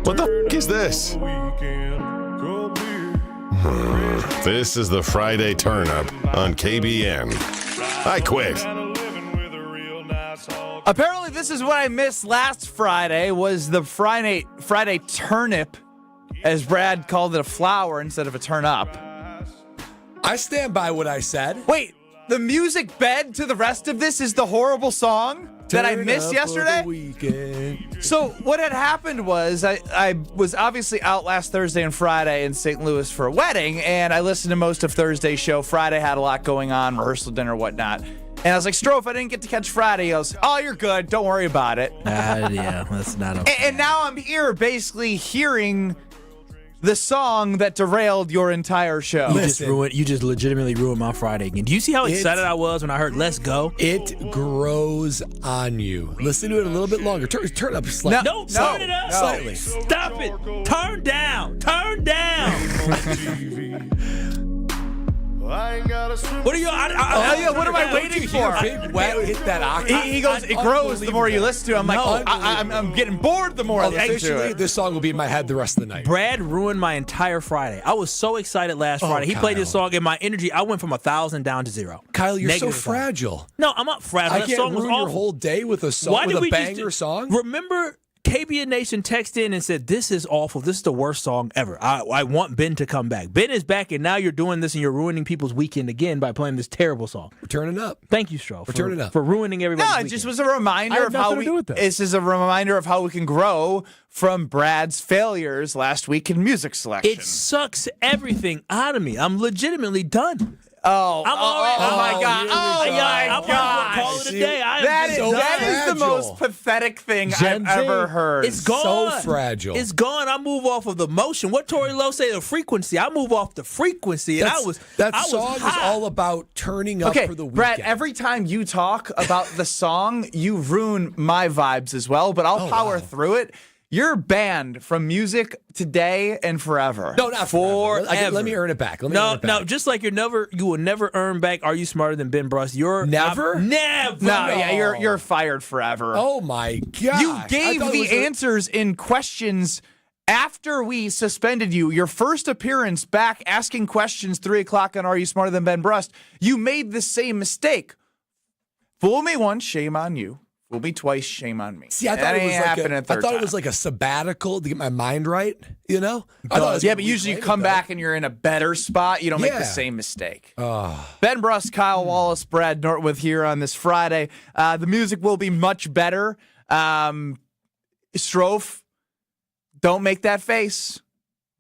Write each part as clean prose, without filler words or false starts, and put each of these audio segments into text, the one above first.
What the f*** is this? This is the Friday Turn-Up on KBN. I quit. Apparently, this is what I missed last Friday, was the Friday turnip, as Brad called it, a flower instead of a turn-up. I stand by what I said. Wait, the music bed to the rest of this is the horrible song that I missed yesterday? So what had happened was I was obviously out last Thursday and Friday in St. Louis for a wedding, and I listened to most of Thursday's show. Friday had a lot going on, rehearsal dinner, whatnot. And I was like, Strofe, I didn't get to catch Friday. He goes, oh, you're good. Don't worry about it. Yeah, that's not okay. And now I'm here basically hearing the song that derailed your entire show. You just legitimately ruined my Friday again. Do you see how excited I was when I heard "Let's Go"? It grows on you. Listen to it a little bit longer. Turn up slightly. No, turn it up. Slightly. Stop it. Turn down. Turn down. What are you? What am I waiting for? Big wet hit that octave. He goes, it grows the more you listen to it. I'm like, I'm getting bored the more I listen to Officially, it. this song will be in my head the rest of the night. Brad ruined my entire Friday. I was so excited last Friday. He played this song, and my energy, I went from 1,000 down to 0. Kyle, you're Negative so fragile. No, I'm not fragile. I That can't song was ruin your awful. whole day with a song, Why with did a we banger song. Remember, KBN Nation texted in and said, this is awful. This is the worst song ever. I want Ben to come back. Ben is back, and now you're doing this, and you're ruining people's weekend again by playing this terrible song. We're turning up. Thank you, Stro, for ruining everybody's No, it weekend. just was a reminder of how this is a reminder of how we can grow from Brad's failures last week in music selection. It sucks everything out of me. I'm legitimately done. Oh my God. I'm gonna call it a day. That is the most pathetic thing I've ever heard. It's gone. So fragile. It's gone. I move off of the motion. What Tori Lowe say, the frequency. I move off the frequency. And that song is all about turning up for the weekend. Brad, every time you talk about the song, you ruin my vibes as well, but I'll power through it. You're banned from music today and forever. No, not forever. Let me earn it back. No, just like you will never earn back. Are you smarter than Ben Brust? Never. Never. No, yeah, you're fired forever. Oh my God! You gave the answers in questions after we suspended you. Your first appearance back, asking questions 3:00 on Are You Smarter Than Ben Brust? You made the same mistake. Fool me once, shame on you. Fool me twice, shame on me. See, I thought it was like a sabbatical to get my mind right, you know? But usually you come back and you're in a better spot. You don't make the same mistake. Ben Brust, Kyle Wallace, Brad Nortwood here on this Friday. The music will be much better. Strofe, don't make that face.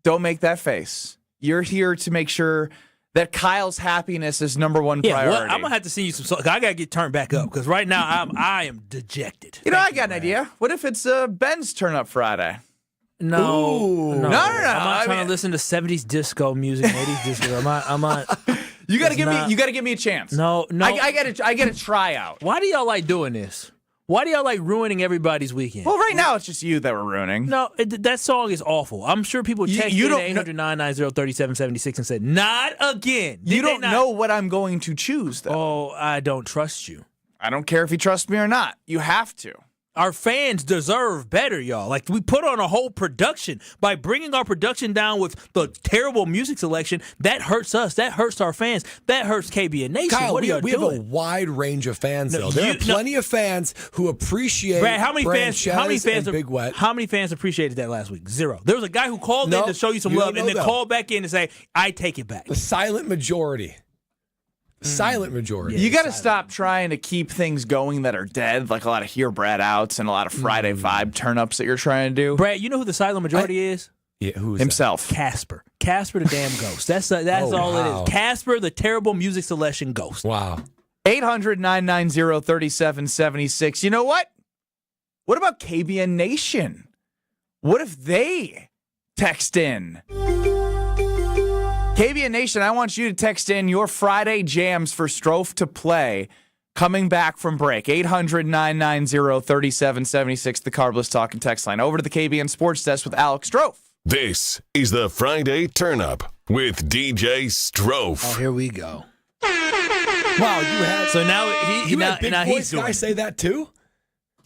Don't make that face. You're here to make sure that Kyle's happiness is number one priority. Well, I'm going to have to send you some songs. I got to get turned back up because right now I am dejected. I got an idea. What if it's Ben's turn up Friday? No. I'm not trying to listen to 70s disco music, 80s disco. I'm not. You got to give me a chance. No. I get a tryout. Why do y'all like doing this? Why do y'all like ruining everybody's weekend? Well, right now it's just you that we're ruining. No, that song is awful. I'm sure people texted 800-990-3776 and said, not again. You don't know what I'm going to choose, though. Oh, I don't trust you. I don't care if you trust me or not. You have to. Our fans deserve better, y'all. Like, we put on a whole production. By bringing our production down with the terrible music selection, that hurts us. That hurts our fans. That hurts KBN Nation. Kyle, what are y'all doing? We have a wide range of fans, though. There are plenty of fans who appreciate Brad, how many fans Big Wet. How many fans appreciated that last week? 0. There was a guy who called in to show you some love and then called back in and say, I take it back. The silent majority. Silent majority. You got to stop trying to keep things going that are dead, like a lot of Here Brad outs and a lot of Friday vibe turn-ups that you're trying to do. Brad, you know who the silent majority is? Yeah, who is himself? That? Casper the damn ghost. That's all it is. Casper, the terrible music selection ghost. Wow. 800-990-3776. You know what? What about KBN Nation? What if they text in? KBN Nation, I want you to text in your Friday jams for Strofe to play coming back from break. 800-990-3776, the Carbless Talk and Text line. Over to the KBN Sports Desk with Alex Strofe. This is the Friday Turn-Up with DJ Strofe. Oh, here we go. Wow, you had so now big voice guy say that too?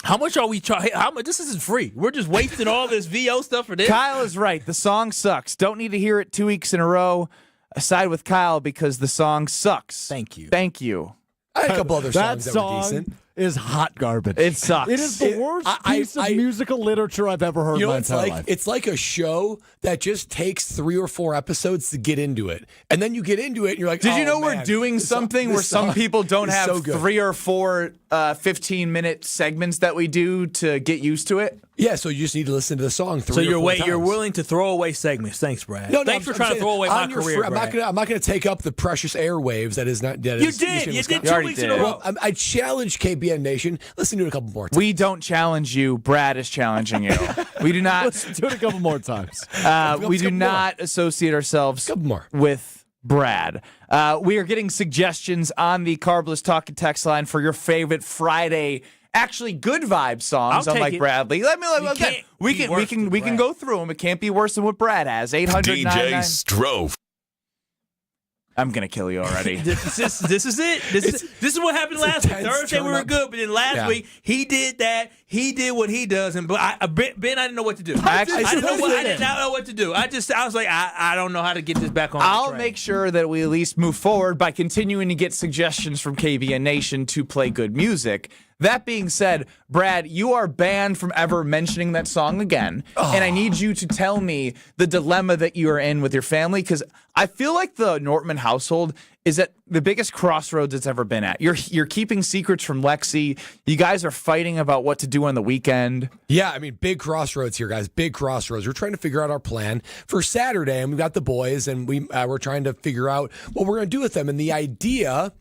How much are we charging? How much? This isn't free. We're just wasting all this VO stuff for this. Kyle is right. The song sucks. Don't need to hear it 2 weeks in a row. I side with Kyle because the song sucks. Thank you. Thank you. I had a couple other songs that were song decent. is hot garbage. It sucks. It is the worst piece of musical literature I've ever heard in my entire life. It's like a show that just takes 3 or 4 episodes to get into it. And then you get into it and you're like, Did you know man, we're doing something where some people don't have 3 or 4 15-minute segments that we do to get used to it? Yeah, so you just need to listen to the song 3 So or 4 times. you're willing to throw away segments. Thanks, Brad. No, Thanks for I'm trying to saying, throw away my on your career, I'm Brad. not going to take up the precious airwaves that is not. That You is did. ESPN You did Wisconsin. 2 already weeks in did. a row. Well, I challenge KBN Nation. Listen to it a couple more times. We don't challenge you. Brad is challenging you. We do not. Let's do it a couple more times. We do not associate ourselves Couple more. with Brad. We are getting suggestions on the Carbless Talk and Text line for your favorite Friday, actually good vibe songs, I'll take unlike it. Bradley. We can go through them. It can't be worse than what Brad has. 800 DJ Strofe. I'm gonna kill you already. This is it. This is what happened last week. tense Thursday we were turn-up. good, but then last week he did that. He did what he does, and Ben, I didn't know what to do. I did not know what to do. I was like, I don't know how to get this back on. I'll the train. make sure that we at least move forward by continuing to get suggestions from KBN Nation to play good music. That being said, Brad, you are banned from ever mentioning that song again. And I need you to tell me the dilemma that you are in with your family, because I feel like the Nortman household is at the biggest crossroads it's ever been at. You're keeping secrets from Lexi. You guys are fighting about what to do on the weekend. Yeah, I mean, big crossroads here, guys. Big crossroads. We're trying to figure out our plan for Saturday, and we've got the boys, and we're trying to figure out what we're going to do with them. And the idea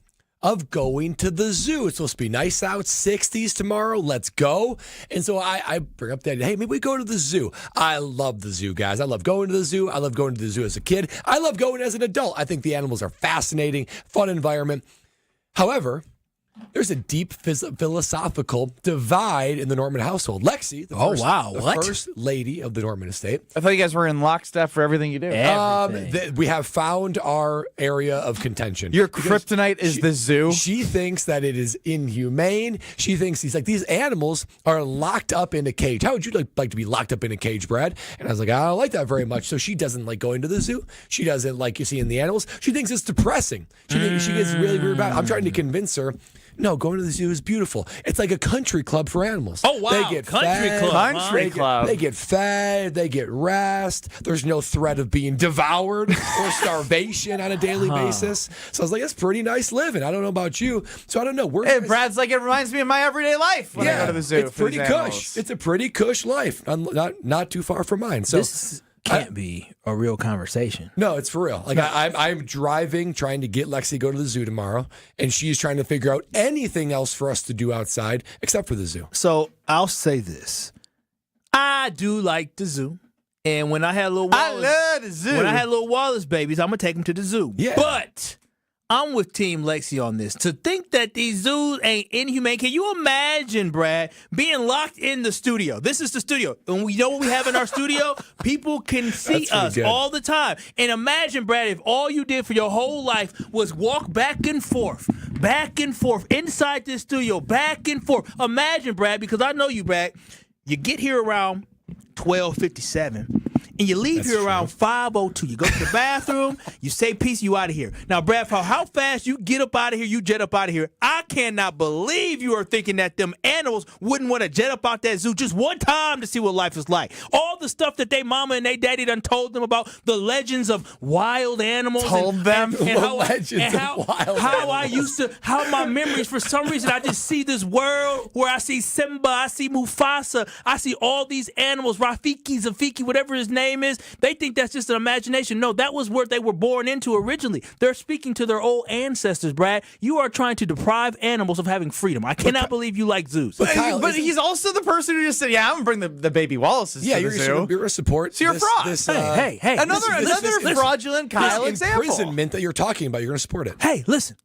of going to the zoo. It's supposed to be nice out, 60s tomorrow. Let's go. And so I bring up the idea, hey, maybe we go to the zoo. I love the zoo, guys. I love going to the zoo. I love going to the zoo as a kid. I love going as an adult. I think the animals are fascinating, fun environment. However, there's a deep philosophical divide in the Norman household. Lexi, the first lady of the Norman estate. I thought you guys were in lockstep for everything you do. We have found our area of contention. Your kryptonite is the zoo. She thinks that it is inhumane. She thinks these animals are locked up in a cage. How would you like to be locked up in a cage, Brad? And I was like, I don't like that very much. So she doesn't like going to the zoo. She doesn't like seeing the animals. She thinks it's depressing. She gets really weird about it. I'm trying to convince her. No, going to the zoo is beautiful. It's like a country club for animals. Oh, wow. They get Country club. They get fed. They get rest. There's no threat of being devoured or starvation on a daily basis. So I was like, that's pretty nice living. I don't know about you. So I don't know. Hey, Brad's like, it reminds me of my everyday life when I go to the zoo. It's pretty cush. It's a pretty cush life. Not too far from mine. So This can't be a real conversation. no, it's for real. Like I'm driving, trying to get Lexi to go to the zoo tomorrow, and she's trying to figure out anything else for us to do outside except for the zoo. So I'll say this. I do like the zoo. And when I had little I Wallace, love the zoo. when I had little Wallace babies, I'm gonna take them to the zoo. Yeah. But I'm with Team Lexi on this. To think that these zoos ain't inhumane. Can you imagine, Brad, being locked in the studio? This is the studio. And we know what we have in our studio? People can see That's pretty us good. all the time. And imagine, Brad, if all you did for your whole life was walk back and forth inside this studio, back and forth. Imagine, Brad, because I know you, Brad. You get here around 12:57. And you leave here around 5:02. You go to the bathroom, you say peace, you out of here. Now, Brad, for how fast you get up out of here, you jet up out of here. I cannot believe you are thinking that them animals wouldn't want to jet up out that zoo just one time to see what life is like. All the stuff that they mama and they daddy done told them about, the legends of wild animals. Told them? How my memories, for some reason, I just see this world where I see Simba, I see Mufasa, I see all these animals, Rafiki, Zafiki, whatever his name is. They think that's just an imagination. No, that was what they were born into originally. They're speaking to their old ancestors, Brad. You are trying to deprive animals of having freedom. I cannot believe you like zoos. But he's also the person who just said, yeah, I'm going to bring the baby Wallaces to the zoo. You're going to support So you're a fraud. Hey. Another fraudulent Kyle example. imprisonment that you're talking about. You're going to support it. Hey, listen.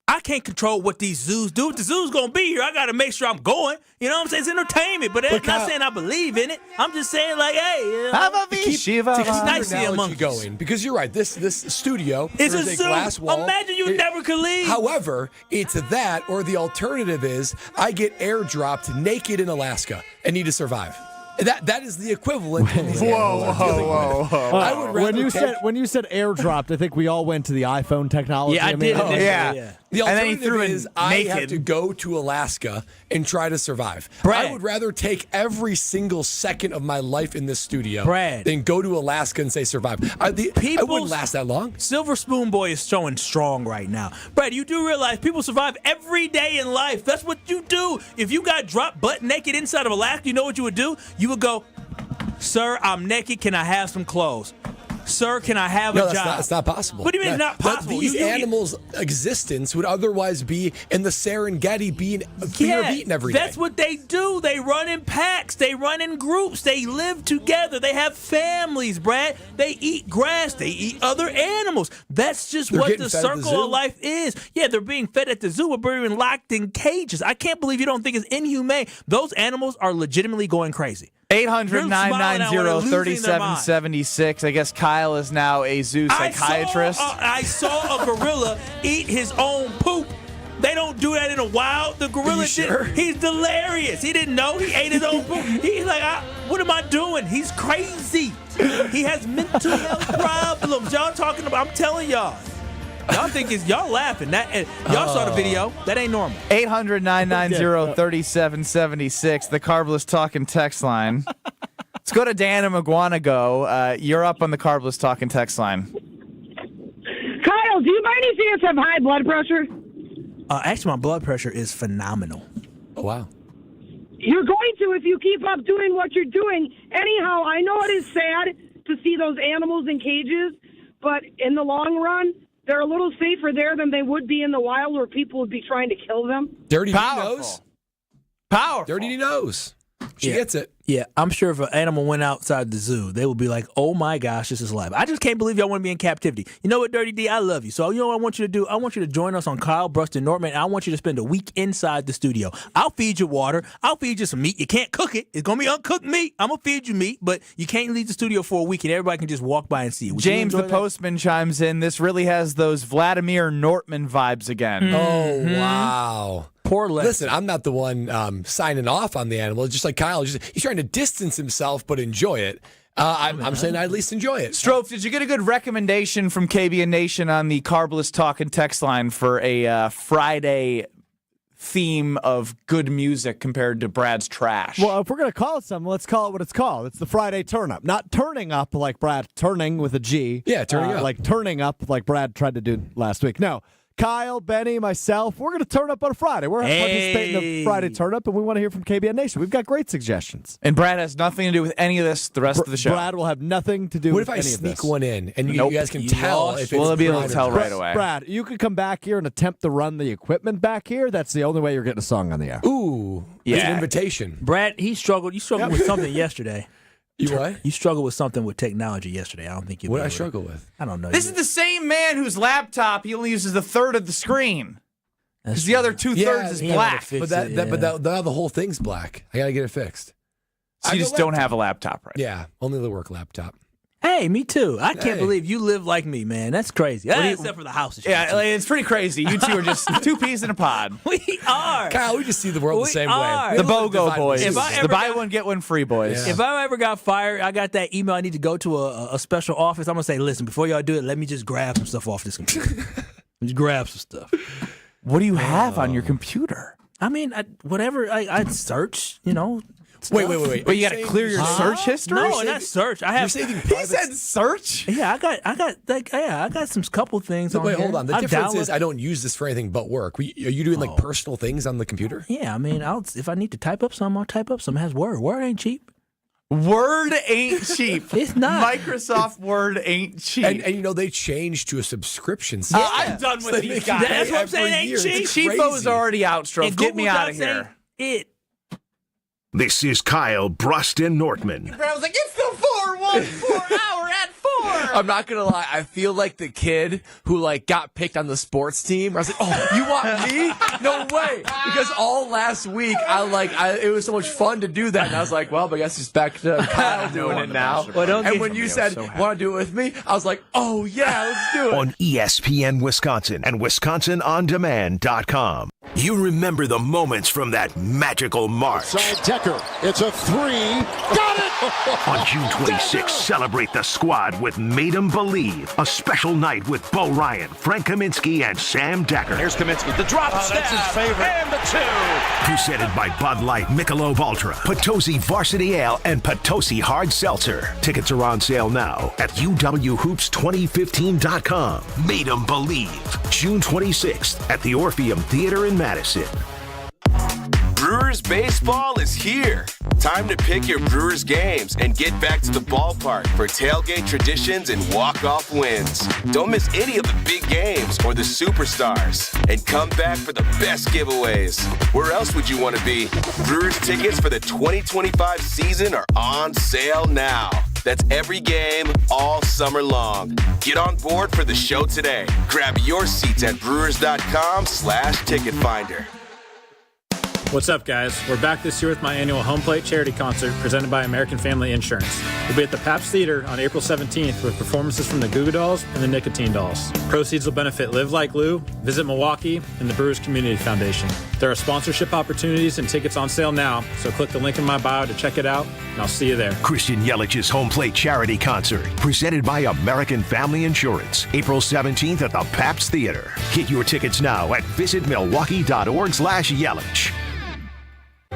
I can't control what these zoos do. If the zoo's going to be here, I got to make sure I'm going. You know what I'm saying? It's entertainment, but I'm not saying I believe in it. I'm just saying, like, hey. How about these Shiva. To keep It's nice your seeing analogy monkeys. going, because you're right. This studio It's is a a zoo. glass wall. Imagine you never could leave. However, it's that, or the alternative is I get airdropped naked in Alaska and need to survive. That is the equivalent. Whoa. I would rather When you said airdropped, I think we all went to the iPhone technology. Yeah, I did. mean, Yeah. The And then he alternative threw in is I have naked. to go to Alaska and try to survive. Brad. I would rather take every single second of my life in this studio Brad. than go to Alaska and say survive. I wouldn't last that long. Silver Spoon Boy is showing strong right now. Brad, you do realize people survive every day in life. That's what you do. If you got dropped butt naked inside of Alaska, you know what you would do? You would go, "Sir, I'm naked. Can I have some clothes? Sir, can I have a job?" That's not possible. What do you mean it's not possible? These You- animals' existence would otherwise be in the Serengeti being fear of eating every day. That's what they do. They run in packs. They run in groups. They live together. They have families, Brad. They eat grass. They eat other animals. That's just They're what getting the fed at the circle zoo. of life is. Yeah, they're being fed at the zoo, but they're being locked in cages. I can't believe you don't think it's inhumane. Those animals are legitimately going crazy. 800-990-3776. I guess Kyle is now a zoo psychiatrist. I saw a gorilla eat his own poop. They don't do that in the wild. The gorilla you sure? He's delirious. He didn't know he ate his own poop. He's like, what am I doing? He's crazy. He has mental health problems. Y'all talking about, I'm telling y'all. Y'all think y'all laughing. Y'all saw the video. That ain't normal. 800-990-3776. The Carbless Talking text line. Let's go to Dan and McGuanago. You're up on the Carbless Talking text line. Kyle, do you by any chance have high blood pressure? Actually, my blood pressure is phenomenal. Oh, wow. You're going to if you keep up doing what you're doing. Anyhow, I know it is sad to see those animals in cages, but in the long run, they're a little safer there than they would be in the wild where people would be trying to kill them. Dirty Powerful. knows. Powerful. Dirty knows. She gets it. Yeah, I'm sure if an animal went outside the zoo, they would be like, "Oh my gosh, this is life." I just can't believe y'all want to be in captivity. You know what, Dirty D? I love you. So you know what I want you to do? I want you to join us on Kyle, Bruston, Nortman, and I want you to spend a week inside the studio. I'll feed you water. I'll feed you some meat. You can't cook it. It's going to be uncooked meat. I'm going to feed you meat, but you can't leave the studio for a week and everybody can just walk by and see it. Would you James enjoy the that? postman chimes in. This really has those Vladimir Nortman vibes again. Oh, wow. Poor Les. Listen, I'm not the one signing off on the animal. It's just like Kyle. He's trying to distance himself but enjoy it. I'm saying I at least enjoy it. Strofe, did you get a good recommendation from KBN Nation on the Carbless Talking text line for a Friday theme of good music compared to Brad's trash? Well, if we're going to call it something, let's call it what it's called. It's the Friday Turn Up. Not turning up like Brad, turning with a G. Yeah, turning up. Like turning up like Brad tried to do last week. No. Kyle, Benny, myself, we're going to turn up on a Friday. We're participating in the Friday Turn Up, and we want to hear from KBN Nation. We've got great suggestions. And Brad has nothing to do with any of this the rest of the show. Brad will have nothing to do What with if I any of sneak this. one in and you Nope. guys can You tell lost. if it's We'll be able to Brad or tell not? right away. Brad, you could come back here and attempt to run the equipment back here. That's the only way you're getting a song on the air. Ooh, it's an Yeah. invitation. Brad, you struggled with something yesterday. You what? You struggled with something with technology yesterday. I don't think you What did I struggle with? I don't know. This is the same man whose laptop he only uses a third of the screen. Because the other 2/3 is he had to black. fix But it, now the whole thing's black. I gotta get it fixed. So I you have just a don't laptop. have a laptop, right? Yeah, only the work laptop. Hey, me too. I can't Hey. believe you live like me, man. That's crazy. Except for the house. Yeah, like, it's pretty crazy. You two are just two peas in a pod. We are. Kyle, we just see the world We the same are. way. The We don't BOGO divide boys. this. If I The ever buy got- one, get one free boys. Yeah. If I ever got fired, I got that email. I need to go to a special office. I'm gonna say, listen, before y'all do it, let me just grab some stuff off this computer. Just grab some stuff. What do you have on your computer? I mean, whatever. I'd search. You know. Wait. But you got to clear your search history? No, not search. I You're have. saving He private. said search? Yeah, I got some couple things. So on wait, here. hold on. The I've difference is downloaded- I don't use this for anything but work. Are you doing like personal things on the computer? Yeah, I mean, if I need to type up something, I'll type up something. It has Word. Word ain't cheap. Word ain't cheap. It's not. Microsoft Word ain't cheap. And they changed to a subscription. I'm done with these guys. That's what I'm saying, ain't cheap. Cheapo's already out, Strofe. And Get me Google out of Docs here. ain't it. This is Kyle Bruston Nortman. I was like, it's the 414 hour at 4. I'm not going to lie. I feel like the kid who got picked on the sports team. I was like, oh, you want me? No way. Because all last week, it was so much fun to do that. And I was like, well, but I guess it's back to Kyle doing it now. And when you said, want to do it with me? I was like, oh, yeah, let's do it. On ESPN Wisconsin and WisconsinOnDemand.com. You remember the moments from that magical March. Side Decker. It's a 3. Got it! On June 26th, celebrate the squad with Made 'em Believe. A special night with Bo Ryan, Frank Kaminsky, and Sam Decker. Here's Kaminsky. The drop stab. That's his favorite. And the 2. Presented by Bud Light, Michelob Ultra, Potosi Varsity Ale, and Potosi Hard Seltzer. Tickets are on sale now at UWHoops2015.com. Made 'em Believe. June 26th at the Orpheum Theater in Madison. Brewers baseball is here. Time to pick your Brewers games and get back to the ballpark for tailgate traditions and walk-off wins. Don't miss any of the big games or the superstars. And come back for the best giveaways. Where else would you want to be? Brewers tickets for the 2025 season are on sale now. That's every game, all summer long. Get on board for the show today. Grab your seats at brewers.com/ticket finder. What's up, guys? We're back this year with my annual Home Plate charity concert presented by American Family Insurance. We'll be at the Pabst Theater on April 17th with performances from the Goo Goo Dolls and the Nicotine Dolls. Proceeds will benefit Live Like Lou, Visit Milwaukee, and the Brewers Community Foundation. There are sponsorship opportunities and tickets on sale now, so click the link in my bio to check it out, and I'll see you there. Christian Yelich's Home Plate charity concert presented by American Family Insurance. April 17th at the Pabst Theater. Get your tickets now at visitmilwaukee.org/Yelich.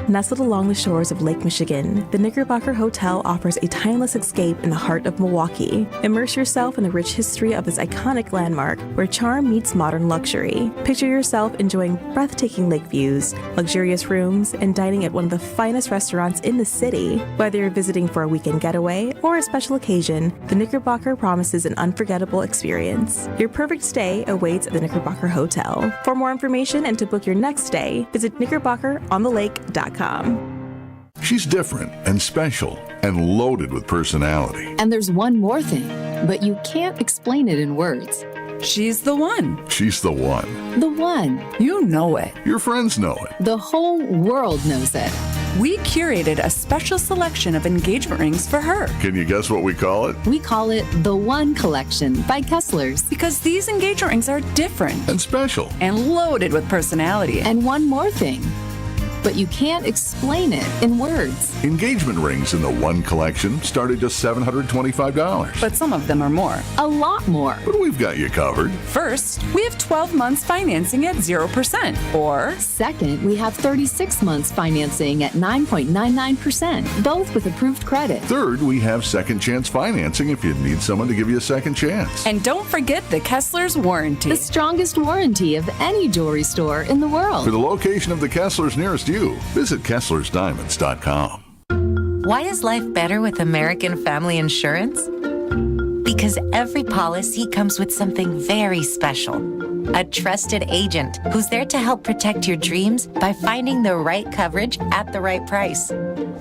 Nestled along the shores of Lake Michigan, the Knickerbocker Hotel offers a timeless escape in the heart of Milwaukee. Immerse yourself in the rich history of this iconic landmark where charm meets modern luxury. Picture yourself enjoying breathtaking lake views, luxurious rooms, and dining at one of the finest restaurants in the city. Whether you're visiting for a weekend getaway or a special occasion, the Knickerbocker promises an unforgettable experience. Your perfect stay awaits at the Knickerbocker Hotel. For more information and to book your next stay, visit knickerbockeronthelake.com. She's different and special and loaded with personality. And there's one more thing, but you can't explain it in words. She's the one. She's the one. The one. You know it. Your friends know it. The whole world knows it. We curated a special selection of engagement rings for her. Can you guess what we call it? We call it the One Collection by Kessler's. Because these engagement rings are different. And special. And loaded with personality. And one more thing. But you can't explain it in words. Engagement rings in the One Collection start at just $725. But some of them are more. A lot more. But we've got you covered. First, we have 12 months financing at 0%. Or second, we have 36 months financing at 9.99%, both with approved credit. Third, we have second chance financing if you need someone to give you a second chance. And don't forget the Kessler's warranty. The strongest warranty of any jewelry store in the world. For the location of the Kessler's nearest you, visit KesslersDiamonds.com. Why is life better with American Family Insurance? Because every policy comes with something very special. A trusted agent who's there to help protect your dreams by finding the right coverage at the right price.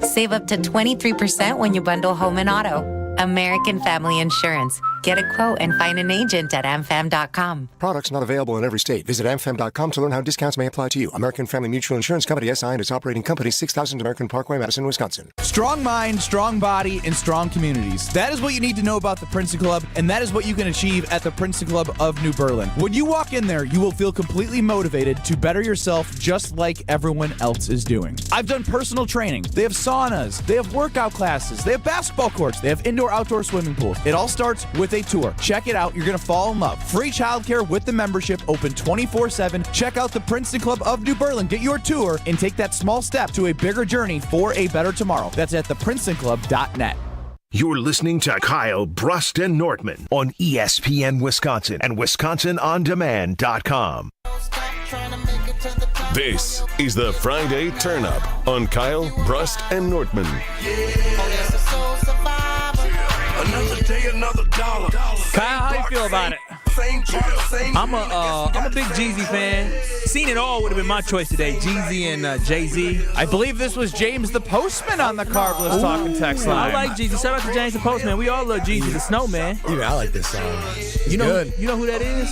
Save up to 23% when you bundle home and auto. American Family Insurance. Get a quote and find an agent at amfam.com. Products not available in every state. Visit amfam.com to learn how discounts may apply to you. American Family Mutual Insurance Company, SI, and its operating company, 6000 American Parkway, Madison, Wisconsin. Strong mind, strong body, and strong communities. That is what you need to know about the Princeton Club, and that is what you can achieve at the Princeton Club of New Berlin. When you walk in there, you will feel completely motivated to better yourself just like everyone else is doing. I've done personal training. They have saunas. They have workout classes. They have basketball courts. They have indoor-outdoor swimming pools. It all starts with a tour. Check it out. You're going to fall in love. Free childcare with the membership, open 24/7. Check out the Princeton Club of New Berlin. Get your tour and take that small step to a bigger journey for a better tomorrow. That's at theprincetonclub.net. You're listening to Kyle, Brust, and Nortman on ESPN Wisconsin and WisconsinOnDemand.com. This is the Friday Turn Up on Kyle, Brust, and Nortman. Another day, another dollar. Kyle, how you feel about it? I'm a big Jeezy fan. Seen It All would have been my choice today. Jeezy and Jay-Z. I believe this was James the Postman on the Carbless Talking text line. I like Jeezy. Shout out to James the Postman. We all love Jeezy the Snowman. Dude, I like this song. It's you know good. who that is?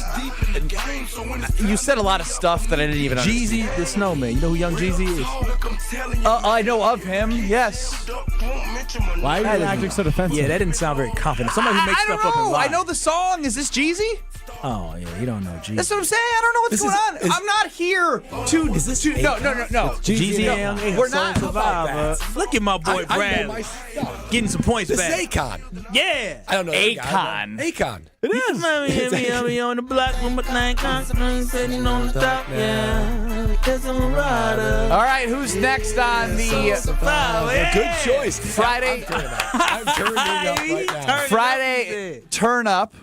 You said a lot of stuff that I didn't even understand. Jeezy the Snowman. You know who Young Jeezy is? I know of him, yes. Why are you acting so defensive? Yeah, that didn't sound very confident. Somebody who makes stuff up and lie. I know the song. Is this Jeezy? Oh, yeah, you don't know Jeezy. That's what I'm saying. I don't know what's going on. I'm not here to. Is this no. Jeezy and we're not. Survivor. Look at my boy Brad. I know my stuff. Getting some points This back. is Akon. Yeah. I don't know. Akon. Akon. It is. Mommy on the block with my thing sitting on the top, yeah. Cause I'm a rider. All right, who's next on the Good choice. Friday? I'm turning up right now. Friday turn up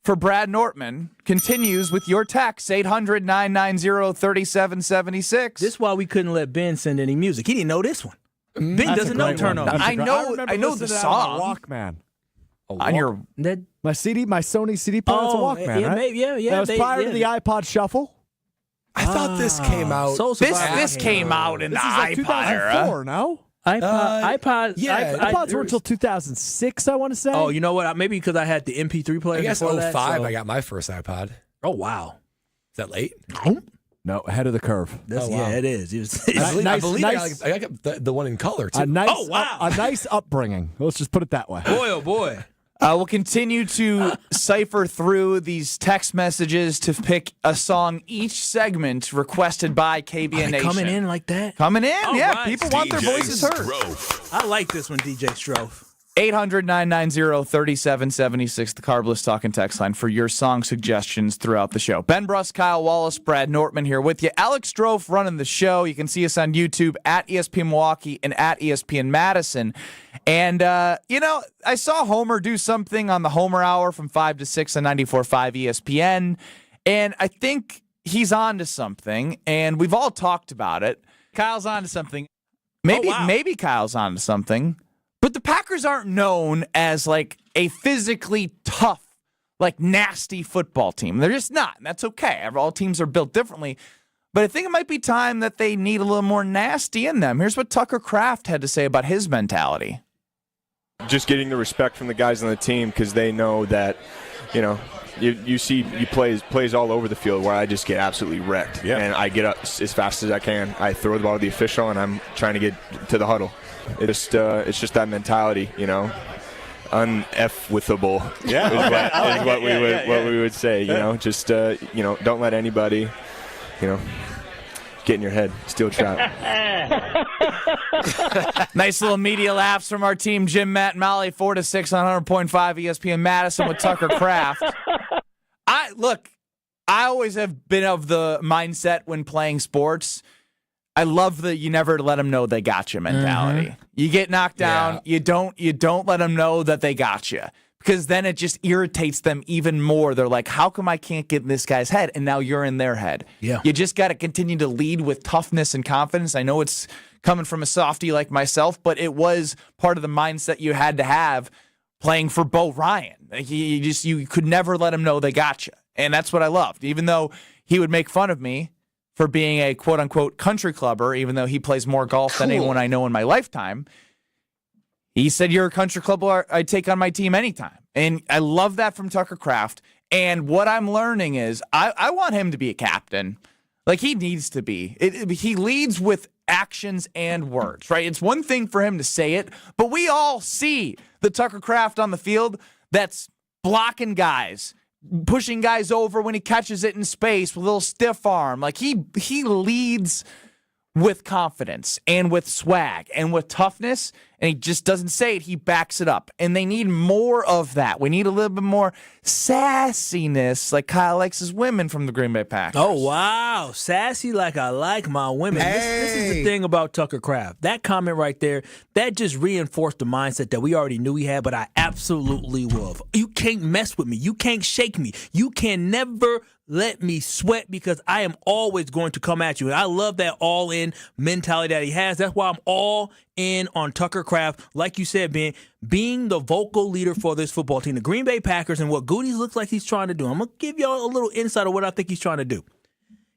for Brad Nortman continues with your text 800-990-3776. This is why we couldn't let Ben send any music. He didn't know this one. Ben doesn't know Turn Up. I know the song. Walkman. On your my Sony CD player. It's a Walkman, yeah, right? maybe, yeah. That was prior to the iPod Shuffle. I thought this came out. This came out in the This is like iPod era. 2004, no? iPod. Yeah, iPods were until 2006, I want to say. Oh, you know what? Maybe because I had the MP3 player. I guess before 05 that, so. I got my first iPod. Oh, wow. Is that late? No, ahead of the curve. Yeah, it is. I believe I got the one in color, too. A nice upbringing. Let's just put it that way. Boy, oh, boy. We'll continue to cipher through these text messages to pick a song each segment requested by KBN Nation. Coming in like that? Coming in, All yeah. right. People want their voices heard. I like this one, DJ Strofe. 800-990-3776, the Carbless Talking text line for your song suggestions throughout the show. Ben Bruss, Kyle Wallace, Brad Nortman here with you. Alex Strofe running the show. You can see us on YouTube at ESPN Milwaukee and at ESPN Madison. And, I saw Homer do something on the Homer Hour from 5 to 6 on 94.5 ESPN, and I think he's on to something, and we've all talked about it. Kyle's on to something. Maybe Kyle's on to something. But the Packers aren't known as, like, a physically tough, like, nasty football team. They're just not, and that's okay. All teams are built differently. But I think it might be time that they need a little more nasty in them. Here's what Tucker Kraft had to say about his mentality. Just getting the respect from the guys on the team because they know that, you see plays all over the field where I just get absolutely wrecked. Yeah. And I get up as fast as I can. I throw the ball to the official, and I'm trying to get to the huddle. It's just that mentality, un-F-withable. Yeah, is what we would say. Just don't let anybody, get in your head, steal trap. Nice little media laughs from our team, Jim, Matt, and Molly, 4 to 6 on 100.5 ESPN Madison with Tucker Kraft. I always have been of the mindset when playing sports. I love the you never let them know they got you mentality. Mm-hmm. You get knocked down, you don't let them know that they got you, because then it just irritates them even more. They're like, how come I can't get in this guy's head? And now you're in their head. Yeah. You just got to continue to lead with toughness and confidence. I know it's coming from a softie like myself, but it was part of the mindset you had to have playing for Bo Ryan. You could never let him know they got you. And that's what I loved. Even though he would make fun of me for being a quote-unquote country clubber, even though he plays more golf than anyone I know in my lifetime, he said, you're a country clubber I'd take on my team anytime. And I love that from Tucker Kraft. And what I'm learning is I want him to be a captain. Like, he needs to be. He leads with actions and words, right? It's one thing for him to say it, but we all see the Tucker Kraft on the field that's blocking guys, pushing guys over when he catches it in space with a little stiff arm. Like, he leads with confidence and with swag and with toughness, and he just doesn't say it, he backs it up. And they need more of that. We need a little bit more sassiness, like Kyle likes his women from the Green Bay Packers. Oh, wow. Sassy like I like my women. Hey. This is the thing about Tucker Kraft. That comment right there, that just reinforced the mindset that we already knew he had, but I absolutely love. You can't mess with me. You can't shake me. You can never let me sweat because I am always going to come at you. And I love that all-in mentality that he has. That's why I'm all in on Tucker Kraft. Like you said, Ben, being the vocal leader for this football team, the Green Bay Packers, and what Goody looks like he's trying to do. I'm going to give y'all a little insight of what I think he's trying to do.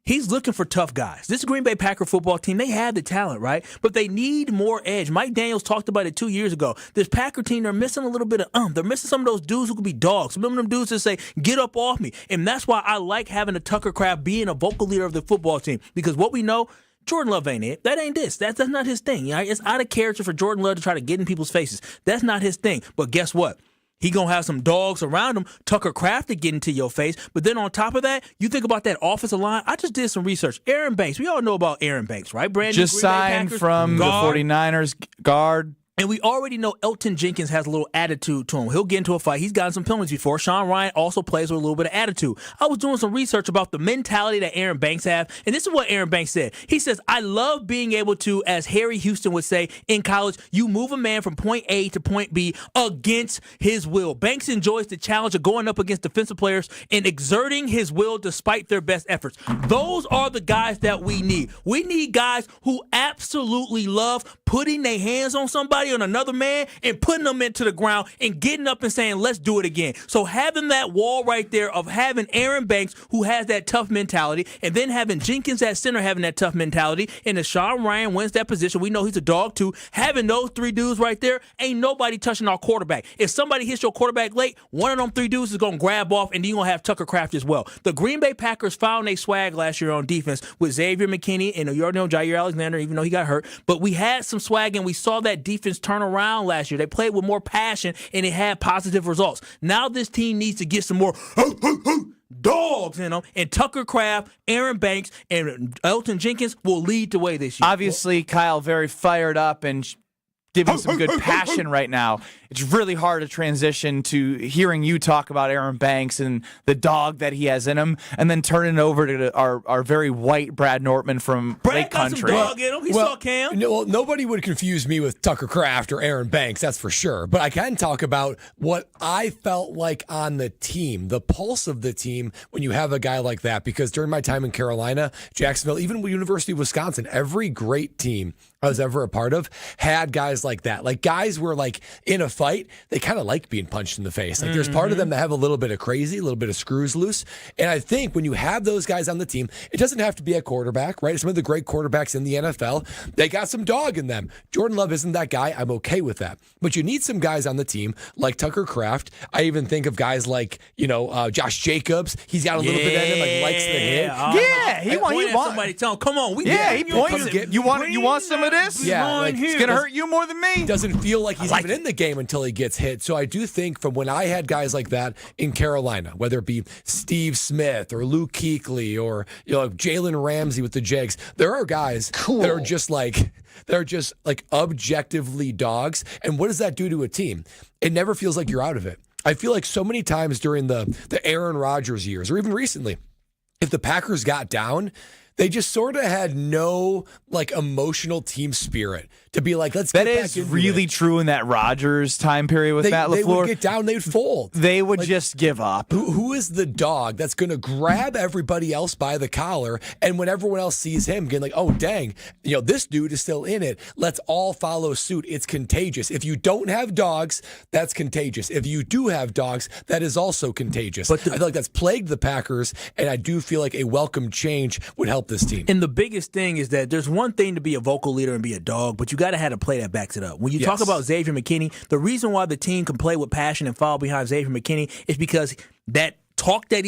He's looking for tough guys. This Green Bay Packer football team, they have the talent, right? But they need more edge. Mike Daniels talked about it 2 years ago. This Packer team, they're missing a little bit of They're missing some of those dudes who could be dogs. Some of them dudes that say, get up off me. And that's why I like having a Tucker Kraft being a vocal leader of the football team. Because what we know, Jordan Love ain't it. That ain't this. That's not his thing. Right? It's out of character for Jordan Love to try to get in people's faces. That's not his thing. But guess what? He going to have some dogs around him, Tucker Kraft, to get into your face. But then on top of that, you think about that offensive line. I just did some research. Aaron Banks. We all know about Aaron Banks, right? Brand just signed from the 49ers guard. And we already know Elton Jenkins has a little attitude to him. He'll get into a fight. He's gotten some penalties before. Sean Ryan also plays with a little bit of attitude. I was doing some research about the mentality that Aaron Banks have, and this is what Aaron Banks said. He says, I love being able to, as Harry Houston would say in college, you move a man from point A to point B against his will. Banks enjoys the challenge of going up against defensive players and exerting his will despite their best efforts. Those are the guys that we need. We need guys who absolutely love putting their hands on somebody, on another man, and putting them into the ground and getting up and saying, let's do it again. So having that wall right there of having Aaron Banks, who has that tough mentality, and then having Jenkins at center having that tough mentality, and if Sean Ryan wins that position, we know he's a dog too. Having those three dudes right there, ain't nobody touching our quarterback. If somebody hits your quarterback late, one of them three dudes is going to grab off, and then you're going to have Tucker Kraft as well. The Green Bay Packers found a swag last year on defense with Xavier McKinney and you already know Jair Alexander, even though he got hurt. But we had some swag, and we saw that defense turn around last year. They played with more passion, and it had positive results. Now this team needs to get some more dogs in them, and Tucker Kraft, Aaron Banks, and Elton Jenkins will lead the way this year. Obviously, Kyle very fired up and giving some good passion right now. It's really hard to transition to hearing you talk about Aaron Banks and the dog that he has in him, and then turning over to our very white Brad Nortman from Lake Country. Brad got some dog in him. He saw Cam. Nobody would confuse me with Tucker Kraft or Aaron Banks, that's for sure. But I can talk about what I felt like on the team, the pulse of the team when you have a guy like that. Because during my time in Carolina, Jacksonville, even University of Wisconsin, every great team I was ever a part of had guys like that. Like guys were like in a fight, they kind of like being punched in the face. Like there's part of them that have a little bit of crazy, a little bit of screws loose. And I think when you have those guys on the team, it doesn't have to be a quarterback, right? Some of the great quarterbacks in the NFL, they got some dog in them. Jordan Love isn't that guy. I'm okay with that. But you need some guys on the team like Tucker Kraft. I even think of guys like, Josh Jacobs. He's got a little bit in him, like likes the hit. He wants somebody tell him, come on. He points it. You want some of this? Yeah, like, it's going to hurt you more than me. Doesn't feel like he's even in the game until he gets hit. So I do think from when I had guys like that in Carolina, whether it be Steve Smith or Luke Kuechly or Jalen Ramsey with the Jags, there are guys that are just like objectively dogs. And what does that do to a team? It never feels like you're out of it. I feel like so many times during the Aaron Rodgers years, or even recently, if the Packers got down, they just sort of had no emotional team spirit to be like, let's get back into it. That is really true in that Rodgers time period with Matt LaFleur. They would get down, they'd fold. They would just give up. Who is the dog that's going to grab everybody else by the collar, and when everyone else sees him, getting like, oh, dang, this dude is still in it. Let's all follow suit. It's contagious. If you don't have dogs, that's contagious. If you do have dogs, that is also contagious. But I feel like that's plagued the Packers, and I do feel like a welcome change would help this team. And the biggest thing is that there's one thing to be a vocal leader and be a dog, but you got to have a play that backs it up. When you talk about Xavier McKinney, the reason why the team can play with passion and follow behind Xavier McKinney is because that talk that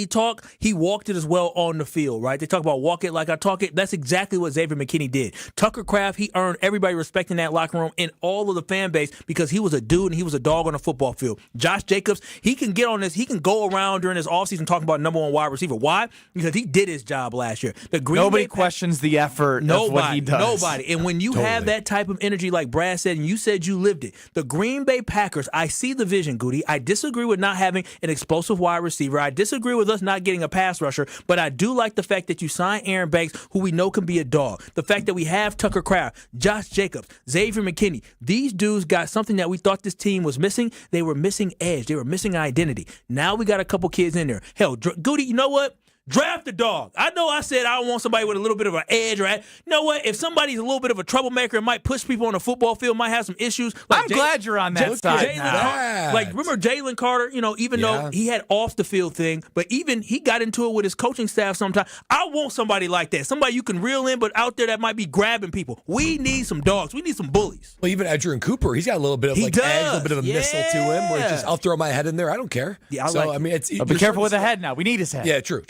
he walked it as well on the field, right? They talk about walk it like I talk it. That's exactly what Xavier McKinney did. Tucker Kraft, he earned everybody respect in that locker room and all of the fan base because he was a dude and he was a dog on the football field. Josh Jacobs, he can get on this. He can go around during this offseason talking about number one wide receiver. Why? Because he did his job last year. Nobody questions the effort of what he does. Nobody. And when you have that type of energy like Brad said, and you said you lived it, the Green Bay Packers, I see the vision, Goody. I disagree with not having an explosive wide receiver. I disagree disagree with us not getting a pass rusher, but I do like the fact that you signed Aaron Banks, who we know can be a dog. The fact that we have Tucker Kraft, Josh Jacobs, Xavier McKinney. These dudes got something that we thought this team was missing. They were missing edge. They were missing identity. Now we got a couple kids in there. Hell, Goody, you know what? Draft the dog. I know I said I want somebody with a little bit of an edge, right? You know what? If somebody's a little bit of a troublemaker and might push people on the football field, might have some issues. Like I'm glad you're on that side. Like, remember Jalen Carter, even though he had off-the-field thing, but even he got into it with his coaching staff sometimes. I want somebody like that. Somebody you can reel in, but out there that might be grabbing people. We need some dogs. We need some bullies. Well, even Edgerrin Cooper, he's got a little bit of edge, a little bit of a missile to him where it's just, I'll throw my head in there. I don't care. Yeah, but be careful with the head now. We need his head. Yeah, true.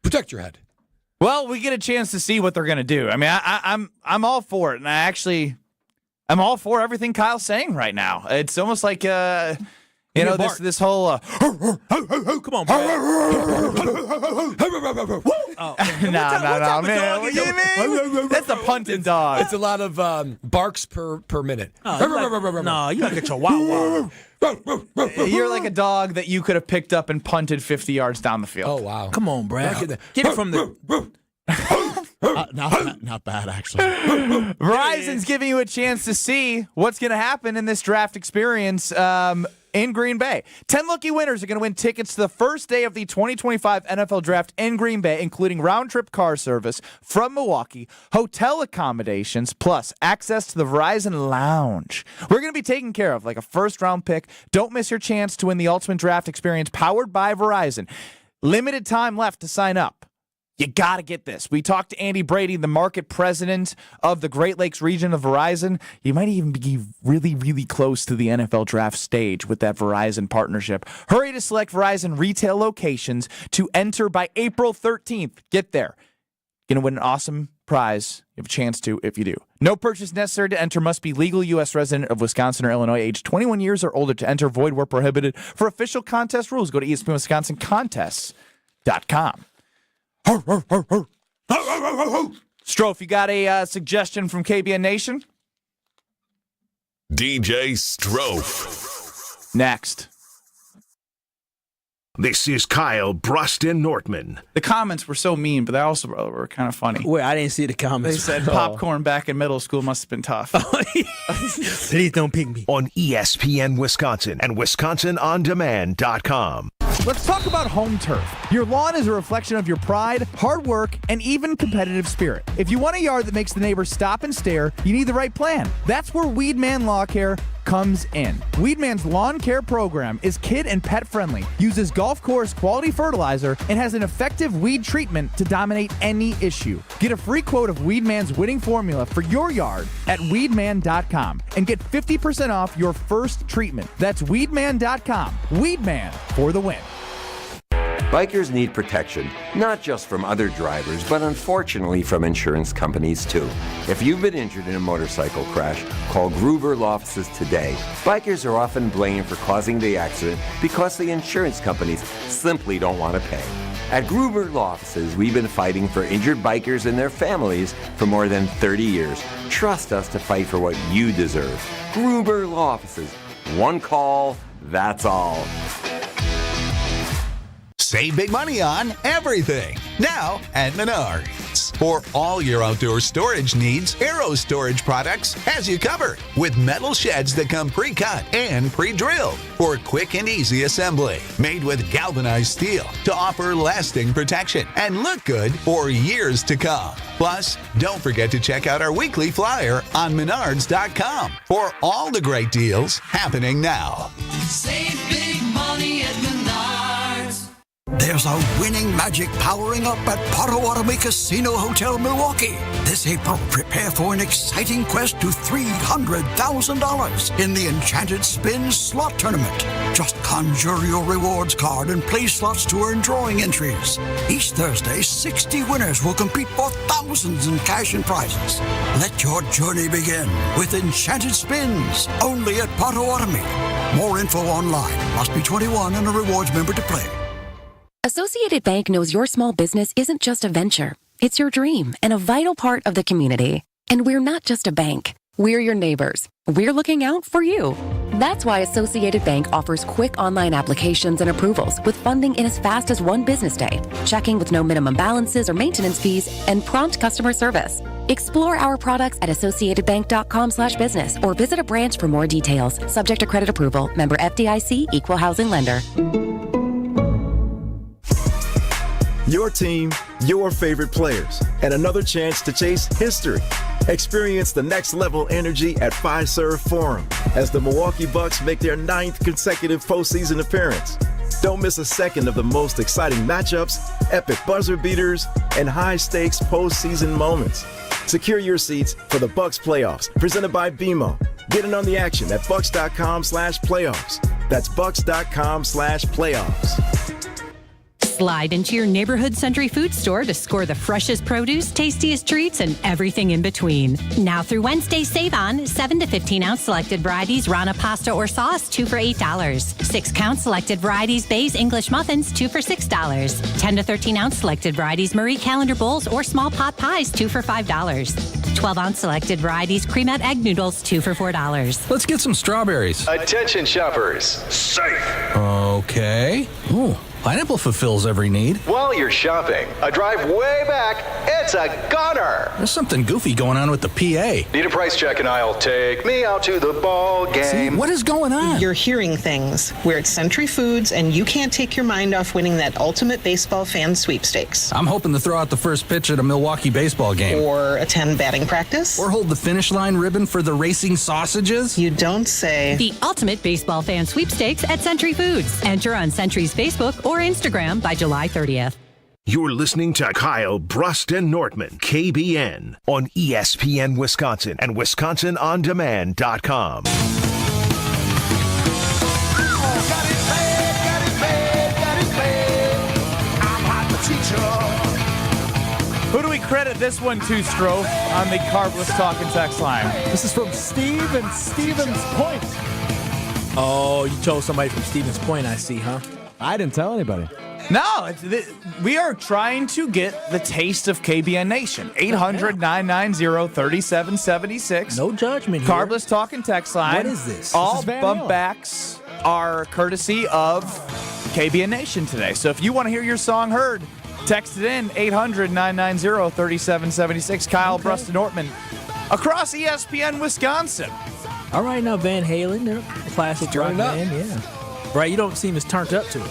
Protect your head. Well, we get a chance to see what they're going to do. I mean, I'm all for it, and I'm all for everything Kyle's saying right now. It's almost like this whole come on, bro. No, man. What do you mean? That's a punting dog. It's a lot of barks per minute. No, you like a chihuahua. You're like a dog that you could have picked up and punted 50 yards down the field. Oh, wow. Come on, Brad. Get it from the... Not bad, actually. Verizon's giving you a chance to see what's going to happen in this draft experience in Green Bay. 10 lucky winners are going to win tickets to the first day of the 2025 NFL Draft in Green Bay, including round-trip car service from Milwaukee, hotel accommodations, plus access to the Verizon Lounge. We're going to be taken care of like a first-round pick. Don't miss your chance to win the ultimate draft experience powered by Verizon. Limited time left to sign up. You got to get this. We talked to Andy Brady, the market president of the Great Lakes region of Verizon. You might even be really, really close to the NFL draft stage with that Verizon partnership. Hurry to select Verizon retail locations to enter by April 13th. Get there. Going to win an awesome prize. You have a chance to if you do. No purchase necessary to enter. Must be legal U.S. resident of Wisconsin or Illinois, age 21 years or older to enter. Void where prohibited. For official contest rules, go to ESPN Wisconsin contests.com. Strofe, you got a suggestion from KBN Nation? DJ Strofe. Next. This is Kyle Bruston Nortman. The comments were so mean, but they also were kind of funny. Wait, I didn't see the comments. They said popcorn back in middle school must have been tough. Please don't pick me. On ESPN Wisconsin and WisconsinOnDemand.com. Let's talk about home turf. Your lawn is a reflection of your pride, hard work, and even competitive spirit. If you want a yard that makes the neighbors stop and stare, you need the right plan. That's where Weedman Lawn Care comes in. Weedman's lawn care program is kid and pet friendly, uses golf course quality fertilizer, and has an effective weed treatment to dominate any issue. Get a free quote of Weedman's winning formula for your yard at weedman.com and get 50% off your first treatment. That's weedman.com. Weedman for the win. Bikers need protection, not just from other drivers, but unfortunately from insurance companies too. If you've been injured in a motorcycle crash, call Gruber Law Offices today. Bikers are often blamed for causing the accident because the insurance companies simply don't want to pay. At Gruber Law Offices, we've been fighting for injured bikers and their families for more than 30 years. Trust us to fight for what you deserve. Gruber Law Offices. One call, that's all. Save big money on everything now at Menards. For all your outdoor storage needs, Aero Storage Products has you covered with metal sheds that come pre-cut and pre-drilled for quick and easy assembly. Made with galvanized steel to offer lasting protection and look good for years to come. Plus, don't forget to check out our weekly flyer on Menards.com for all the great deals happening now. Save big money at Menards. There's a winning magic powering up at Potawatomi Casino Hotel, Milwaukee. This April, prepare for an exciting quest to $300,000 in the Enchanted Spin Slot Tournament. Just conjure your rewards card and play slots to earn drawing entries. Each Thursday, 60 winners will compete for thousands in cash and prizes. Let your journey begin with Enchanted Spins, only at Potawatomi. More info online. Must be 21 and a rewards member to play. Associated Bank knows your small business isn't just a venture. It's your dream and a vital part of the community. And we're not just a bank. We're your neighbors. We're looking out for you. That's why Associated Bank offers quick online applications and approvals with funding in as fast as one business day, checking with no minimum balances or maintenance fees, and prompt customer service. Explore our products at associatedbank.com/business or visit a branch for more details. Subject to credit approval. Member FDIC, Equal Housing Lender. Your team, your favorite players, and another chance to chase history. Experience the next level energy at Fiserv Forum as the Milwaukee Bucks make their 9th consecutive postseason appearance. Don't miss a second of the most exciting matchups, epic buzzer beaters, and high-stakes postseason moments. Secure your seats for the Bucks playoffs, presented by BMO. Get in on the action at bucks.com/playoffs. That's bucks.com/playoffs. Slide into your neighborhood Century Food store to score the freshest produce, tastiest treats, and everything in between. Now through Wednesday, save on 7 to 15-ounce selected varieties Rana pasta or sauce, 2 for $8. 6-count selected varieties Bay's English muffins, 2 for $6. 10 to 13-ounce selected varieties Marie Calendar bowls or small pot pies, 2 for $5. 12-ounce selected varieties Creamette egg noodles, 2 for $4. Let's get some strawberries. Attention shoppers. Safe. Okay. Ooh. Pineapple fulfills every need. While you're shopping, a drive way back, it's a gunner. There's something goofy going on with the PA. Need a price check and I'll take me out to the ball game. See, what is going on? You're hearing things. We're at Century Foods, and you can't take your mind off winning that ultimate baseball fan sweepstakes. I'm hoping to throw out the first pitch at a Milwaukee baseball game. Or attend batting practice. Or hold the finish line ribbon for the racing sausages. You don't say. The ultimate baseball fan sweepstakes at Century Foods. Enter on Century's Facebook or Instagram by July 30th. You're listening to Kyle, Brust, and Nortman, KBN, on ESPN Wisconsin and WisconsinOnDemand.com. Who do we credit this one to, Stroh, on the Carbless Talk and Text line? This is from Steve and Stevens Point. Oh, you chose somebody from Stevens Point, I see, huh? I didn't tell anybody. No, we are trying to get the taste of KBN Nation. 800-990-3776. No judgment here. Carbless Talk and Text line. What is this? All This is Van bump Halen. backs are courtesy of KBN Nation today. So if you want to hear your song heard, text it in, 800-990-3776. Kyle, Brust, and Nortman across ESPN Wisconsin. All right, now Van Halen, they're a classic rock band, yeah. Right, you don't seem as turned up to it.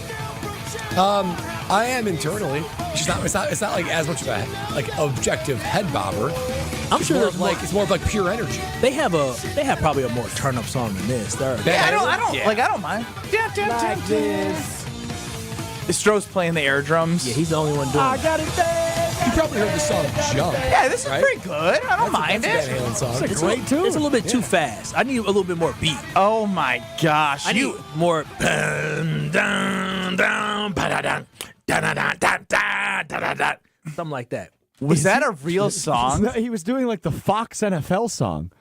I am internally. It's not like as much of a objective head bobber. I'm sure it's more of like pure energy. They have probably a more turn up song than this. I don't mind. Like this. Stroh's playing the air drums. Yeah, he's the only one doing I it. got it there. You probably heard the song Jump. Yeah, this is right? pretty good. I don't mind That's a it. Van Halen song. It's a little bit too fast. I need a little bit more beat. Oh my gosh. I need more. Something like that. Was that a real song? No, he was doing like the Fox NFL song.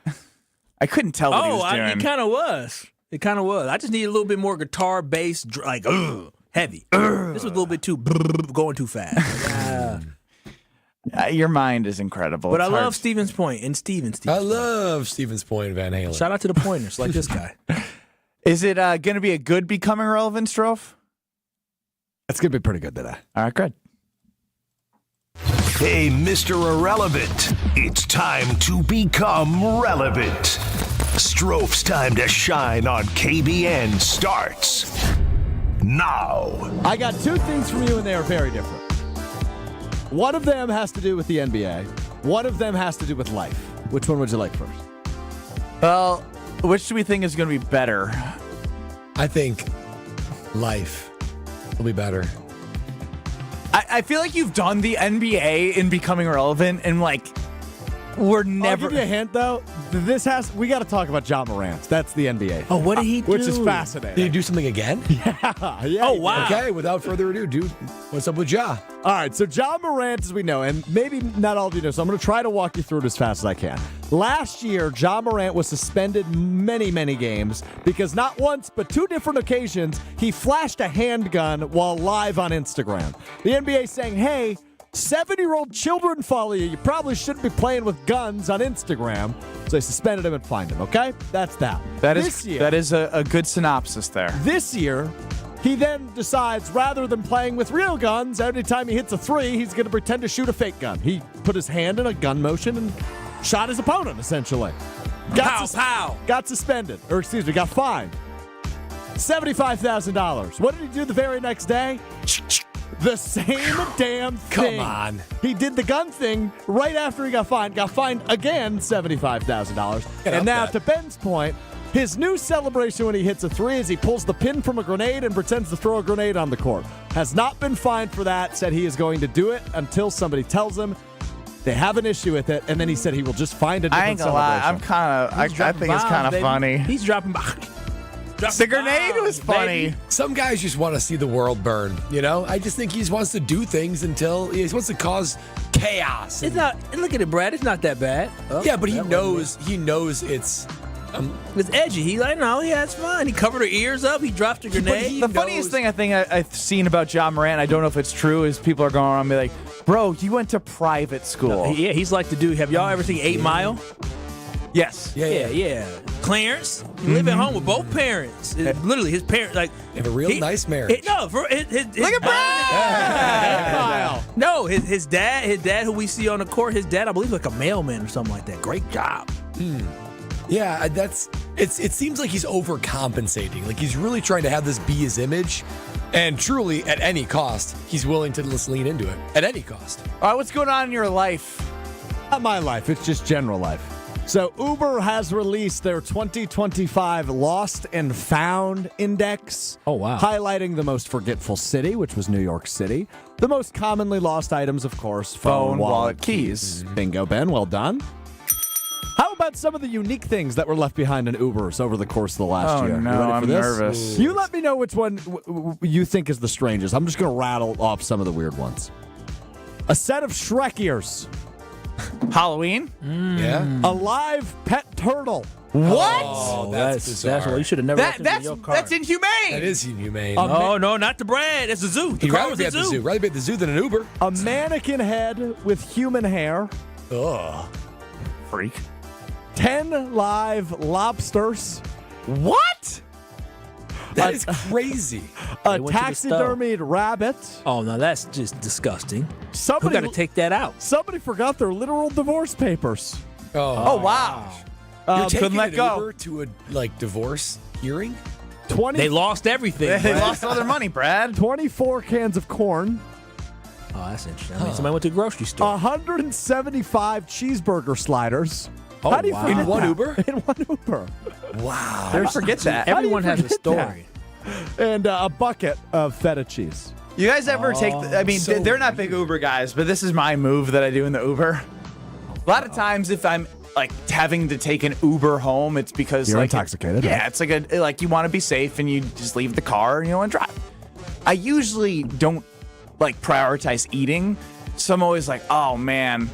I couldn't tell what he was doing. It kind of was. It kind of was. I just need a little bit more guitar, bass, heavy. This was a little bit too going too fast. Your mind is incredible. But It's I hard. love Stevens Point and Stevens. I love Stevens Point and Van Halen. Shout out to the Pointers, like this guy. Is it going to be a good becoming relevant, Stroh? It's going to be pretty good today. All right, good. Hey, Mr. Irrelevant, it's time to become relevant. Stroph's time to shine on KBN starts now. I got two things from you, and they are very different. One of them has to do with the NBA. One of them has to do with life. Which one would you like first? Well, which do we think is going to be better? I think life will be better. I feel like you've done the NBA in becoming relevant, and we're never. I'll give you a hint though. We got to talk about Ja Morant. That's the NBA. Oh, what did he do? Which is fascinating. Did he do something again? Yeah. Oh, wow. Okay, without further ado, dude, what's up with Ja? All right, so Ja Morant, as we know, and maybe not all of you know, so I'm going to try to walk you through it as fast as I can. Last year, Ja Morant was suspended many, many games because not once, but two different occasions, he flashed a handgun while live on Instagram. The NBA saying, hey, 7-year-old children follow you. You probably shouldn't be playing with guns on Instagram. So they suspended him and fined him, okay? That's that. That is a good synopsis there. This year, he then decides rather than playing with real guns, every time he hits a 3, he's going to pretend to shoot a fake gun. He put his hand in a gun motion and shot his opponent, essentially. Got suspended. Or, excuse me, got fined. $75,000. What did he do the very next day? The same damn thing. Come on. He did the gun thing right after he got fined again $75,000. And now, to Ben's point, his new celebration when he hits a 3 is he pulls the pin from a grenade and pretends to throw a grenade on the court. Has not been fined for that, said he is going to do it until somebody tells him they have an issue with it, and then he said he will just find a different I ain't gonna lie, celebration. I think it's kind of funny. He's dropping bombs. The grenade was funny. Some guys just want to see the world burn, you know? I just think he just wants to do things until he wants to cause chaos. It's not. Look at it, Brad. It's not that bad. Yeah, but he knows it's it's edgy. He like, no, yeah, it's fine. He covered her ears up. He dropped a grenade. The funniest thing I think I've seen about John Morant, I don't know if it's true, is people are going around and be like, bro, you went to private school. Yeah, he's like the dude. Have y'all ever seen 8 Mile? Yes. Yeah. Clarence, he lived at home with both parents. Literally, his parents, like, have a real nice marriage. Look at Brad! No, his dad, who we see on the court, his dad, I believe, like a mailman or something like that. Great job. Yeah, it seems like he's overcompensating. Like he's really trying to have this be his image. And truly, at any cost, he's willing to just lean into it. At any cost. All right, what's going on in your life? Not my life. It's just general life. So Uber has released their 2025 Lost and Found Index. Oh, wow. Highlighting the most forgetful city, which was New York City. The most commonly lost items, of course, phone, wallet, keys. Bingo, Ben. Well done. How about some of the unique things that were left behind in Ubers over the course of the last year? No, you ready I'm for this? nervous. You let me know which one you think is the strangest. I'm just going to rattle off some of the weird ones. A set of Shrek ears. Halloween? Yeah. A live pet turtle. What? Oh, that's bizarre. That's what you should have never left in your car. That's inhumane. That is inhumane. No, not the Brad. That's the zoo. He'd rather be at the zoo. Rather be at the zoo than an Uber. A mannequin head with human hair. Ugh. Freak. 10 live lobsters. What? That is crazy. A taxidermied rabbit. Oh, no, that's just disgusting. Somebody got to take that out. Somebody forgot their literal divorce papers. Oh wow. You're taking couldn't let an go. Uber to a divorce hearing? They lost everything. They lost all their money, Brad. 24 cans of corn. Oh, that's interesting. I mean, somebody went to the grocery store. 175 cheeseburger sliders. Oh, How do you wow. forget In one that? Uber? In one Uber. Wow. I forget that. Everyone How do has you a forget story. that? And a bucket of feta cheese. You guys ever take? They're not big Uber guys, but this is my move that I do in the Uber. A lot of times, if I'm like having to take an Uber home, it's because You're like intoxicated. Yeah, it's like you want to be safe and you just leave the car and you don't want to drive. I usually don't like prioritize eating, so I'm always like, oh man,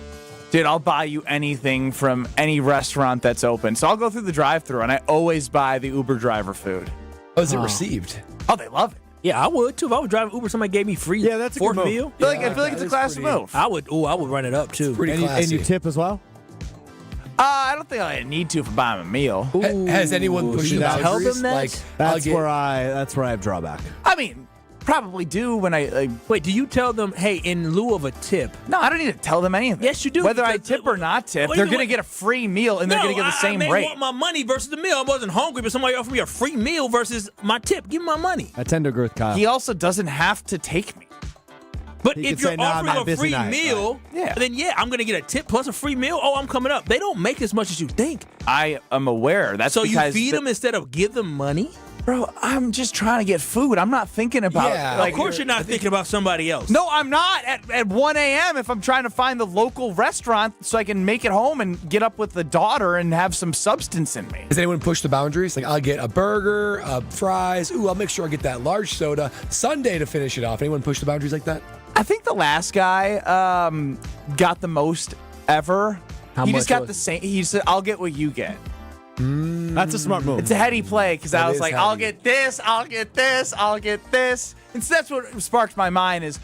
dude, I'll buy you anything from any restaurant that's open. So I'll go through the drive-thru and I always buy the Uber driver food. Oh, is it received? Oh, they love it. Yeah, I would too. If I was driving Uber, somebody gave me free that's a fourth good move. meal. I feel like it's a class move. I would run it up too. Pretty And classy. you tip as well? I don't think I need to if I'm buying a meal. Has anyone pushed the tell boundaries? them that? Like, That's where I have drawback. I mean, probably do when I Wait, do you tell them, hey, in lieu of a tip? No, I don't need to tell them anything. Yes, you do. Whether I tip or not tip, Well, they're either going to way- get a free meal and they're going to get the same I may rate. want my money versus the meal. I wasn't hungry, but somebody offered me a free meal versus my tip. Give me my money. I tend to agree with Kyle. He also doesn't have to take me. But He if could you're say, "Nah, I'm offering not a busy free night." meal, Yeah. then I'm going to get a tip plus a free meal. Oh, I'm coming up. They don't make as much as you think. I am aware. That's So you because feed them instead of give them money? Bro, I'm just trying to get food. I'm not thinking about Of course you're not thinking about somebody else. No, I'm not at 1 a.m. if I'm trying to find the local restaurant so I can make it home and get up with the daughter and have some substance in me. Has anyone pushed the boundaries? Like, I'll get a burger, fries. Ooh, I'll make sure I get that large soda. Sunday to finish it off. Anyone push the boundaries like that? I think the last guy got the most ever. He just got the same. He said, I'll get what you get. That's a smart move. It's a heady play because That I was is like, heady. I'll get this, I'll get this, I'll get this. And so that's what sparked my mind is,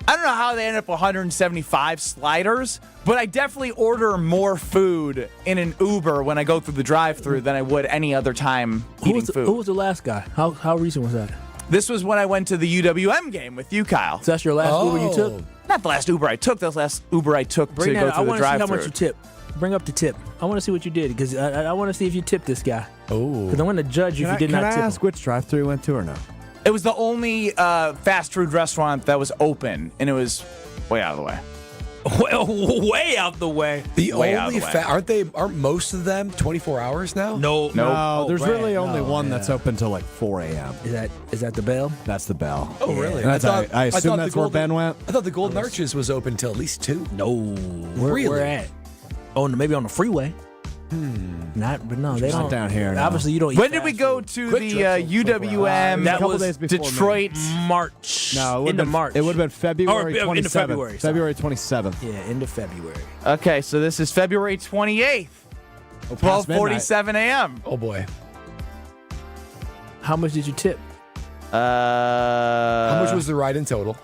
I don't know how they end up 175 sliders, but I definitely order more food in an Uber when I go through the drive-thru than I would any other time eating food. Who was the last guy? How recent was that? This was when I went to the UWM game with you, Kyle. So that's your last Uber you took? Not the last Uber I took. That's the last Uber I took to go through the drive-thru. I want to see how much you tip. Bring up the tip. I want to see what you did because I want to see if you tipped this guy. Oh. Because I want to judge you if you did not tip. Can I ask which drive-thru you went to or no? It was the only fast food restaurant that was open, and it was way out of the way. Way out the way. The way only aren't most of them 24 hours now? No. There's really only one that's open till like 4 a.m. Is that the Bell? That's the Bell. Oh, really? And I assume that's where Ben went. I thought the Golden Arches was open till at least 2. No. Where at? Oh, maybe on the freeway. But no, they don't. Down here. Obviously, you don't. When did we go to the UWM? That couple was days before Detroit, March. No, into March. It would have been February 27th. Into February. February 27th. Yeah, end of February. Okay, so this is February 28th, 12:47 a.m. Oh boy. How much did you tip? How much was the ride in total?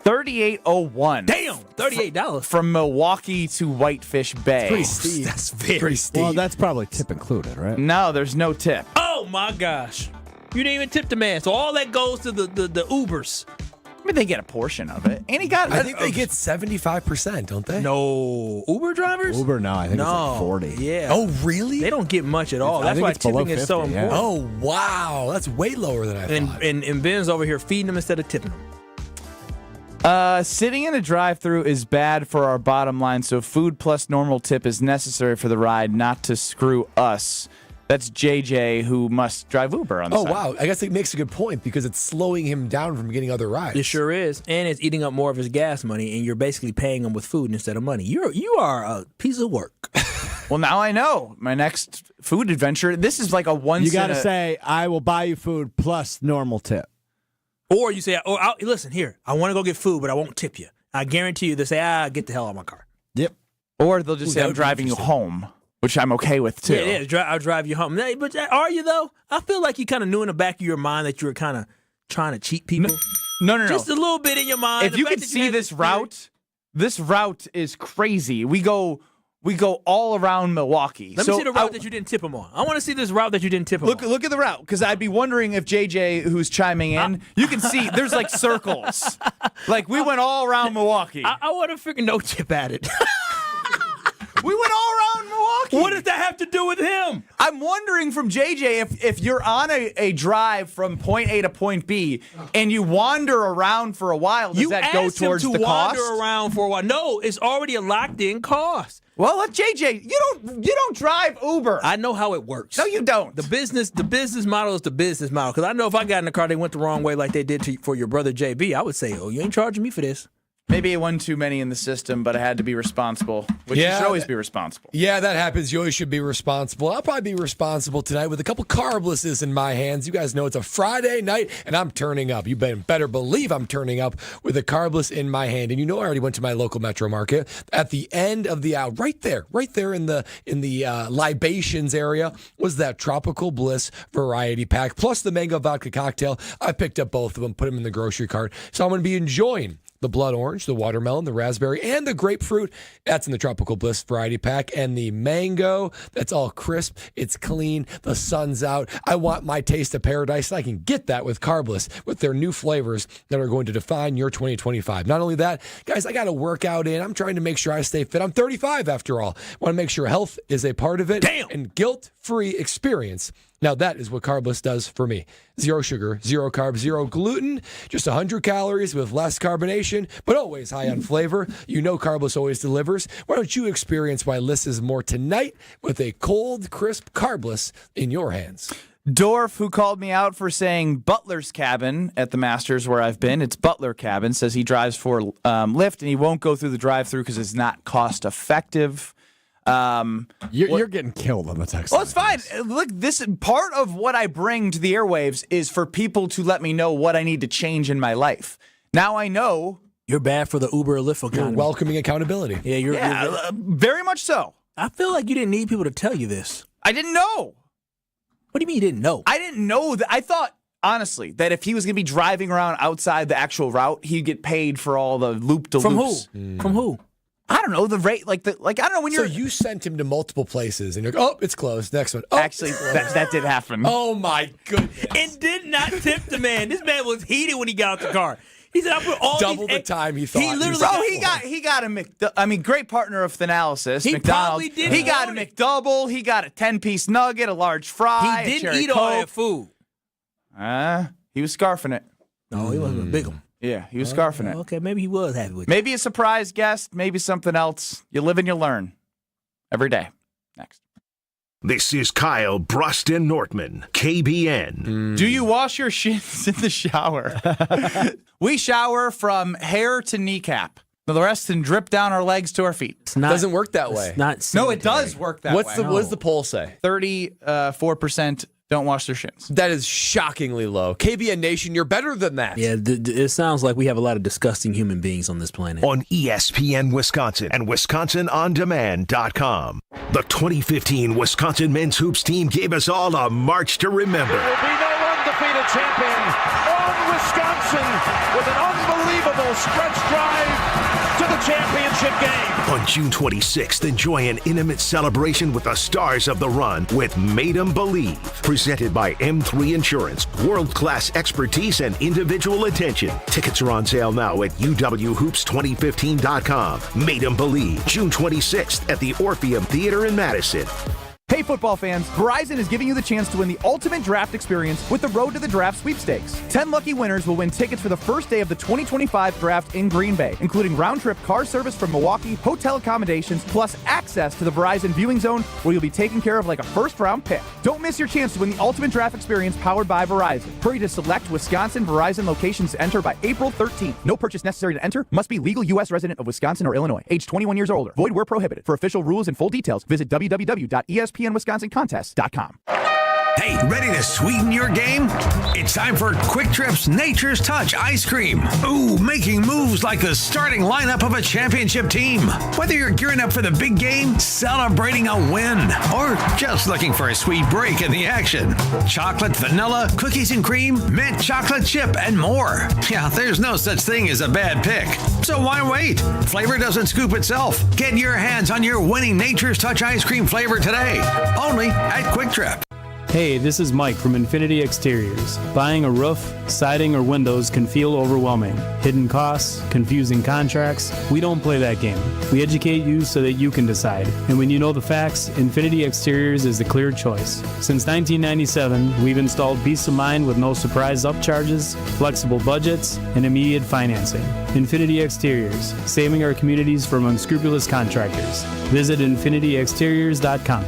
$38.01. Damn, $38 from Milwaukee to Whitefish Bay. Pretty steep. That's pretty steep. Well, that's probably tip included, right? No, there's no tip. Oh my gosh, you didn't even tip the man. So all that goes to the Ubers. I mean, they get a portion of it, and he got. I think they get 75%, don't they? No, Uber drivers. Uber, no, I think it's like 40. Yeah. Oh, really? They don't get much at all. I That's think why it's below tipping is 50, so yeah. important. Oh, wow. That's way lower than I thought. And Ben's over here feeding them instead of tipping them. Sitting in a drive-thru is bad for our bottom line, so food plus normal tip is necessary for the ride, not to screw us. That's JJ, who must drive Uber on the side. Wow. I guess it makes a good point because it's slowing him down from getting other rides. It sure is. And it's eating up more of his gas money, and you're basically paying him with food instead of money. You are a piece of work. Well, now I know. My next food adventure, this is like a once You got to say, I will buy you food plus normal tip. Or you say, listen, here, I want to go get food, but I won't tip you. I guarantee you, they say, get the hell out of my car. Yep. Or they'll just say, I'm driving you home, which I'm okay with, too. Yeah, I'll drive you home. But are you, though? I feel like you kind of knew in the back of your mind that you were kind of trying to cheat people. No. Just a little bit in your mind. If you could see this route is crazy. We go all around Milwaukee. Let me see the route that you didn't tip him on. I want to see this route that you didn't tip him on. Look at the route, because I'd be wondering if JJ, who's chiming in, you can see there's like circles. Like we went all around Milwaukee. I want to figure no tip at it. We went all around Milwaukee. What does that have to do with him? I'm wondering from JJ if you're on a drive from point A to point B and you wander around for a while, does that go towards the cost? You wander around for a while. No, it's already a locked-in cost. Well, let JJ. You don't drive Uber. I know how it works. No, you don't. The business model is the business model. Because I know if I got in the car, they went the wrong way like they did for your brother JB. I would say, you ain't charging me for this. Maybe it wasn't too many in the system, but I had to be responsible. Which you should always be responsible. Yeah, that happens. You always should be responsible. I'll probably be responsible tonight with a couple carblesses in my hands. You guys know it's a Friday night, and I'm turning up. You better believe I'm turning up with a carbless in my hand. And you know I already went to my local Metro Market at the end of the hour. Right there in the libations area was that Tropical Bliss variety pack, plus the mango vodka cocktail. I picked up both of them, put them in the grocery cart. So I'm going to be enjoying the blood orange, the watermelon, the raspberry, and the grapefruit. That's in the Tropical Bliss variety pack. And the mango, that's all crisp. It's clean. The sun's out. I want my taste of paradise, and I can get that with Carbless, with their new flavors that are going to define your 2025. Not only that, guys, I got to work out in. I'm trying to make sure I stay fit. I'm 35 after all. I want to make sure health is a part of it. Damn. And guilt-free experience. Now, that is what Carbless does for me. 0 sugar, 0 carbs, 0 gluten, just 100 calories with less carbonation, but always high on flavor. You know Carbless always delivers. Why don't you experience why less is more tonight with a cold, crisp Carbless in your hands? Dorf, who called me out for saying Butler's Cabin at the Masters where I've been, it's Butler Cabin, says he drives for Lyft and he won't go through the drive-thru because it's not cost-effective. You're getting killed on the text. Well, it's fine. Look, this part of what I bring to the airwaves is for people to let me know what I need to change in my life. Now I know you're bad for the Uber or Lyft economy. You're welcoming accountability. Yeah, you're very much so. I feel like you didn't need people to tell you this. I didn't know. What do you mean you didn't know? I didn't know that. I thought honestly, that if he was going to be driving around outside the actual route, he'd get paid for all the loop-de-loops. From who? From who? I don't know, the rate, I don't know when you're... So you sent him to multiple places, and you're like, oh, it's closed. Next one. Oh, actually, that did happen. Oh, my goodness. And did not tip the man. This man was heated when he got out the car. He said, I put all double the time he thought. He literally he got a great partner of Thanalysis, he McDonald's. Probably did. He got a McDouble. He got a 10-piece nugget, a large fry. He a didn't cherry eat all Coke. that food. He was scarfing it. No, he wasn't a big one. Yeah, he was scarfing it. Okay, maybe he was happy with it. Maybe a surprise guest, maybe something else. You live and you learn. Every day. Next. This is Kyle Bruston Nortman, KBN. Do you wash your shins in the shower? We shower from hair to kneecap. The rest can drip down our legs to our feet. Doesn't work that way. No, it does work that way. What does the poll say? 34% don't wash their shins. That is shockingly low. KBN Nation, you're better than that. Yeah, it sounds like we have a lot of disgusting human beings on this planet. On ESPN Wisconsin and WisconsinOnDemand.com. The 2015 Wisconsin men's hoops team gave us all a march to remember. There will be no undefeated champion on Wisconsin with an unbelievable stretch drive to the championship game. On June 26th, enjoy an intimate celebration with the stars of the run with Made 'em Believe. Presented by M3 Insurance. World-class expertise and individual attention. Tickets are on sale now at uwhoops2015.com. Made 'em Believe. June 26th at the Orpheum Theater in Madison. Hey football fans, Verizon is giving you the chance to win the ultimate draft experience with the Road to the Draft sweepstakes. 10 lucky winners will win tickets for the first day of the 2025 draft in Green Bay, including round-trip car service from Milwaukee, hotel accommodations, plus access to the Verizon viewing zone where you'll be taken care of like a first-round pick. Don't miss your chance to win the ultimate draft experience powered by Verizon. Hurry to select Wisconsin Verizon locations to enter by April 13th. No purchase necessary to enter. Must be legal U.S. resident of Wisconsin or Illinois. Age 21 years or older. Void where prohibited. For official rules and full details, visit www.espnwisconsincontest.com. Hey, ready to sweeten your game? It's time for Quick Trip's Nature's Touch Ice Cream. Ooh, making moves like the starting lineup of a championship team. Whether you're gearing up for the big game, celebrating a win, or just looking for a sweet break in the action. Chocolate, vanilla, cookies and cream, mint chocolate chip, and more. Yeah, there's no such thing as a bad pick. So why wait? Flavor doesn't scoop itself. Get your hands on your winning Nature's Touch Ice Cream flavor today. Only at Quick Trip. Hey, this is Mike from Infinity Exteriors. Buying a roof, siding, or windows can feel overwhelming. Hidden costs, confusing contracts. We don't play that game. We educate you so that you can decide. And when you know the facts, Infinity Exteriors is the clear choice. Since 1997, we've installed peace of mind with no surprise upcharges, flexible budgets, and immediate financing. Infinity Exteriors, saving our communities from unscrupulous contractors. Visit infinityexteriors.com.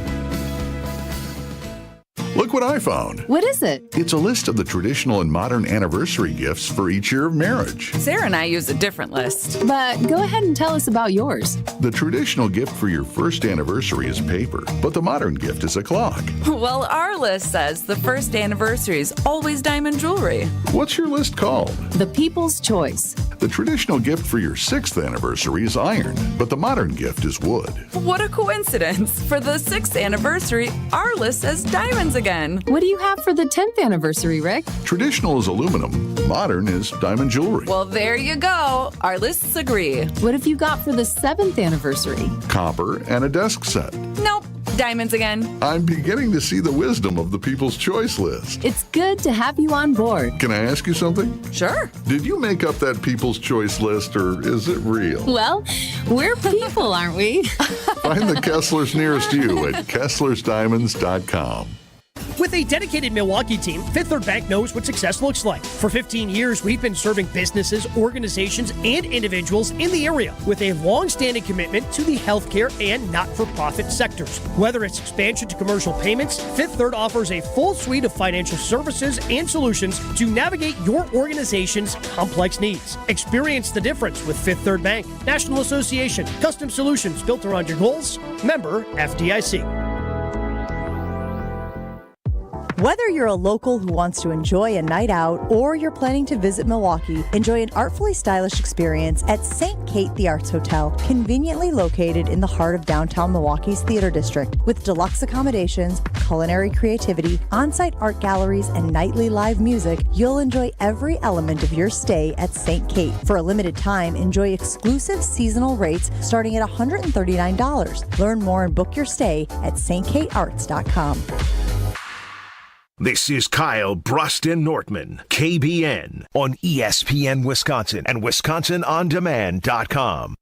Look what I found. What is it? It's a list of the traditional and modern anniversary gifts for each year of marriage. Sarah and I use a different list. But go ahead and tell us about yours. The traditional gift for your first anniversary is paper, but the modern gift is a clock. Well, our list says the first anniversary is always diamond jewelry. What's your list called? The People's Choice. The traditional gift for your 6th anniversary is iron, but the modern gift is wood. What a coincidence. For the 6th anniversary, our list says diamonds again. What do you have for the 10th anniversary, Rick? Traditional is aluminum, modern is diamond jewelry. Well, there you go. Our lists agree. What have you got for the 7th anniversary? Copper and a desk set. Nope. Diamonds again. I'm beginning to see the wisdom of the People's Choice list. It's good to have you on board. Can I ask you something? Sure. Did you make up that People's Choice list, or is it real? Well, we're people, aren't we? Find the Kesslers nearest you at KesslersDiamonds.com. With a dedicated Milwaukee team, Fifth Third Bank knows what success looks like. For 15 years, we've been serving businesses, organizations, and individuals in the area with a long-standing commitment to the healthcare and not-for-profit sectors. Whether it's expansion to commercial payments, Fifth Third offers a full suite of financial services and solutions to navigate your organization's complex needs. Experience the difference with Fifth Third Bank. National Association. Custom solutions built around your goals. Member FDIC. Whether you're a local who wants to enjoy a night out or you're planning to visit Milwaukee, enjoy an artfully stylish experience at St. Kate the Arts Hotel, conveniently located in the heart of downtown Milwaukee's Theater District. With deluxe accommodations, culinary creativity, on-site art galleries, and nightly live music, you'll enjoy every element of your stay at St. Kate. For a limited time, enjoy exclusive seasonal rates starting at $139. Learn more and book your stay at stkatearts.com. This is Kyle Bruston Nortman, KBN, on ESPN Wisconsin and WisconsinOnDemand.com.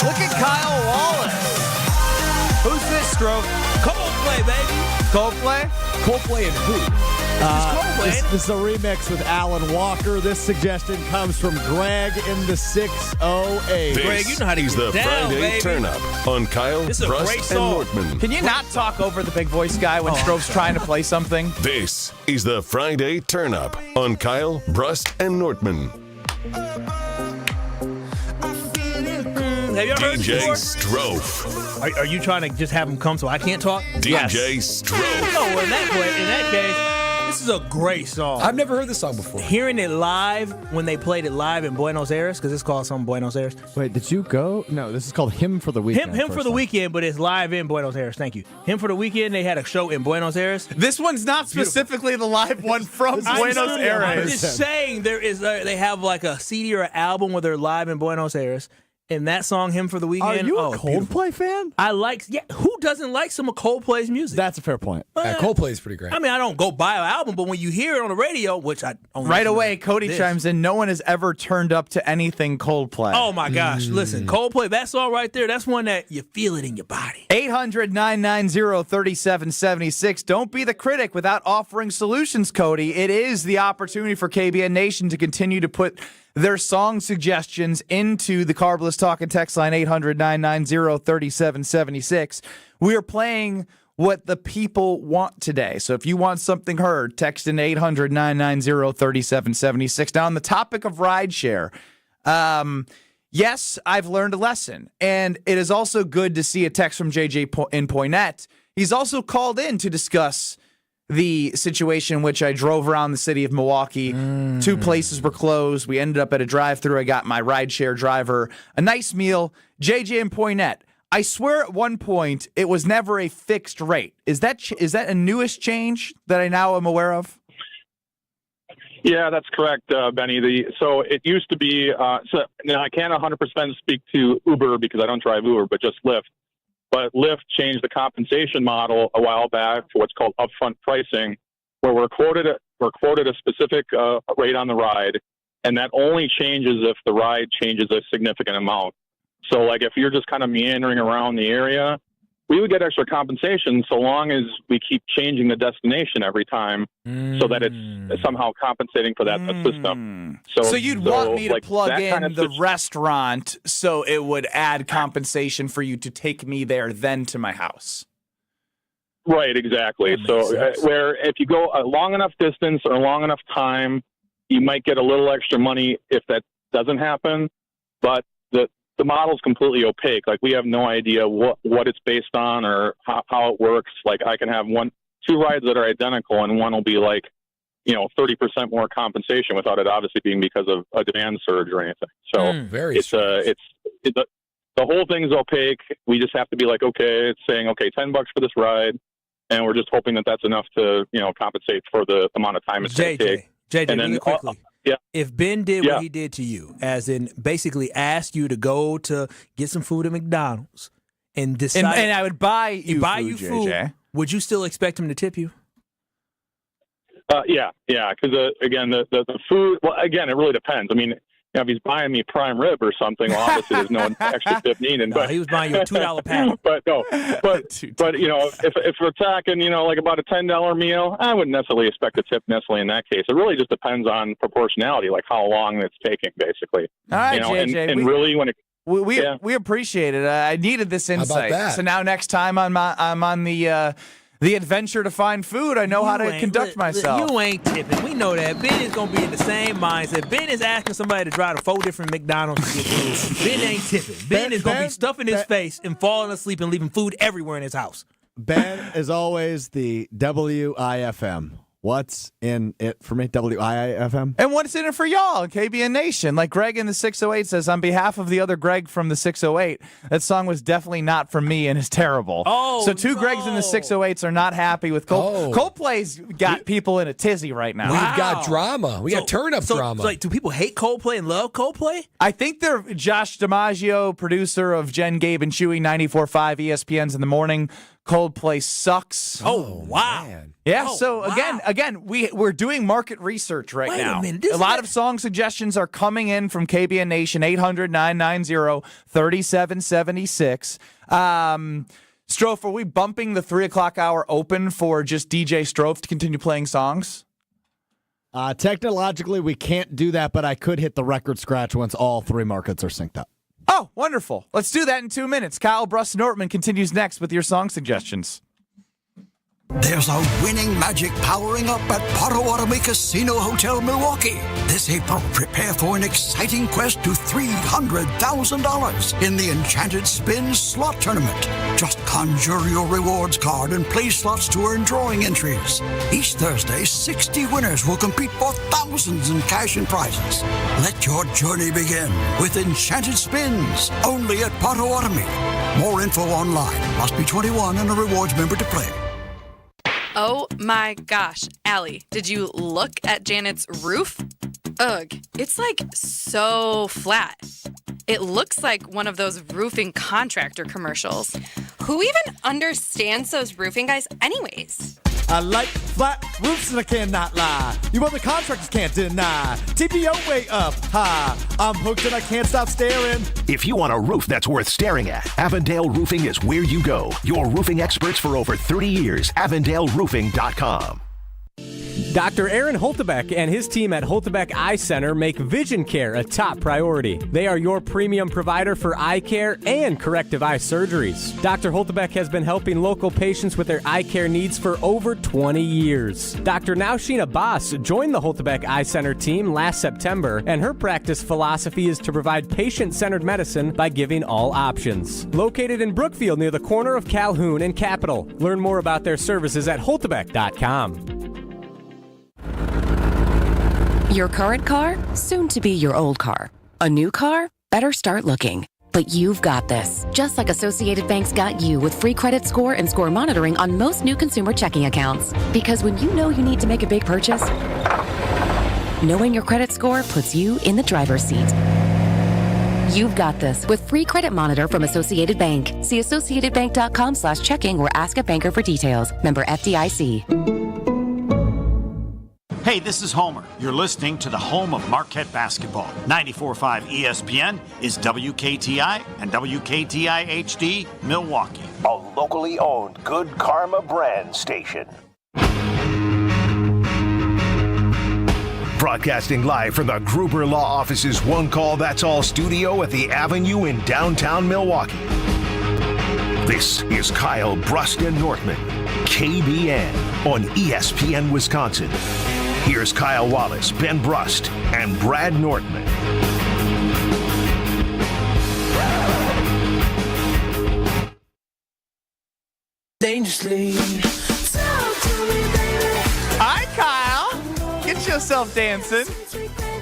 Look at Kyle Wallace. Who's this, Stroke? Coldplay, baby. Coldplay? Coldplay and who? This is a remix with Alan Walker. This suggestion comes from Greg in the 608. Greg, you know how to He's the get down, Friday baby. turn-up on Kyle, This is a great Brust, and song. Nortman. Can you not talk over the big voice guy when Stroke's trying to play something? This is the Friday turn-up on Kyle, Brust, and Nortman. Have you ever heard this DJ before? Strofe. Are you trying to just have him come so I can't talk? DJ Strofe. Oh, well, in that case, this is a great song. I've never heard this song before. Hearing it live when they played it live in Buenos Aires, because it's called something Buenos Aires. Wait, did you go? No, this is called Him for the Weekend. Him for the Weekend, but it's live in Buenos Aires. Thank you. Him for the Weekend, they had a show in Buenos Aires. This one's not specifically the live one from Buenos I'm Aires. just saying they have like a CD or an album where they're live in Buenos Aires. And that song, Him for the Weekend. Are you a Coldplay beautiful. fan? I like, who doesn't like some of Coldplay's music? That's a fair point. Coldplay is pretty great. I mean, I don't go buy an album, but when you hear it on the radio, which I only Right listen to away, Cody this. chimes in. No one has ever turned up to anything Coldplay. Oh my gosh, listen, Coldplay, that song right there, that's one that you feel it in your body. 800-990-3776. Don't be the critic without offering solutions, Cody. It is the opportunity for KBN Nation to continue to put their song suggestions into the Carbless Talk and Text line 800-990-3776. We are playing what the people want today. So if you want something heard, text in 800-990-3776. Now, on the topic of rideshare, yes, I've learned a lesson. And it is also good to see a text from JJ in Poynette. He's also called in to discuss the situation in which I drove around the city of Milwaukee. 2 places were closed. We ended up at a drive-thru. I got my rideshare driver a nice meal. JJ and Poynette, I swear at one point it was never a fixed rate. Is that a newest change that I now am aware of? Yeah, that's correct, Benny. So it used to be, so now I can't 100% speak to Uber because I don't drive Uber, but just Lyft. But Lyft changed the compensation model a while back for what's called upfront pricing, where we're quoted a specific rate on the ride, and that only changes if the ride changes a significant amount. So, like, if you're just kind of meandering around the area, we would get extra compensation so long as we keep changing the destination every time so that it's somehow compensating for that system. So you'd want me to like, plug that in kind of the restaurant so it would add compensation for you to take me there then to my house. Right, exactly. So where if you go a long enough distance or a long enough time, you might get a little extra money if that doesn't happen. But the model's completely opaque. Like, we have no idea what it's based on or how it works. Like, I can have 2 rides that are identical, and one will be like, 30% more compensation without it obviously being because of a demand surge or anything. So the whole thing's opaque. We just have to be like, okay, it's saying, okay, $10 for this ride, and we're just hoping that that's enough to, compensate for the amount of time it's going to take. JJ, and then, really quickly. Yeah. If Ben did what he did to you, as in basically asked you to go to get some food at McDonald's and decide, and I would buy you food, JJ. Would you still expect him to tip you? Yeah. Because again, the food. Well, again, it really depends. I mean, if he's buying me prime rib or something, well, obviously there's no extra tip needed. But he was buying you a $2 pound. But if we're talking, like about a $10 meal, I wouldn't necessarily expect a tip necessarily in that case. It really just depends on proportionality, like how long it's taking, basically. All right, JJ. And really when it. We appreciate it. I needed this insight. How about that? So now next time I'm on the the adventure to find food. I know how to conduct myself. You ain't tipping. We know that. Ben is going to be in the same mindset. Ben is asking somebody to drive to 4 different McDonald's to get food. Ben ain't tipping. Ben is going to be stuffing his face and falling asleep and leaving food everywhere in his house. Ben is always the WIFM. What's in it for me? WIFM. And what's in it for y'all, KBN Nation? Like Greg in the 608 says, on behalf of the other Greg from the 608, that song was definitely not for me and is terrible. So two Gregs in the 608s are not happy with Coldplay. Coldplay's got people in a tizzy right now. We've got drama. We got turn-up drama. So, like, do people hate Coldplay and love Coldplay? I think they're Josh DiMaggio, producer of Jen, Gabe, and Chewy, 94.5 ESPN's In the Morning. Coldplay sucks. Oh, wow. Man. Yeah, again, we're doing market research right now. Wait a minute. A lot of song suggestions are coming in from KBN Nation, 800-990-3776. Strofe, are we bumping the 3 o'clock hour open for just DJ Strofe to continue playing songs? Technologically, we can't do that, but I could hit the record scratch once all 3 markets are synced up. Oh, wonderful. Let's do that in 2 minutes. Kyle Brust-Nortman continues next with your song suggestions. There's a winning magic powering up at Potawatomi Casino Hotel, Milwaukee. This April, prepare for an exciting quest to $300,000 in the Enchanted Spin Slot Tournament. Just conjure your rewards card and play slots to earn drawing entries. Each Thursday, 60 winners will compete for thousands in cash and prizes. Let your journey begin with Enchanted Spins, only at Potawatomi. More info online. Must be 21 and a rewards member to play. Oh my gosh, Allie, did you look at Janet's roof? Ugh, it's like so flat. It looks like one of those roofing contractor commercials. Who even understands those roofing guys anyways? I like flat roofs and I cannot lie. You other contractors can't deny. TPO way up high. I'm hooked and I can't stop staring. If you want a roof that's worth staring at, Avondale Roofing is where you go. Your roofing experts for over 30 years. AvondaleRoofing.com. Dr. Aaron Holtebeck and his team at Holtebeck Eye Center make vision care a top priority. They are your premium provider for eye care and corrective eye surgeries. Dr. Holtebeck has been helping local patients with their eye care needs for over 20 years. Dr. Nausheen Abbas joined the Holtebeck Eye Center team last September, and her practice philosophy is to provide patient-centered medicine by giving all options. Located in Brookfield near the corner of Calhoun and Capitol. Learn more about their services at holtebeck.com. Your current car, soon to be your old car. A new car? Better start looking. But you've got this. Just like Associated Bank's got you with free credit score and score monitoring on most new consumer checking accounts. Because when you know you need to make a big purchase, knowing your credit score puts you in the driver's seat. You've got this with free credit monitor from Associated Bank. See associatedbank.com/checking or ask a banker for details. Member FDIC. Hey, this is Homer. You're listening to the home of Marquette basketball. 94.5 ESPN is WKTI and WKTI HD Milwaukee. A locally owned Good Karma brand station. Broadcasting live from the Gruber Law Office's One Call That's All studio at the Avenue in downtown Milwaukee. This is Kyle Brust-Nortman, KBN on ESPN Wisconsin. Here's Kyle Wallace, Ben Brust, and Brad Nortman. Dangerously. Hi, Kyle. Get yourself dancing.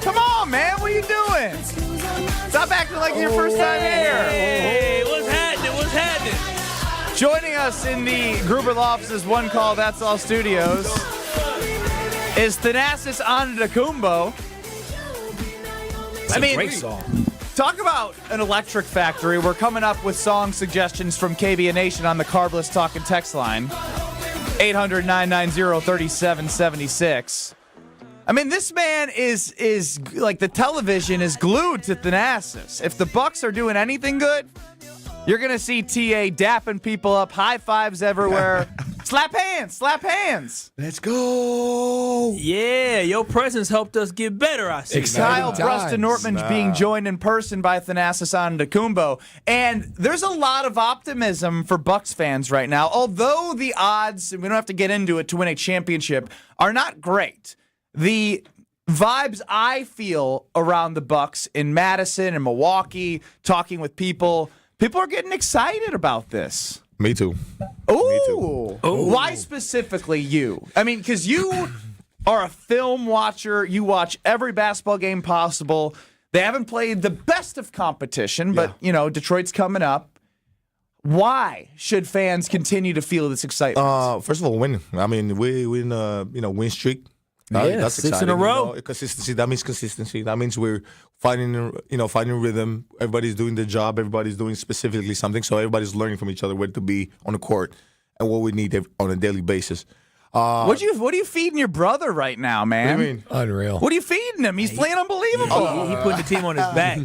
Come on, man. What are you doing? Stop acting like your first time here. Hey, what's happening? What's happening? Joining us in the Gruber Law Office's One Call That's All studios is Thanasis Antetokounmpo. That's a great song. Talk about an electric factory. We're coming up with song suggestions from KBN Nation on the Carbless Talk and Text line. 800-990-3776. I mean, this man is like the television is glued to Thanasis. If the Bucks are doing anything good, you're going to see TA dapping people up, high fives everywhere. Slap hands. Slap hands. Let's go. Yeah, your presence helped us get better, I see. Kyle Brust and Nortman being joined in person by Thanasis Antetokounmpo. And there's a lot of optimism for Bucks fans right now. Although the odds, we don't have to get into it, to win a championship are not great. The vibes I feel around the Bucks in Madison and Milwaukee, talking with people are getting excited about this. Me too. Ooh. Why specifically you? I mean, because you are a film watcher. You watch every basketball game possible. They haven't played the best of competition, but, Detroit's coming up. Why should fans continue to feel this excitement? First of all, win. I mean, we in win streak. That's 6 exciting, in a row. Consistency. That means consistency. That means we're finding rhythm. Everybody's doing their job. Everybody's doing specifically something. So everybody's learning from each other where to be on the court and what we need on a daily basis. What are you feeding your brother right now, man? What do you mean? Unreal. What are you feeding him? He's playing unbelievable. He put the team on his back.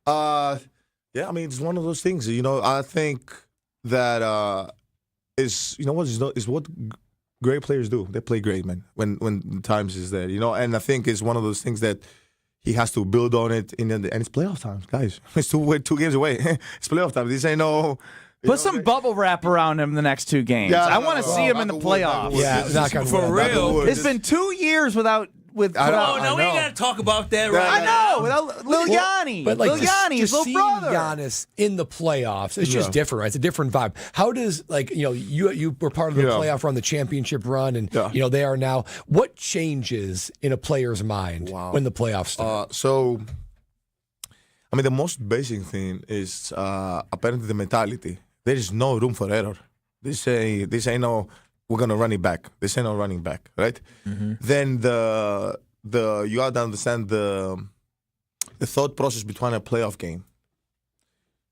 Yeah, I mean, it's one of those things. I think that is what great players do. They play great, man, when times is there, and I think it's one of those things that he has to build on it, and it's playoff time, guys. It's two games away. It's playoff time. This ain't no... Put some bubble wrap around him the next 2 games. Yeah, I want to see him in the playoffs. For real. It's been 2 years without... No, we ain't got to talk about that right now. Without Lil Yanni. But like Lil Yanni, his little brother. Giannis in the playoffs, it's just different. Right? It's a different vibe. How does you were part of the playoff run, the championship run, and they are now. What changes in a player's mind when the playoffs start? So, I mean, the most basic thing is apparently the mentality. There is no room for error. This ain't no. We're gonna run it back. This ain't no running back, right? Mm-hmm. Then you have to understand the thought process between a playoff game.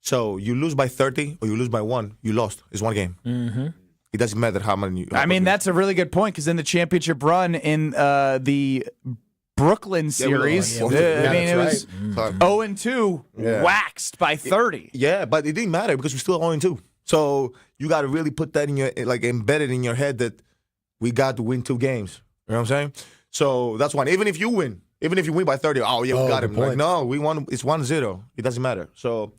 So you lose by 30 or you lose by 1, you lost. It's 1 game. Mm-hmm. It doesn't matter how many. That's a really good point because in the championship run in the Brooklyn series, it was 0-2, waxed by 30. Yeah, but it didn't matter because we're still 0-2. So you got to really put that in your embedded in your head that we got to win 2 games. You know what I'm saying? So that's one. Even if you win by 30, we got him. Like, no, we won. It's 1-0. It doesn't matter. So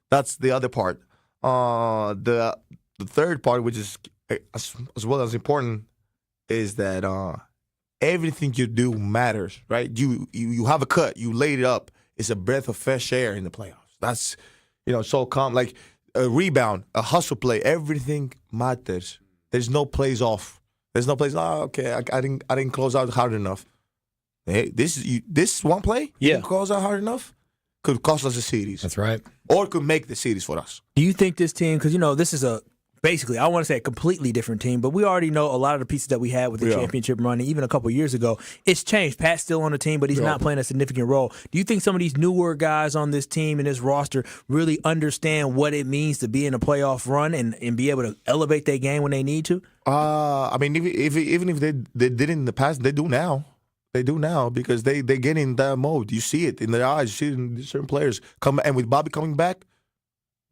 that's the other part. The third part, which is as well as important, is that everything you do matters. Right? You have a cut. You laid it up. It's a breath of fresh air in the playoffs. That's so calm. Like. A rebound, a hustle play, everything matters. There's no plays off. There's no plays. I didn't close out hard enough. Hey, this one play, didn't close out hard enough, could cost us a series. That's right. Or could make the series for us. Do you think this team? Because this is basically, I want to say a completely different team, but we already know a lot of the pieces that we had with the championship run, and even a couple years ago, it's changed. Pat's still on the team, but he's not playing a significant role. Do you think some of these newer guys on this team and this roster really understand what it means to be in a playoff run and be able to elevate their game when they need to? I mean, even if they did in the past, they do now. They do now because they get in that mode. You see it in their eyes. You see it in certain players come, and with Bobby coming back,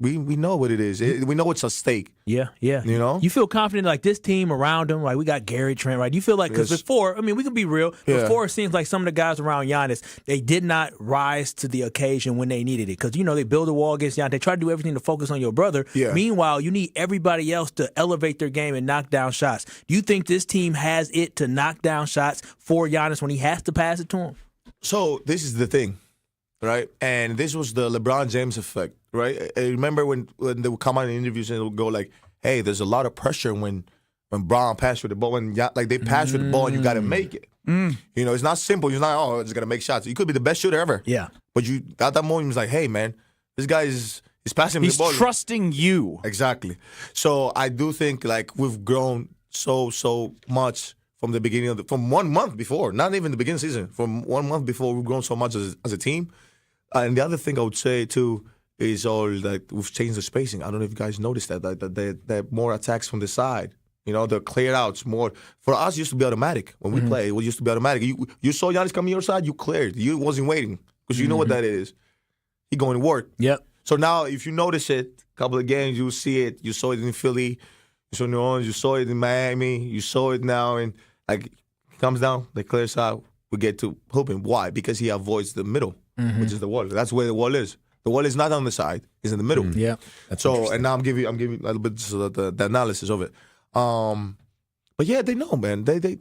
we know what it is. We know it's a stake. Yeah. You feel confident like this team around him, like we got Gary Trent, right? You feel like, because before, we can be real, before it seems like some of the guys around Giannis, they did not rise to the occasion when they needed it. Because, they build a wall against Giannis. They try to do everything to focus on your brother. Yeah. Meanwhile, you need everybody else to elevate their game and knock down shots. Do you think this team has it to knock down shots for Giannis when he has to pass it to him? So this is the thing, right? And this was the LeBron James effect. Right, I remember when they would come out in interviews and they would go like, "Hey, there's a lot of pressure when Brown passed with the ball. When they pass with the ball and you got to make it. It's not simple. You're not it's gonna make shots. You could be the best shooter ever. Yeah, but you at that moment, it's like, hey man, this guy is passing the ball. He's trusting you. Exactly. So I do think like we've grown so much from the beginning from 1 month before, not even the beginning of the season. From 1 month before, we've grown so much as a team. And the other thing I would say too. Is all that we've changed the spacing. I don't know if you guys noticed that more attacks from the side. The clear outs more. For us, it used to be automatic. When we play, it used to be automatic. You saw Giannis coming your side, you cleared. You wasn't waiting because you know what that is. He going to work. Yep. So now, if you notice it, a couple of games, you see it. You saw it in Philly. You saw New Orleans. You saw it in Miami. You saw it now. And, like, he comes down, they clear us out. We get to hooping. Why? Because he avoids the middle, which is the wall. That's where the wall is. The wall is not on the side. It's in the middle. Yeah. So, and now I'm giving a little bit of the analysis of it. But yeah, they know, man. They're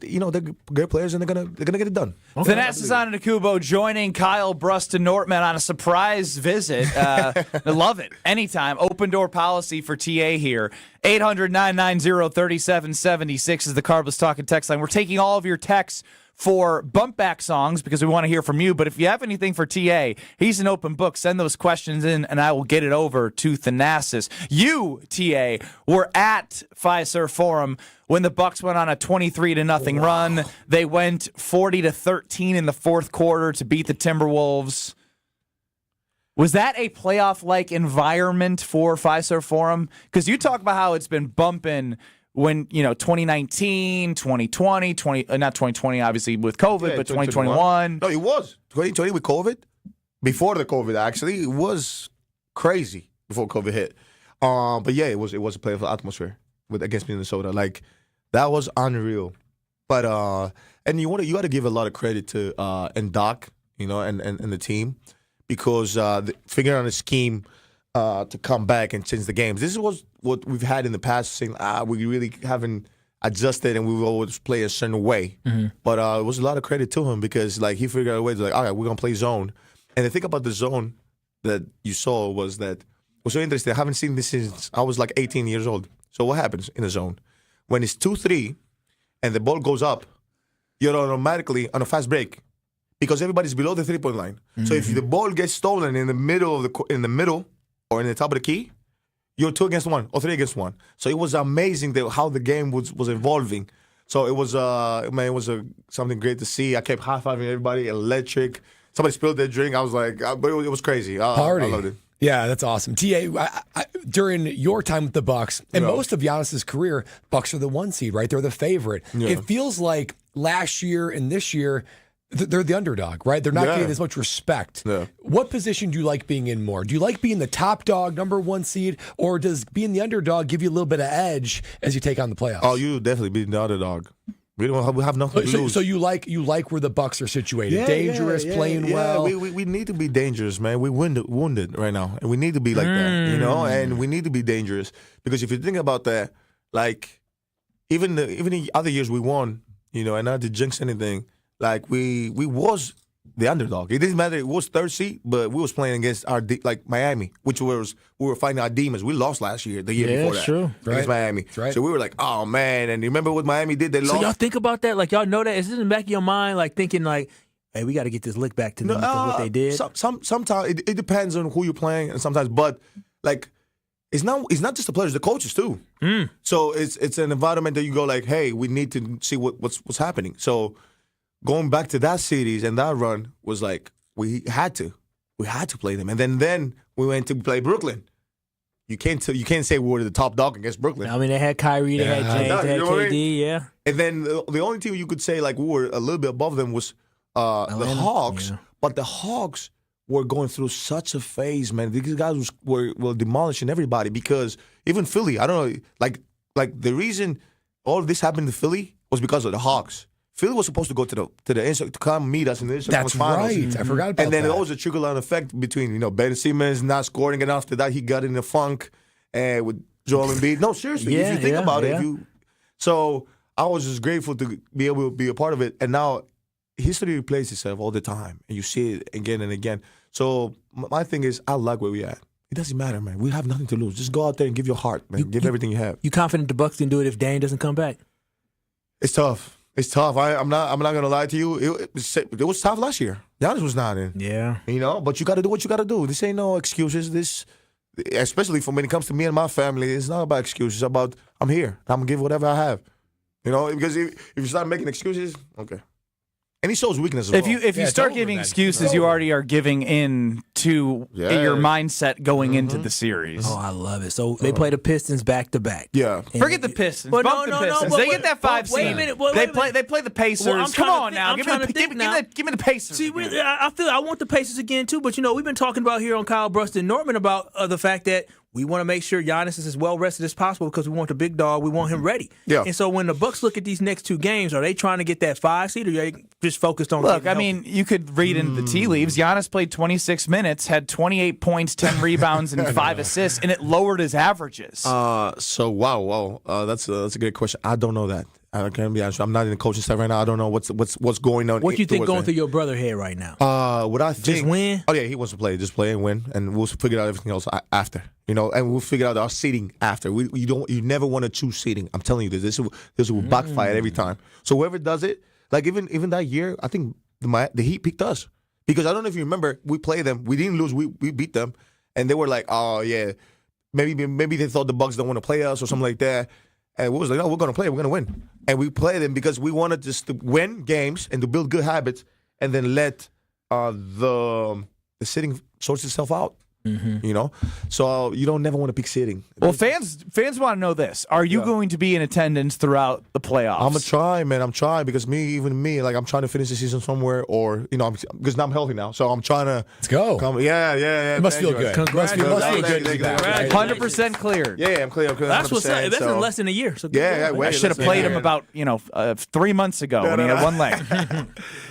great players, and they're gonna get it done. Thanasis Antetokounmpo joining Kyle Brust and Nortman on a surprise visit. I love it. Anytime. Open door policy for TA here. 800-990-3776 is the Carbless Talking text line. We're taking all of your texts for bump back songs because we want to hear from you. But if you have anything for TA, he's an open book. Send those questions in, and I will get it over to Thanasis. You, TA, were at Fiserv Forum when the Bucks went on a 23-0 run. They went 40-13 in the fourth quarter to beat the Timberwolves. Was that a playoff-like environment for Fiserv Forum? Because you talk about how it's been bumping when, 2019, 2020, not 2020 obviously with COVID, but 2021. No, it was 2020 with COVID. Before the COVID, actually, it was crazy before COVID hit. But yeah, it was a playoff atmosphere against Minnesota. Like, that was unreal. But and you got to give a lot of credit to and Doc, and the team, because figuring out a scheme to come back and change the games. This was what we've had in the past, saying we really haven't adjusted and we will always play a certain way. But it was a lot of credit to him because he figured out a way to all right, we're gonna play zone. And the thing about the zone that you saw was so interesting. I haven't seen this since I was like 18 years old. So what happens in a zone? When it's 2-3 and the ball goes up, you're automatically on a fast break because everybody's below the 3-point line. So if the ball gets stolen in the middle or in the top of the key, you're 2 against 1 or 3 against 1. So it was amazing how the game was evolving. So it was something great to see. I kept high-fiving everybody, electric. Somebody spilled their drink. I was like, but it was crazy. Party. I loved it. Yeah, that's awesome. TA, during your time with the Bucks and most of Giannis's career, Bucks are the 1 seed, right? They're the favorite. Yeah. It feels like last year and this year, they're the underdog, right? They're not getting as much respect. Yeah. What position do you like being in more? Do you like being the top dog, number 1 seed, or does being the underdog give you a little bit of edge as you take on the playoffs? Oh, you definitely be the underdog. We have nothing to lose. So you like where the Bucks are situated, dangerous, playing well. We need to be dangerous, man. We're wounded right now, and we need to be like that, And we need to be dangerous because if you think about that, like even the other years we won, and not to jinx anything. Like we was the underdog. It didn't matter. It was 3rd seed, but we was playing against Miami, which we were fighting our demons. We lost last year, the year before that. True. Against Miami. That's right. So we were like, oh man. And you remember what Miami did? They lost. So y'all think about that? Like y'all know that? Is this in the back of your mind? Like thinking like, hey, we got to get this lick back to them because what they did. Sometimes it depends on who you're playing, and sometimes, but like. It's not just the players, the coaches too. So it's an environment that you go like, hey, we need to see what's happening. So going back to that series and that run was like we had to play them, and then we went to play Brooklyn. You can't say we were the top dog against Brooklyn. I mean, they had Kyrie, they had James, they had KD, yeah. And then the only team you could say like we were a little bit above them was the Hawks, but the Hawks were going through such a phase, man. These guys were demolishing everybody because even Philly, I don't know, like the reason all of this happened to Philly was because of the Hawks. Philly was supposed to go to the to come meet us in the Finals. Right. I forgot about that. And then there was a trickle-down effect between Ben Simmons not scoring enough. After that, he got in the funk with Joel Embiid. No, seriously, if you think about it, so I was just grateful to be able to be a part of it. And now history replays itself all the time, and you see it again and again. So my thing is, I like where we at. It doesn't matter, man. We have nothing to lose. Just go out there and give your heart, man. Give everything you have. You confident the Bucks can do it if Dame doesn't come back? It's tough. It's tough. I'm not gonna lie to you. It was tough last year. Giannis was not in. Yeah. But you got to do what you got to do. This ain't no excuses. This, especially when it comes to me and my family, it's not about excuses. It's about I'm here. I'm gonna give whatever I have. Because if you start making excuses, okay. And he shows weakness as well. If you start giving excuses, you already are giving in to your mindset going into the series. Oh, I love it. So they play the Pistons back to back. Yeah. Forget the Pistons. Bump the Pistons. They get that 5 seed. Wait a minute. They play the Pacers. Come on now. Give me the Pacers. See, I want the Pacers again too. But we've been talking about here on Kyle Brust and Nortman about the fact that we want to make sure Giannis is as well rested as possible because we want the big dog. We want him ready. Yeah. And so when the Bucks look at these next 2 games, are they trying to get that 5 seed, or are they just focused on? Look, I mean, you could read into the tea leaves. Giannis played 26 minutes, had 28 points, 10 rebounds, and 5 assists, and it lowered his averages. So wow, that's a good question. I don't know that. I can't be honest. I'm not in the coaching staff right now. I don't know what's going on. What do you think going through your brother's head right now? What I think, just win. Oh yeah, he wants to play. Just play and win, and we'll figure out everything else after. And we'll figure out our seating after. You never want to choose seating. I'm telling you this. This will backfire every time. So whoever does it, like even that year, I think the Heat picked us because I don't know if you remember, we played them. We didn't lose. We beat them, and they were like, oh yeah, maybe they thought the Bucks don't want to play us or something like that. And we was like, no, we're going to play. We're going to win. And we played them because we wanted just to win games and to build good habits and then let the sitting sort itself out. So you don't never want to pick sitting. Well, fans want to know this. Are you going to be in attendance throughout the playoffs? I'm going to try, man. I'm trying because like I'm trying to finish the season somewhere or, because now I'm healthy now. So I'm trying to. Let's go. Yeah. It must feel good. Congratulations. Must feel good to be back. 100% cleared. Yeah, I'm clear. That's what's up. That's in less than a year. So I should have played him about 3 months ago when he had one leg.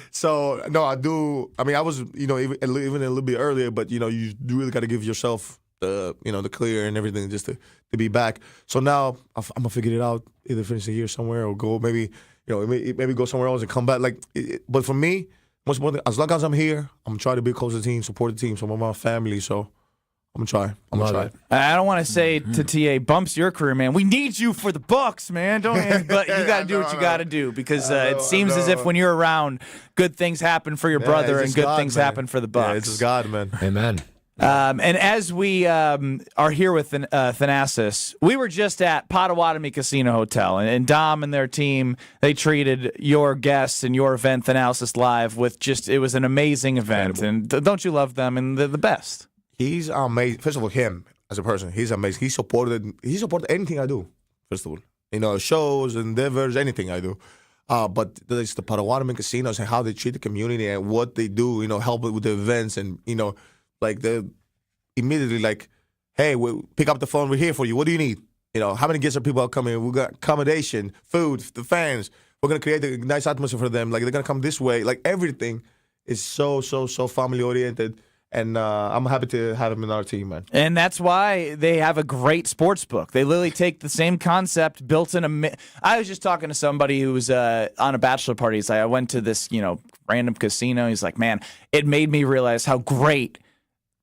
So, no, I do. I mean, I was, even a little bit earlier, but, you really got to give yourself the clear and everything just to be back. So now I'm going to figure it out, either finish the year somewhere or go maybe go somewhere else and come back. But for me, most important, as long as I'm here, I'm going to try to be close to the team, support the team, support my family. So I'm going to try. I don't want to say to TA, bumps your career, man. We need you for the Bucks, man. But you got to do what you got to do because it seems as if when you're around, good things happen for your brother and good things happen for the Bucks. Yeah, it's just God, man. Amen. And as we are here with Thanasis, we were just at Potawatomi Casino Hotel, and Dom and their team, they treated your guests and your event, Thanasis Live, it was an amazing event. Incredible. And don't you love them? And they're the best. He's amazing. First of all, him as a person, he's amazing. He supported anything I do. First of all, shows, endeavors, anything I do. But it's the Potawatomi casinos and how they treat the community and what they do. Help with the events and they immediately hey, we'll pick up the phone. We're here for you. What do you need? How many guests are people coming? We got accommodation, food, the fans. We're gonna create a nice atmosphere for them. They're gonna come this way. Everything is so family oriented. And I'm happy to have him in our team, man. And that's why they have a great sports book. They literally take the same concept, built in I was just talking to somebody who was on a bachelor party. He's like, I went to this, random casino. He's like, man, it made me realize how great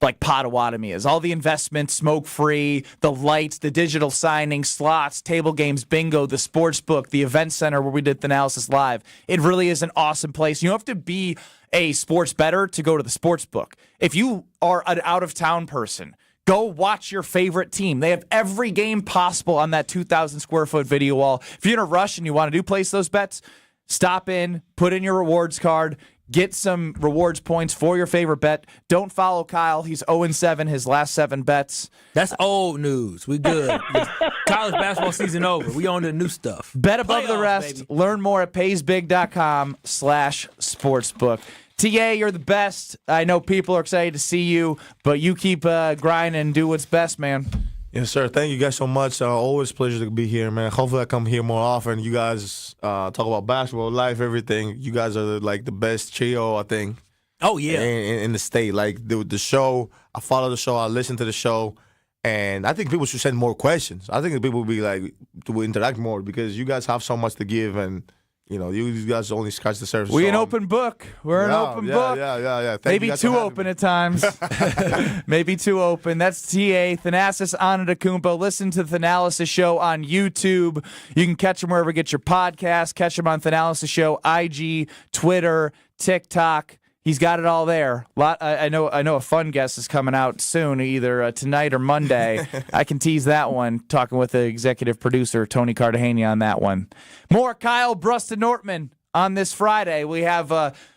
Potawatomi is. All the investments, smoke-free, the lights, the digital signings, slots, table games, bingo, the sports book, the event center where we did Thanasis Live. It really is an awesome place. You don't have to be a sports bettor to go to the sports book. If you are an out-of-town person, go watch your favorite team. They have every game possible on that 2,000-square-foot video wall. If you're in a rush and you want to place those bets, stop in, put in your rewards card, get some rewards points for your favorite bet. Don't follow Kyle. He's 0-7, his last 7 bets. That's old news. We good. College basketball season over. We on the new stuff. Bet above the rest. Baby. Learn more at paysbig.com/sportsbook. TA, you're the best. I know people are excited to see you, but you keep grinding and do what's best, man. Yes, sir. Thank you guys so much. Always a pleasure to be here, man. Hopefully I come here more often. You guys talk about basketball, life, everything. You guys are the best trio, I think. Oh, yeah. In the state. The show, I follow the show, I listen to the show, and I think people should send more questions. I think people will be to interact more because you guys have so much to give and you guys only scratch the surface. We're an open book. We're an open book. Yeah. Maybe too open at times. Maybe too open. That's TA, Thanasis Antetokounmpo. Listen to the Thanalysis Show on YouTube. You can catch him wherever you get your podcast. Catch him on Thanalysis Show, IG, Twitter, TikTok. He's got it all there. I know a fun guest is coming out soon, either tonight or Monday. I can tease that one, talking with the executive producer, Tony Cartagena, on that one. More Kyle Brust-Nortman on this Friday. We have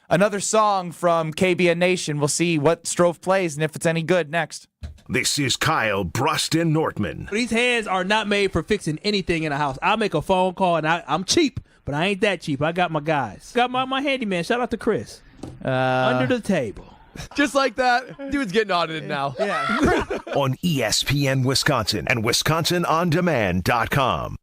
another song from KBN Nation. We'll see what Strofe plays and if it's any good next. This is Kyle Brust-Nortman. These hands are not made for fixing anything in the house. I'll make a phone call, and I'm cheap, but I ain't that cheap. I got my guys. Got my handyman. Shout out to Chris. Under the table. Just like that, dude's getting audited now. Yeah. On ESPN Wisconsin and WisconsinOnDemand.com.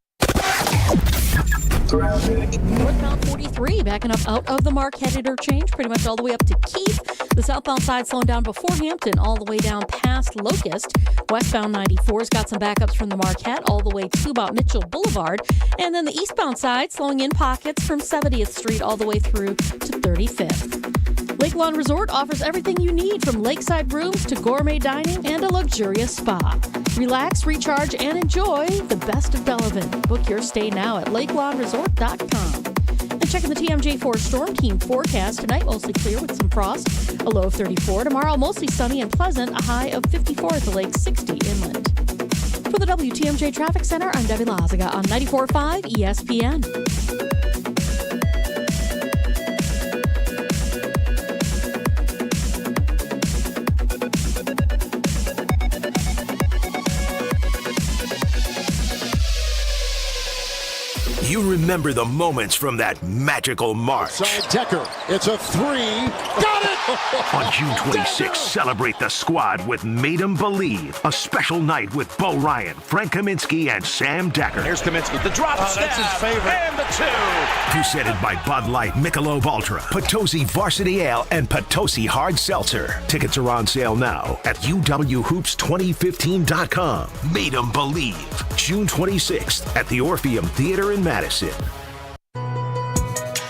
Northbound 43 backing up out of the Marquette interchange, pretty much all the way up to Keith. The southbound side slowing down before Hampton, all the way down past Locust. Westbound 94's got some backups from the Marquette all the way to about Mitchell Boulevard. And then the eastbound side slowing in pockets from 70th Street all the way through to 35th. Lake Lawn Resort offers everything you need, from lakeside rooms to gourmet dining and a luxurious spa. Relax, recharge, and enjoy the best of Delavan. Book your stay now at lakelawnresort.com. And checking the TMJ4 Storm Team forecast. Tonight, mostly clear with some frost, a low of 34. Tomorrow, mostly sunny and pleasant, a high of 54 at the lake, 60 inland. For the WTMJ Traffic Center, I'm Debbie Lazaga on 94.5 ESPN. You remember the moments from that magical March. Side Decker, it's a three. Got it! On June 26th, celebrate the squad with Made 'em Believe, a special night with Bo Ryan, Frank Kaminsky, and Sam Decker. Here's Kaminsky, the drop stab, that's his favorite. And the two. Presented by Bud Light, Michelob Ultra, Potosi Varsity Ale, and Potosi Hard Seltzer. Tickets are on sale now at UWHoops2015.com. Made 'em Believe, June 26th at the Orpheum Theater in Madison.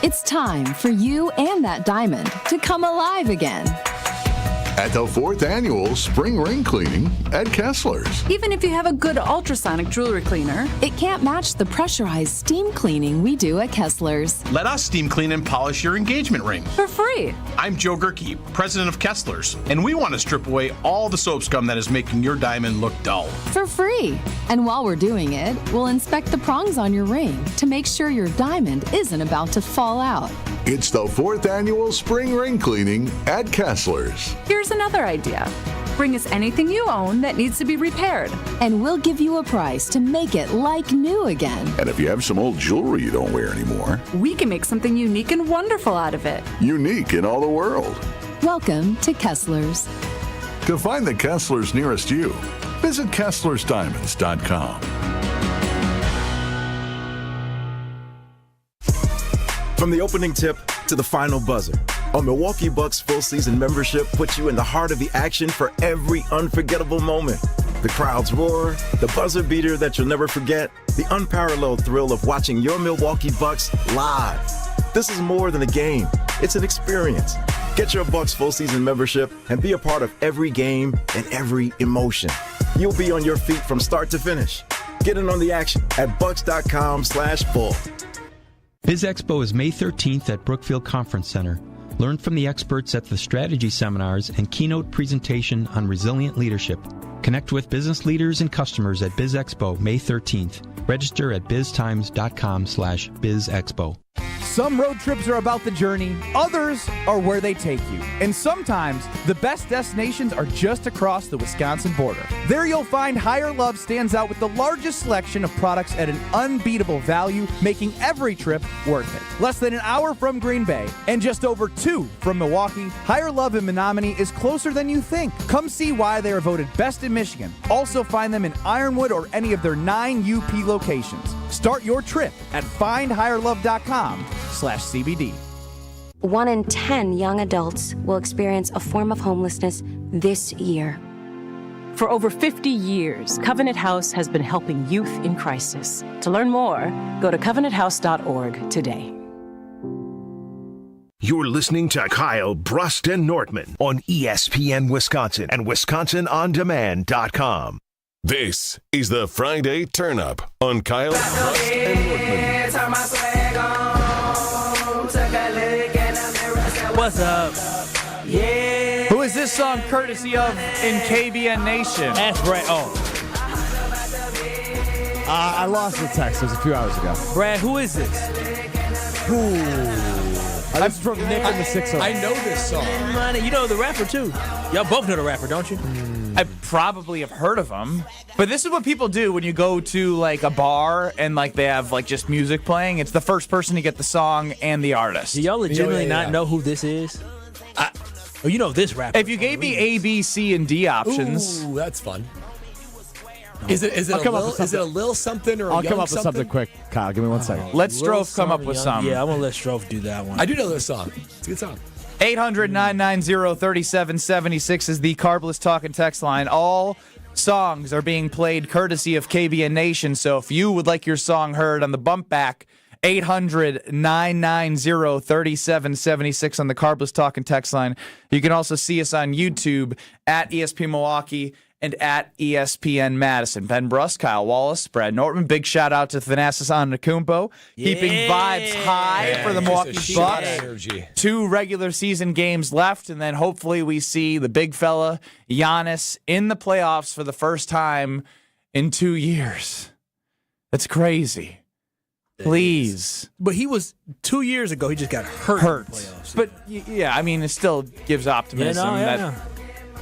It's time for you and that diamond to come alive again. At the 4th annual Spring Ring Cleaning at Kessler's. Even if you have a good ultrasonic jewelry cleaner, it can't match the pressurized steam cleaning we do at Kessler's. Let us steam clean and polish your engagement ring. For free. I'm Joe Gerke, president of Kessler's, and we want to strip away all the soap scum that is making your diamond look dull. For free. And while we're doing it, we'll inspect the prongs on your ring to make sure your diamond isn't about to fall out. It's the 4th annual Spring Ring Cleaning at Kessler's. Here's another idea. Bring us anything you own that needs to be repaired, and we'll give you a price to make it like new again. And if you have some old jewelry you don't wear anymore, we can make something unique and wonderful out of it. Unique in all the world. Welcome to Kessler's. To find the Kessler's nearest you, visit Kessler'sDiamonds.com. From the opening tip to the final buzzer, a Milwaukee Bucks full season membership puts you in the heart of the action for every unforgettable moment. The crowd's roar, the buzzer beater that you'll never forget, the unparalleled thrill of watching your Milwaukee Bucks live. This is more than a game, it's an experience. Get your Bucks full season membership and be a part of every game and every emotion. You'll be on your feet from start to finish. Get in on the action at bucks.com/full. Biz Expo is May 13th at Brookfield Conference Center. Learn from the experts at the strategy seminars and keynote presentation on resilient leadership. Connect with business leaders and customers at Biz Expo May 13th. Register at biztimes.com/bizexpo. Some road trips are about the journey, others are where they take you. And sometimes, the best destinations are just across the Wisconsin border. There you'll find Higher Love stands out with the largest selection of products at an unbeatable value, making every trip worth it. Less than an hour from Green Bay and just over 2 from Milwaukee, Higher Love in Menominee is closer than you think. Come see why they are voted best in Michigan. Also find them in Ironwood or any of their 9 UP locations. Start your trip at findhigherlove.com/CBD. 1 in 10 young adults will experience a form of homelessness this year. For over 50 years, Covenant House has been helping youth in crisis. To learn more, go to covenanthouse.org today. You're listening to Kyle, Brust, and Nortman on ESPN Wisconsin and WisconsinOnDemand.com. This is the Friday Turn Up on Kyle, Brust, and Nortman. What's up? Yeah. Who is this song courtesy of in KBN Nation? That's Brad. Oh. I lost the text. It was a few hours ago. Brad, who is this? This is from Nick in the 6 I know this song. You know the rapper, too. Y'all both know the rapper, don't you? I probably have heard of him. But this is what people do when you go to like a bar and like they have like just music playing. It's the first person to get the song and the artist. Do y'all legitimately not know who this is? Oh, you know this rapper. If you gave me A, B, C, and D options. Ooh, that's fun. Is it a little something or a I'll young come up with something quick, Kyle. Give me 1 second. Let Strofe come up with some. Yeah, I'm going to let Strofe do that one. I do know this song. It's a good song. 800-990-3776 is the Carbless Talk and Text line. All songs are being played courtesy of KBN Nation, so if you would like your song heard on the bump back, 800-990-3776 on the Carbless Talk and Text line. You can also see us on YouTube at ESPN Milwaukee and at ESPN Madison. Ben Bruss, Kyle Wallace, Brad Nortman. Big shout out to Thanasis Antetokounmpo, keeping vibes high for the Milwaukee Bucks. 2 regular season games left, and then hopefully we see the big fella, Giannis, in the playoffs for the first time in 2 years. That's crazy. Please. But he was 2 years ago. He just got hurt. In the playoffs. But, yeah, I mean, it still gives optimism.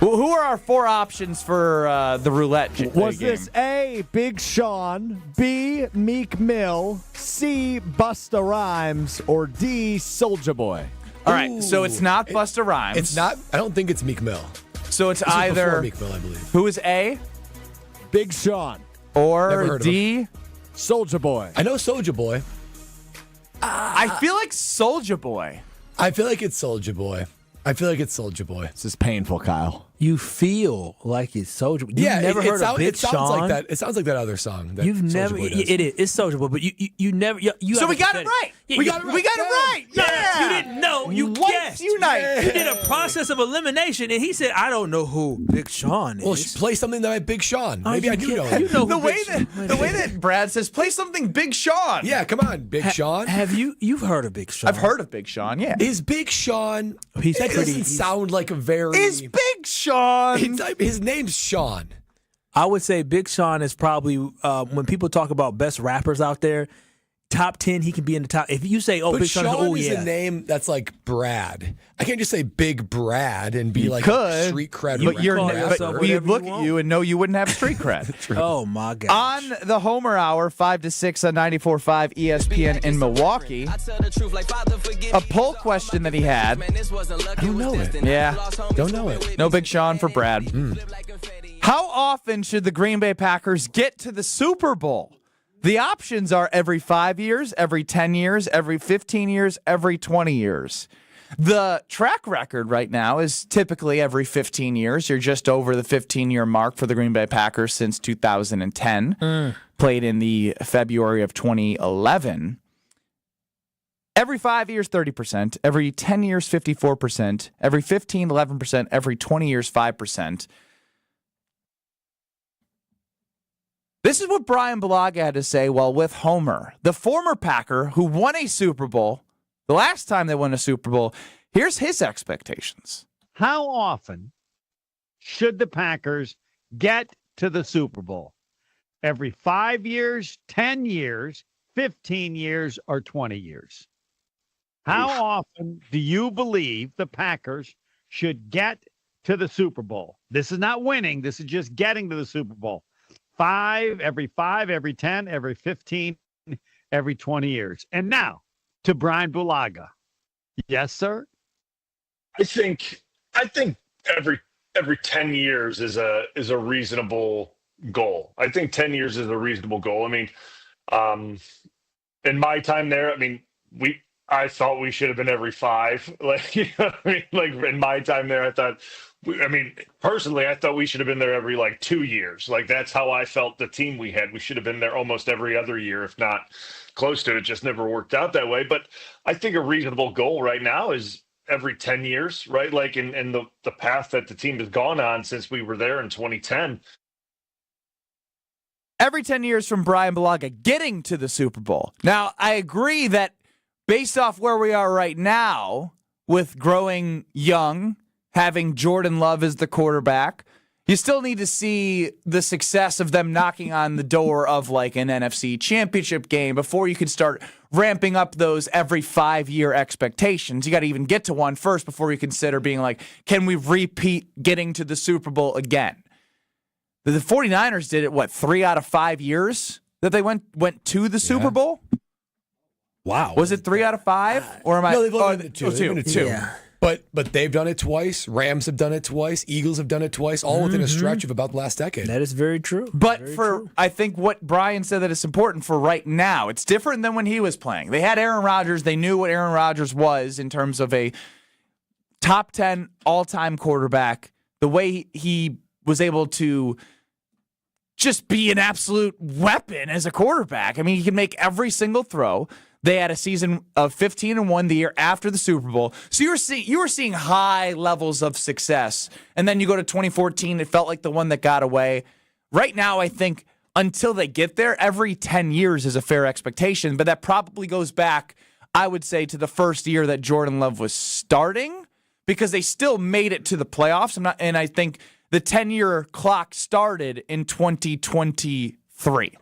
Who are our 4 options for the roulette game? Was this A, Big Sean, B, Meek Mill, C, Busta Rhymes, or D, Soulja Boy? All right, so it's not Busta Rhymes. It's not. I don't think it's Meek Mill. So it's This is either before Meek Mill, I believe. Who is A? Big Sean. Never Or heard of D? Soulja Boy. I know Soulja Boy. I feel like Soulja Boy. I feel like it's Soulja Boy. This is painful, Kyle. You feel like it's Soulja Boy. Yeah, never heard of Big it sounds Sean? like that. It sounds like that other song. That You've Soulja never. Boy does. It is. It's Soulja Boy, but you never. You So we got it right. We got it right. Yeah. You didn't know. You Whites guessed. unite. You did a process of elimination, and he said, "I don't know who Big Sean is." Well, play something that I Big Sean. Maybe I do know. You know the who way Big that Brad says, play something Big Sean. Yeah, come on, Big Sean. Have you've heard of Big Sean? I've heard of Big Sean. Yeah. Is Big Sean? He's it pretty. doesn't sound like a very. Is Big Sean? His name's Sean. I would say Big Sean is probably when people talk about best rappers out there, top 10. He can be in the top. If you say, "Oh, But Big Sean," Sean oh is yeah, a name that's like Brad. I can't just say Big Brad and be like could, street cred. but you're. rapper. But we look at you and know you wouldn't have street cred. Oh my god! On the Homer Hour, 5 to 6 on 94.5 ESPN in Milwaukee, a poll question that he had. I don't know it. Yeah, Don't know it. no Big Sean for Brad. How often should the Green Bay Packers get to the Super Bowl? The options are every 5 years, every 10 years, every 15 years, every 20 years. The track record right now is typically every 15 years. You're just over the 15-year mark for the Green Bay Packers since 2010. Played in the February of 2011. Every 5 years, 30%. Every 10 years, 54%. Every 15, 11%. Every 20 years, 5%. This is what Brian Bulaga had to say while with Homer, the former Packer who won a Super Bowl, the last time they won a Super Bowl. Here's his expectations. How often should the Packers get to the Super Bowl? Every 5 years, 10 years, 15 years, or 20 years? How often do you believe the Packers should get to the Super Bowl? This is not winning. This is just getting to the Super Bowl. 5, every 10, every 15, every 20 years. And now to Brian Bulaga. Yes, sir. I think every 10 years is a reasonable goal. I think 10 years is a reasonable goal. I mean, in my time there, I thought we should have been every 5. Like, you know what I mean? Like in my time there, personally, I thought we should have been there every 2 years. Like that's how I felt the team we had. We should have been there almost every other year, if not close to it. Just never worked out that way. But I think a reasonable goal right now is every 10 years, right? Like in the path that the team has gone on since we were there in 2010. Every 10 years from Brian Bulaga getting to the Super Bowl. Now, I agree that based off where we are right now with growing young, having Jordan Love as the quarterback, you still need to see the success of them knocking on the door of like an NFC championship game before you can start ramping up those every 5-year expectations. You got to even get to one first before you consider being like, can we repeat getting to the Super Bowl again? The 49ers did it, 3 out of 5 years that they went to the Super Bowl? Wow. Was it 3 out of 5? Or am I? No, they've only been to 2. Two. Yeah. But they've done it twice. Rams have done it twice. Eagles have done it twice, all within a stretch of about the last decade. That is very true. But I think what Brian said that is important for right now, it's different than when he was playing. They had Aaron Rodgers. They knew what Aaron Rodgers was in terms of a top 10 all-time quarterback. The way he was able to just be an absolute weapon as a quarterback. I mean, he can make every single throw. They had a season of 15-1 the year after the Super Bowl. So you were seeing high levels of success. And then you go to 2014, it felt like the one that got away. Right now, I think until they get there, every 10 years is a fair expectation. But that probably goes back, I would say, to the first year that Jordan Love was starting, because they still made it to the playoffs. And I think the 10-year clock started in 2023.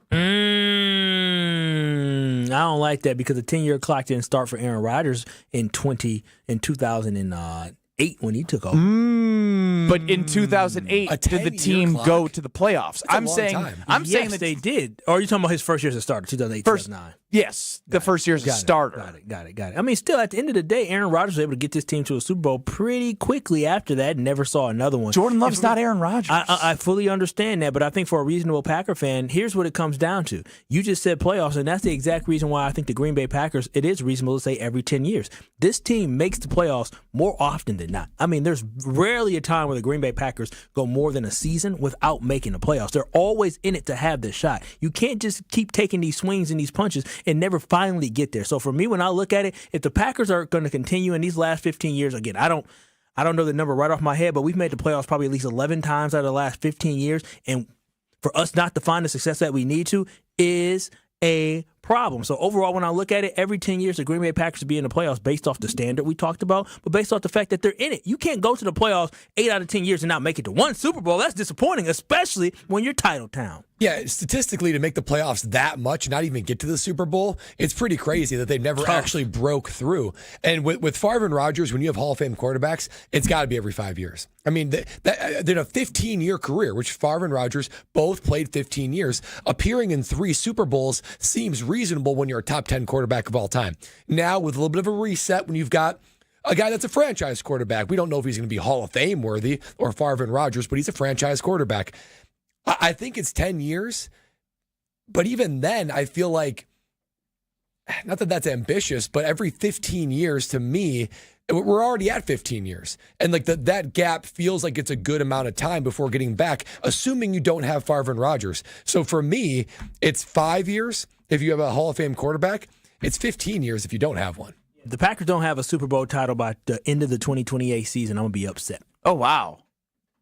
I don't like that because the 10-year clock didn't start for Aaron Rodgers in 2008 when he took over. But in 2008, did the team go to the playoffs? I'm saying that they did. Or are you talking about his first year as a starter, 2008, 2009? Yes, the first year as a starter. Got it. I mean, still, at the end of the day, Aaron Rodgers was able to get this team to a Super Bowl pretty quickly after that. Never saw another one. Jordan Love's not Aaron Rodgers. I fully understand that, but I think for a reasonable Packer fan, here's what it comes down to. You just said playoffs, and that's the exact reason why I think the Green Bay Packers, it is reasonable to say every 10 years. This team makes the playoffs more often than not. I mean, there's rarely a time where the Green Bay Packers go more than a season without making the playoffs. They're always in it to have this shot. You can't just keep taking these swings and these punches and never finally get there. So for me, when I look at it, if the Packers are going to continue in these last 15 years, again, I don't know the number right off my head, but we've made the playoffs probably at least 11 times out of the last 15 years. And for us not to find the success that we need to is a problem. So overall, when I look at it, every 10 years, the Green Bay Packers will be in the playoffs based off the standard we talked about, but based off the fact that they're in it. You can't go to the playoffs 8 out of 10 years and not make it to one Super Bowl. That's disappointing, especially when you're title town. Yeah, statistically, to make the playoffs that much, not even get to the Super Bowl, it's pretty crazy that they've never actually broke through. And with Favre and Rodgers, when you have Hall of Fame quarterbacks, it's got to be every 5 years. I mean, they had a 15-year career, which Favre and Rodgers both played 15 years. Appearing in 3 Super Bowls seems reasonable when you're a top 10 quarterback of all time. Now, with a little bit of a reset, when you've got a guy that's a franchise quarterback, we don't know if he's going to be Hall of Fame worthy or Favre and Rodgers, but he's a franchise quarterback. I think it's 10 years, but even then, I feel like, not that that's ambitious, but every 15 years to me, we're already at 15 years. And like that gap feels like it's a good amount of time before getting back, assuming you don't have Favre and Rodgers. So for me, it's 5 years if you have a Hall of Fame quarterback. It's 15 years if you don't have one. If the Packers don't have a Super Bowl title by the end of the 2028 season, I'm going to be upset. Oh, wow.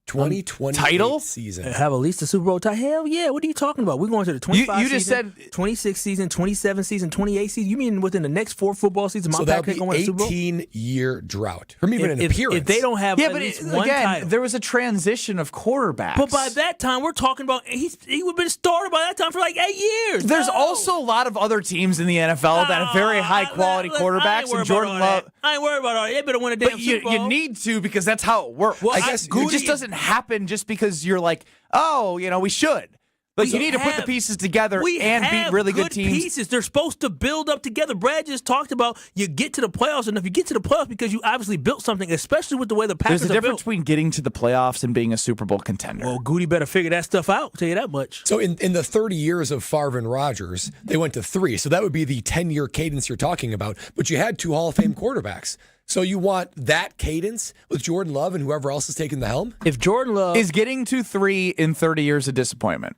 2020 title season. Have at least a Super Bowl title. Hell yeah. What are you talking about? We're going to the 25 you just season, said 26 season, 27 season, 28 season. You mean within the next 4 football seasons, my Packers going to win a Super Bowl? 18-year drought. From even an appearance. If they don't have at least one title. There was a transition of quarterbacks. But by that time, we're talking about he would have been started by that time for like 8 years. There's also a lot of other teams in the NFL that have very high-quality quarterbacks. And Jordan Love. I ain't worried about all that. They better win a damn Super Bowl. You need to, because that's how it works. Well, I guess it just doesn't happen just because you're like, oh, we should. But you need to put the pieces together and beat really good teams. Pieces. They're supposed to build up together. Brad just talked about you get to the playoffs, and if you get to the playoffs because you obviously built something, especially with the way the Packers There's a difference between getting to the playoffs and being a Super Bowl contender. Well, Goody better figure that stuff out, I'll tell you that much. So in the 30 years of Favre and Rodgers, they went to 3. So that would be the 10-year cadence you're talking about. But you had 2 Hall of Fame quarterbacks. So you want that cadence with Jordan Love and whoever else is taking the helm? If Jordan Love is getting to 3 in 30 years of disappointment.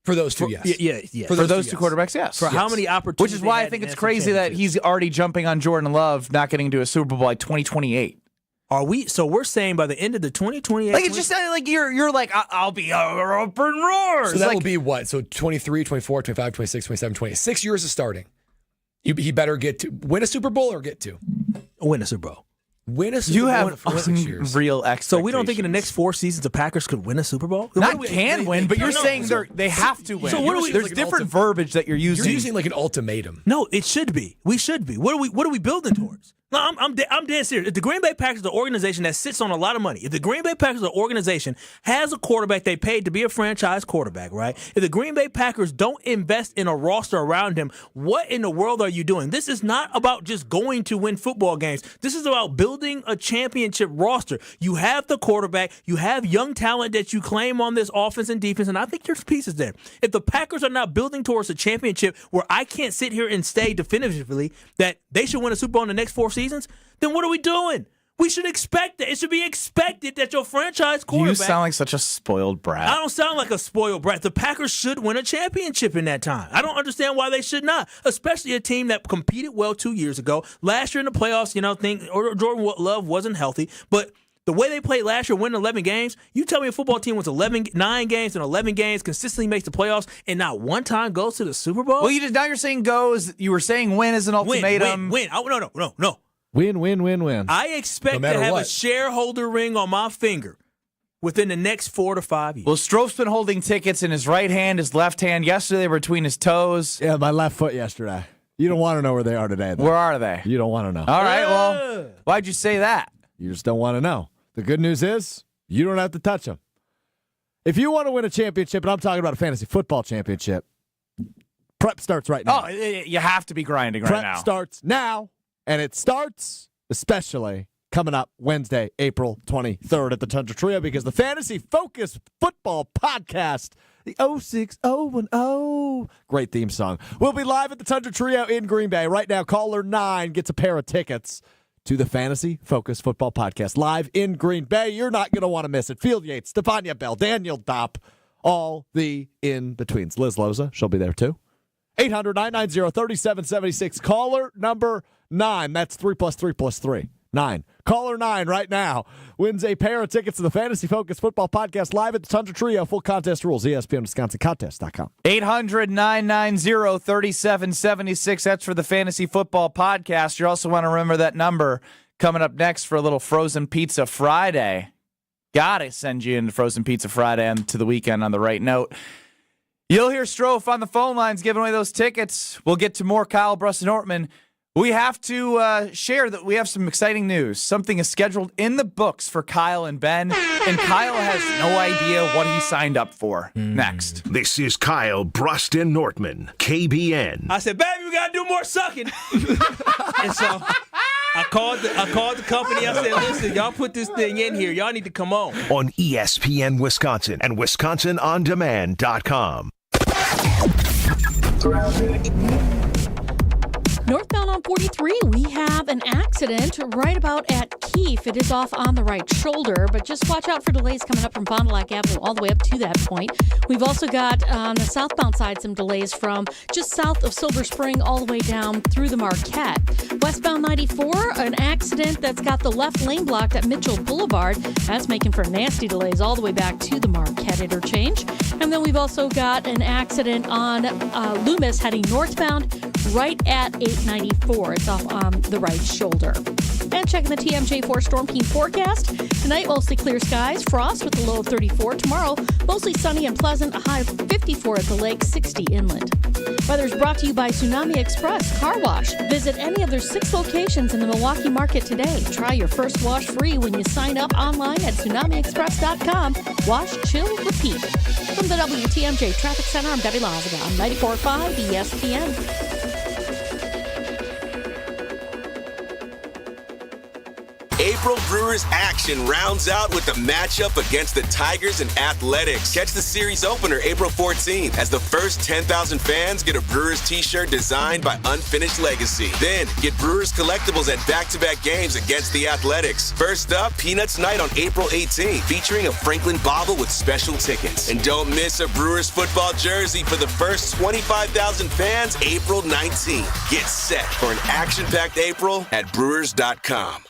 For those two, yes. Yeah. For those two quarterbacks, yes. For how many opportunities? Which is why I think it's crazy that he's already jumping on Jordan Love, not getting to a Super Bowl by 2028. Are we? So we're saying by the end of the 2028. Like it's just like you're like I'll be up and roar. So that will be what? So 23, 24, 25, 26, 27, 28. 6 years of starting. He better get to win a Super Bowl or get to win a Super Bowl. Win a Super Bowl. You have real expectations. So we don't think in the next 4 seasons the Packers could win a Super Bowl? Not can win, but you're saying they have to win. So what are we? There's different verbiage that you're using. You're using like an ultimatum. No, it should be. We should be. What are we building towards? No, I'm dead serious. If the Green Bay Packers are an organization that sits on a lot of money, if the Green Bay Packers are an organization has a quarterback they paid to be a franchise quarterback, right? If the Green Bay Packers don't invest in a roster around him, what in the world are you doing? This is not about just going to win football games. This is about building a championship roster. You have the quarterback. You have young talent that you claim on this offense and defense, and I think there's pieces there. If the Packers are not building towards a championship where I can't sit here and say definitively that they should win a Super Bowl in the next 4 seasons, then what are we doing? We should expect that. It should be expected that your franchise quarterback... You sound like such a spoiled brat. I don't sound like a spoiled brat. The Packers should win a championship in that time. I don't understand why they should not, especially a team that competed well 2 years ago. Last year in the playoffs, Jordan Love wasn't healthy, but the way they played last year, winning 11 games, you tell me a football team wins 9 games and 11 games, consistently makes the playoffs, and not one time goes to the Super Bowl? Well, now you're saying goes. You were saying win is an ultimatum. Win. No. Win. I expect to have a shareholder ring on my finger within the next 4 to 5 years. Well, Stroh's been holding tickets in his right hand, his left hand. Yesterday they were between his toes. Yeah, my left foot yesterday. You don't want to know where they are today, though. Where are they? You don't want to know. All right, well, why'd you say that? You just don't want to know. The good news is you don't have to touch them. If you want to win a championship, and I'm talking about a fantasy football championship, prep starts right now. Oh, you have to be grinding right now. Prep starts now, and it starts especially coming up Wednesday, April 23rd at the Tundra Trio, because the Fantasy Focus Football Podcast, the 06010, great theme song, will be live at the Tundra Trio in Green Bay. Right now, caller 9 gets a pair of tickets to the Fantasy Focus Football Podcast live in Green Bay. You're not going to want to miss it. Field Yates, Stefania Bell, Daniel Dopp, all the in-betweens. Liz Loza, she'll be there too. 800-990-3776. Caller number 9. That's 3 plus 3 plus 3. 9. Caller 9 right now wins a pair of tickets to the Fantasy Focus Football Podcast live at the Tundra Trio. Full contest rules, ESPN Wisconsin contest.com. 800-990-3776. That's for the Fantasy Football Podcast. You also want to remember that number coming up next for a little Frozen Pizza Friday. Gotta send you into Frozen Pizza Friday and to the weekend on the right note. You'll hear Stroh on the phone lines giving away those tickets. We'll get to more Kyle, Bruss, and Ortman. We have to share that we have some exciting news. Something is scheduled in the books for Kyle and Ben, and Kyle has no idea what he signed up for. Next. This is Kyle, Bruss, and Ortman, KBN. I said, baby, we got to do more sucking. And so I called the company. I said, listen, y'all put this thing in here. Y'all need to come on. On ESPN Wisconsin and WisconsinOnDemand.com. Northbound on 43, we have an accident right about at Keefe. It is off on the right shoulder, but just watch out for delays coming up from Fond du Lac Avenue all the way up to that point. We've also got on the southbound side some delays from just south of Silver Spring all the way down through the Marquette. Westbound 94, an accident that's got the left lane blocked at Mitchell Boulevard. That's making for nasty delays all the way back to the Marquette interchange. And then we've also got an accident on Loomis heading northbound right at 894. It's off on the right shoulder. And checking the TMJ4 Storm Team forecast. Tonight, mostly clear skies, frost with a low of 34. Tomorrow, mostly sunny and pleasant, a high of 54 at the lake, 60 inland. Weather's brought to you by Tsunami Express Car Wash. Visit any of their 6 locations in the Milwaukee market today. Try your first wash free when you sign up online at tsunamiexpress.com. Wash, chill, repeat. From the WTMJ Traffic Center, I'm Debbie Lazaga on 94.5 ESPN. April Brewers action rounds out with the matchup against the Tigers and Athletics. Catch the series opener April 14th as the first 10,000 fans get a Brewers t-shirt designed by Unfinished Legacy. Then get Brewers collectibles at back-to-back games against the Athletics. First up, Peanuts Night on April 18th, featuring a Franklin bobble with special tickets. And don't miss a Brewers football jersey for the first 25,000 fans April 19th. Get set for an action-packed April at Brewers.com.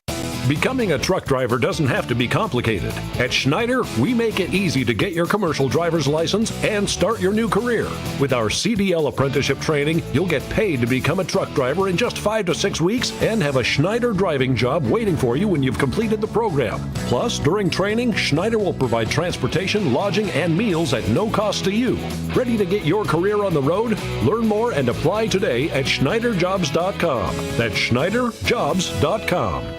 Becoming a truck driver doesn't have to be complicated. At Schneider, we make it easy to get your commercial driver's license and start your new career. With our CDL apprenticeship training, you'll get paid to become a truck driver in just 5 to 6 weeks and have a Schneider driving job waiting for you when you've completed the program. Plus, during training, Schneider will provide transportation, lodging, and meals at no cost to you. Ready to get your career on the road? Learn more and apply today at SchneiderJobs.com. That's SchneiderJobs.com.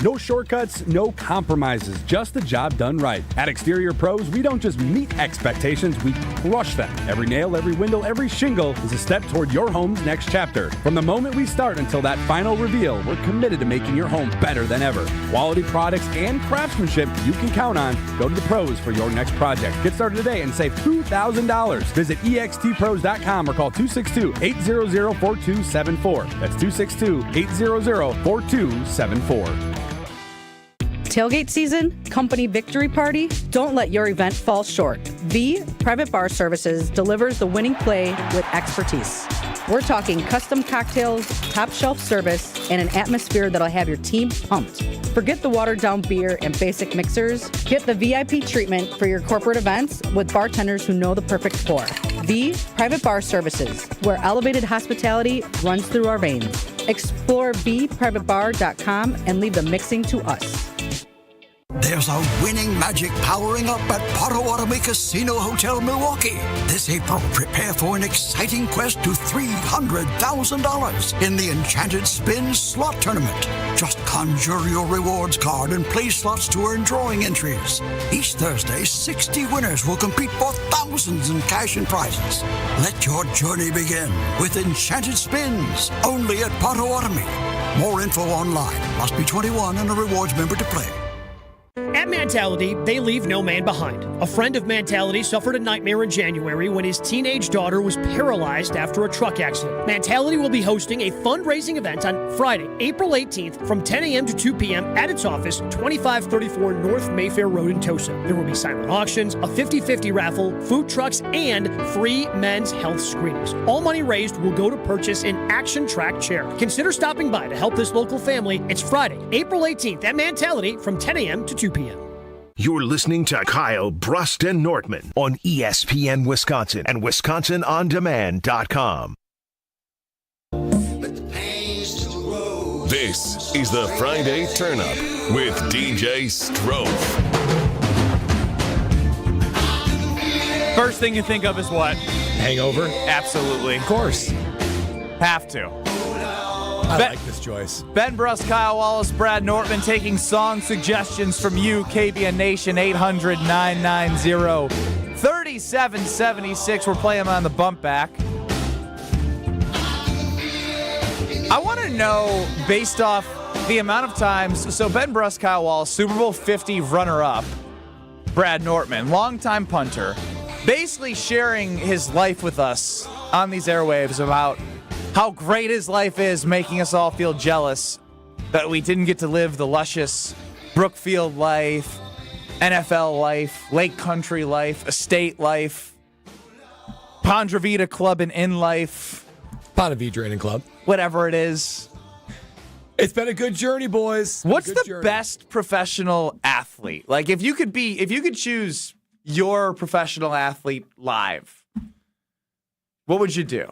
No shortcuts, no compromises, just the job done right. At Exterior Pros, we don't just meet expectations, we crush them. Every nail, every window, every shingle is a step toward your home's next chapter. From the moment we start until that final reveal, we're committed to making your home better than ever. Quality products and craftsmanship you can count on. Go to the pros for your next project. Get started today and save $2,000. Visit extpros.com or call 262-800-4274. That's 262-800-4274. Tailgate season, company victory party, don't let your event fall short. V Private Bar Services delivers the winning play with expertise. We're talking custom cocktails, top shelf service, and an atmosphere that'll have your team pumped. Forget the watered down beer and basic mixers. Get the VIP treatment for your corporate events with bartenders who know the perfect pour. V Private Bar Services, where elevated hospitality runs through our veins. Explore vprivatebar.com and leave the mixing to us. There's a winning magic powering up at Potawatomi Casino Hotel Milwaukee. This April, prepare for an exciting quest to $300,000 in the Enchanted Spin Slot Tournament. Just conjure your rewards card and play slots to earn drawing entries. Each Thursday, 60 winners will compete for thousands in cash and prizes. Let your journey begin with Enchanted Spins, only at Potawatomi. More info online. Must be 21 and a rewards member to play. At Mentality, they leave no man behind. A friend of Mentality suffered a nightmare in January when his teenage daughter was paralyzed after a truck accident. Mentality will be hosting a fundraising event on Friday, April 18th from 10 a.m. to 2 p.m. at its office, 2534 North Mayfair Road in Tosa. There will be silent auctions, a 50-50 raffle, food trucks, and free men's health screenings. All money raised will go to purchase an Action Track chair. Consider stopping by to help this local family. It's Friday, April 18th at Mentality from 10 a.m. to 2 p.m. You're listening to Kyle, Brust, and Nortman on ESPN Wisconsin and WisconsinOnDemand.com. This is the Friday Turn-Up with DJ Strofe. First thing you think of is what? Hangover? Absolutely. Of course. Have to. I like this choice. Ben Bruss, Kyle Wallace, Brad Nortman taking song suggestions from you, KBN Nation, 800-990-3776. We're playing on the bump back. I want to know, based off the amount of times, so Ben Bruss, Kyle Wallace, Super Bowl 50 runner-up, Brad Nortman, longtime punter, basically sharing his life with us on these airwaves about how great his life is, making us all feel jealous that we didn't get to live the luscious Brookfield life, NFL life, Lake Country life, estate life, Ponte Vedra Club and Inn life. Ponte Vedra Inn Club. Whatever it is. It's been a good journey, boys. What's the best professional athlete? Like, if you could choose your professional athlete live, what would you do?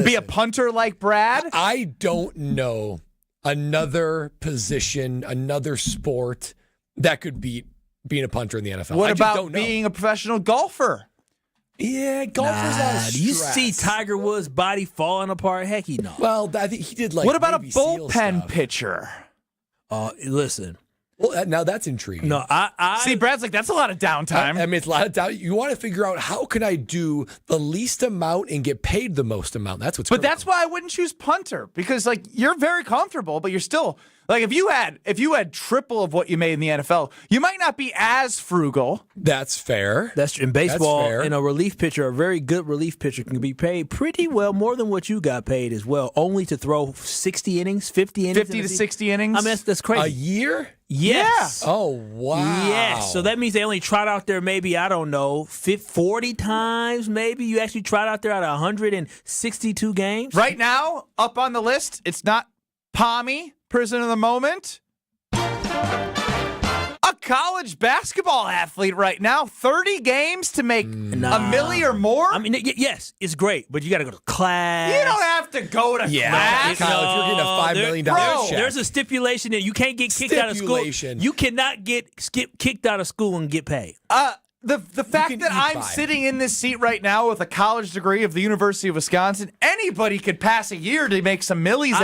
Be a punter like Brad? I don't know another position, another sport that could beat being a punter in the NFL. What about being a professional golfer? Yeah, golfer's out of stress. Do you see Tiger Woods' body falling apart? Heck, he no. Well, I think he did like. What about a Navy SEAL bullpen stuff. pitcher? Listen. Well, now that's intriguing. No, I see. Brad's like, that's a lot of downtime. I mean, it's a lot of downtime. You want to figure out how can I do the least amount and get paid the most amount. That's what's. But that's why I wouldn't choose punter, because like you're very comfortable, but you're still like if you had triple of what you made in the NFL, you might not be as frugal. That's fair. That's in baseball. That's fair. And a relief pitcher, a very good relief pitcher, can be paid pretty well, more than what you got paid as well, only to throw 60 innings, 50 innings, 50 to 60 innings. I mean, that's crazy. A year? Yes. Yeah. Oh, wow. Yes. So that means they only trot out there maybe, I don't know, 40 times maybe. You actually trot out there out of 162 games. Right now, up on the list, it's not Palmy, Prison of the moment. A college basketball athlete right now, 30 games to make $1 million or more. I mean, yes, it's great, but you got to go to class. You don't have to go to class. Kyle, if you're getting a $5 million check. There's a stipulation that you can't get kicked out of school. You cannot get kicked out of school and get paid. The fact that I'm sitting in this seat right now with a college degree of the University of Wisconsin, anybody could pass a year to make some millies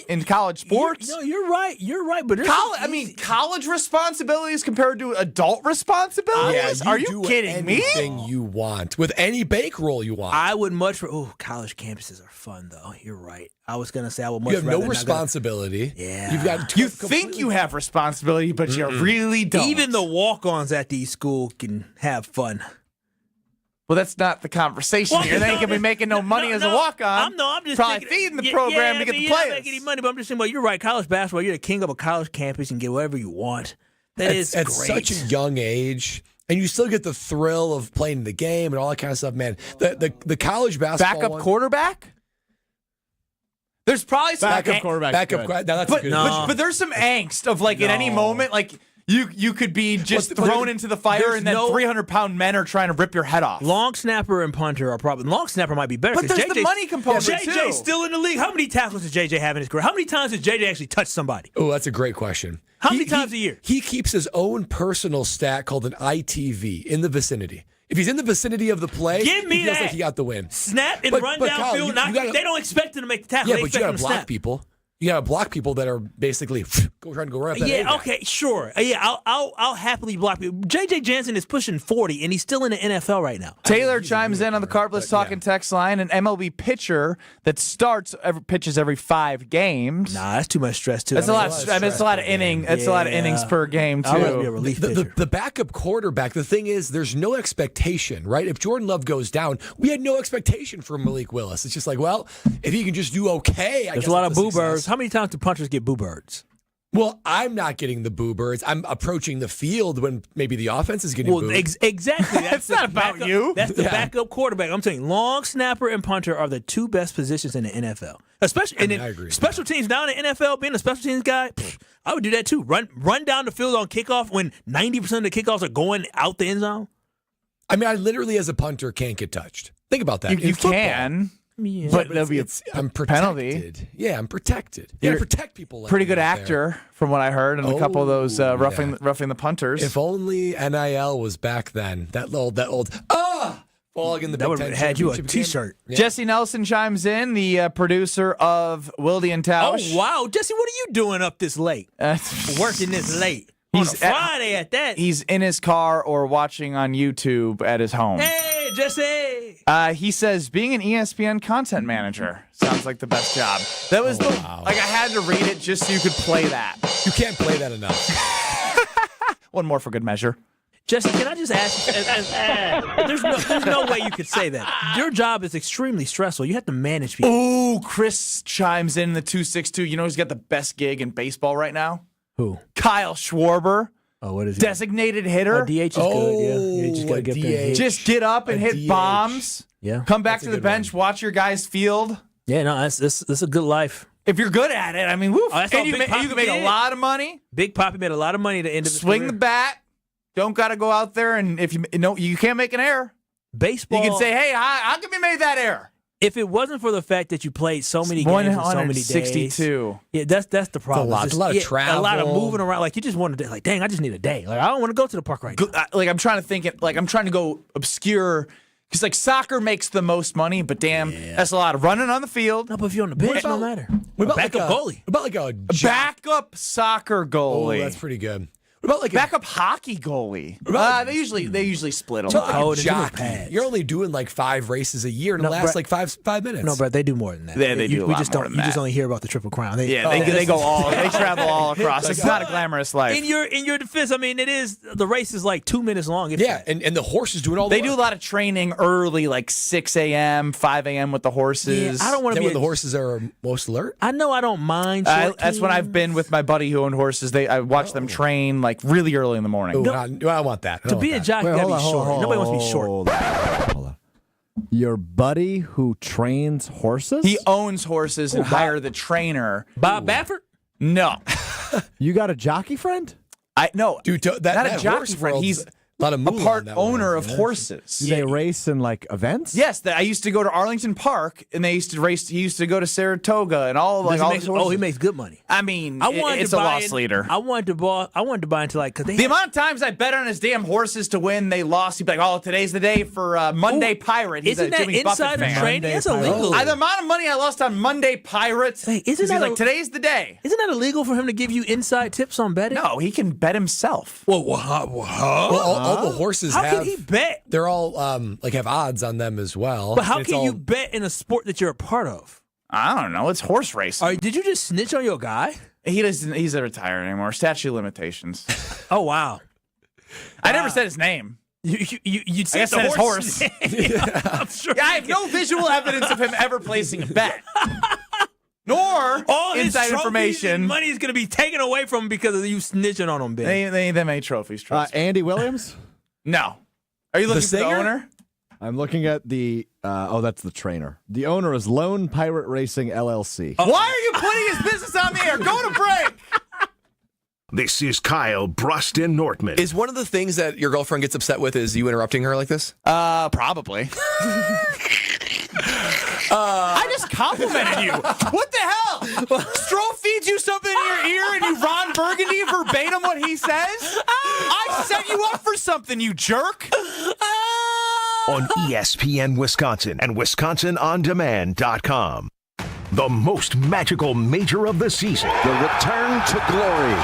in college sports. You're right. You're right. But college responsibilities compared to adult responsibilities? Are you kidding me? Anything you want with any bankroll you want. I would much. College campuses are fun, though. You're right. I was gonna say I would much. You have rather no responsibility. Yeah, you've got. You think you have responsibility, but you really don't. Even the walk-ons at these schools can have fun. Well, that's not the conversation here. They ain't gonna be making no money as a walk-on. I'm just probably feeding the program to get the players. You're not making any money, but I'm just saying. Well, you're right. College basketball, you're the king of a college campus and get whatever you want. That's at great. Such a young age. And you still get the thrill of playing the game and all that kind of stuff, man. The college basketball backup quarterback. There's probably some backup quarterback. But there's some angst of at any moment, you could be just thrown into the fire, and then 300-pound men are trying to rip your head off. Long snapper and punter are probably long snapper might be better. But there's the money component too. JJ's still in the league. How many tackles does JJ have in his career? How many times does JJ actually touch somebody? Oh, that's a great question. How many times a year? He keeps his own personal stat called an ITV in the vicinity. If he's in the vicinity of the play, give me he feels that. like he got the win. Snap and run downfield. They don't expect him to make the tackle. Yeah, but you got to block people. You got to block people that are basically trying to go right up that A-guy. Okay, sure. Yeah, I'll happily block people. J.J. Jansen is pushing 40, and he's still in the NFL right now. Taylor chimes in on the Carpless Talking text line. An MLB pitcher that pitches every 5 games. Nah, that's too much stress, too. That's a lot of innings. That's a lot of innings per game, too. I'll be a relief pitcher. The backup quarterback, the thing is, there's no expectation, right? If Jordan Love goes down, we had no expectation for Malik Willis. It's just like, well, if he can just do okay, There's a lot of boo birds. How many times do punchers get boo birds? Well, I'm not getting the boo birds. I'm approaching the field when maybe the offense is getting booed. Exactly. That's not about you. That's the backup quarterback. I'm saying long snapper and punter are the 2 best positions in the NFL. Especially, I agree. Special teams down in the NFL, being a special teams guy, I would do that too. Run down the field on kickoff when 90% of the kickoffs are going out the end zone. I mean, I literally, as a punter, can't get touched. Think about that. You can. Yeah. But there'll be I'm penalty. Yeah, I'm protected. You gotta protect people. Like pretty good actor, from what I heard, and a couple of those roughing the punters. If only NIL was back then. That old fog in the that Big would Ten have had you a T-shirt. Yeah. Jesse Nelson chimes in, the producer of Wildy and Tausch. Oh wow, Jesse, what are you doing up this late? Working this late. He's on a Friday at that. He's in his car or watching on YouTube at his home. Hey, Jesse. He says being an ESPN content manager sounds like the best job. That was I had to read it just so you could play that. You can't play that enough. One more for good measure. Jesse, can I just ask? There's no way you could say that. Your job is extremely stressful. You have to manage people. Ooh, Chris chimes in the 262. You know who's got the best gig in baseball right now? Who? Kyle Schwarber. Oh, what is he? Designated hitter. DH is good, yeah. You just gotta get DH. Just get up and hit bombs. Yeah. Come back to the bench, watch your guys field. Yeah, no, that's a good life. If you're good at it, I mean, woof. And you can make a lot of money. Big Papi made a lot of money at the end of his Swing career. the bat. Don't got to go out there, and if you can't make an error. Baseball. You can say, hey, how come you made that error? If it wasn't for the fact that you played so many games in so many days, 162. Yeah, that's the problem. It's a lot of travel, a lot of moving around. Like you just want to, dang, I just need a day. Like I don't want to go to the park right now. Like I'm trying to think it. Like I'm trying to go obscure because like soccer makes the most money, but damn, that's a lot of running on the field. No, but if you're on the bench, no matter. What about backup goalie? What about like a backup soccer goalie? Oh, that's pretty good. What about like backup hockey goalie? They usually split them. Like a jockey. You're only doing like 5 races a year, and it lasts like 5 minutes. No, Brett, they do more than that. They do a lot more than that. You just only hear about the Triple Crown. They go all. They travel all across. It's not a glamorous life. In your defense, I mean, it is the race is like 2 minutes long. And the horses do it all. They do a lot of training early, like 6 a.m., 5 a.m. with the horses. Yeah, I don't want to be when the horses are most alert. I know I don't mind. That's when I've been with my buddy who owned horses. I watched them train like really early in the morning. Ooh, I want that. To be a jockey, you gotta be short. Nobody wants to be short. Hold on. Your buddy who trains horses? He owns horses and hire the trainer. Bob Baffert? No. You got a jockey friend? No, dude. not a jockey friend. He's a lot of a part owner of horses. Do they race in like events? Yes, I used to go to Arlington Park, and they used to race. He used to go to Saratoga and all these horses. He makes good money. I mean, wanted it's to a buy loss leader. I wanted to buy into like because the amount of times I bet on his damn horses to win, they lost. He'd be like, "Oh, today's the day for Monday Pirate." He's isn't a that Jimmy Buffett insider fan. trading? That's illegal. The amount of money I lost on Monday Pirates. Hey, isn't that like today's the day? Isn't that illegal for him to give you inside tips on betting? No, he can bet himself. Well, all the horses How can he bet? They're all have odds on them as well. But how can you bet in a sport that you're a part of? I don't know. It's horse racing. Did you just snitch on your guy? He doesn't. He's not retired anymore. Statute of limitations. Oh wow! I never said his name. You'd say I said his horse. I'm sure. Yeah, I have no visual evidence of him ever placing a bet. Nor all his inside information. Money is going to be taken away from him because of you snitching on him, Ben. They made trophies. Andy Williams? No. Are you looking for the owner? I'm looking at the. That's the trainer. The owner is Lone Pirate Racing LLC. Why are you putting his business on the air? Go to break. This is Kyle, Brust, and Nortman. Is one of the things that your girlfriend gets upset with is you interrupting her like this? Probably. I just complimented you. What the hell? Stroh feeds you something in your ear and you Ron Burgundy verbatim what he says? I set you up for something, you jerk. On ESPN Wisconsin and WisconsinOnDemand.com. The most magical major of the season. The return to glory.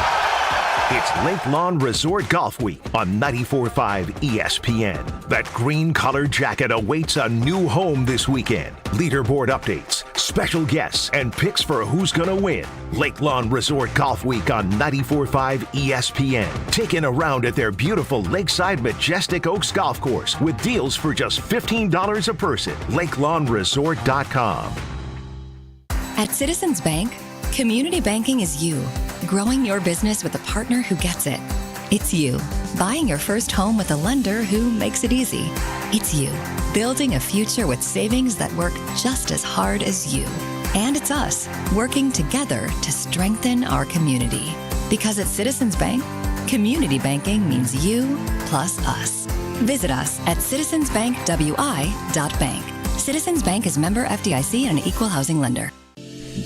It's Lake Lawn Resort Golf Week on 94.5 ESPN. That green-colored jacket awaits a new home this weekend. Leaderboard updates, special guests, and picks for who's going to win. Lake Lawn Resort Golf Week on 94.5 ESPN. Taking a round at their beautiful Lakeside Majestic Oaks Golf Course with deals for just $15 a person. LakeLawnResort.com. At Citizens Bank, community banking is you. Growing your business with a partner who gets it. It's you. Buying your first home with a lender who makes it easy. It's you. Building a future with savings that work just as hard as you. And it's us, working together to strengthen our community. Because at Citizens Bank, community banking means you plus us. Visit us at citizensbankwi.bank. Citizens Bank is member FDIC and an equal housing lender.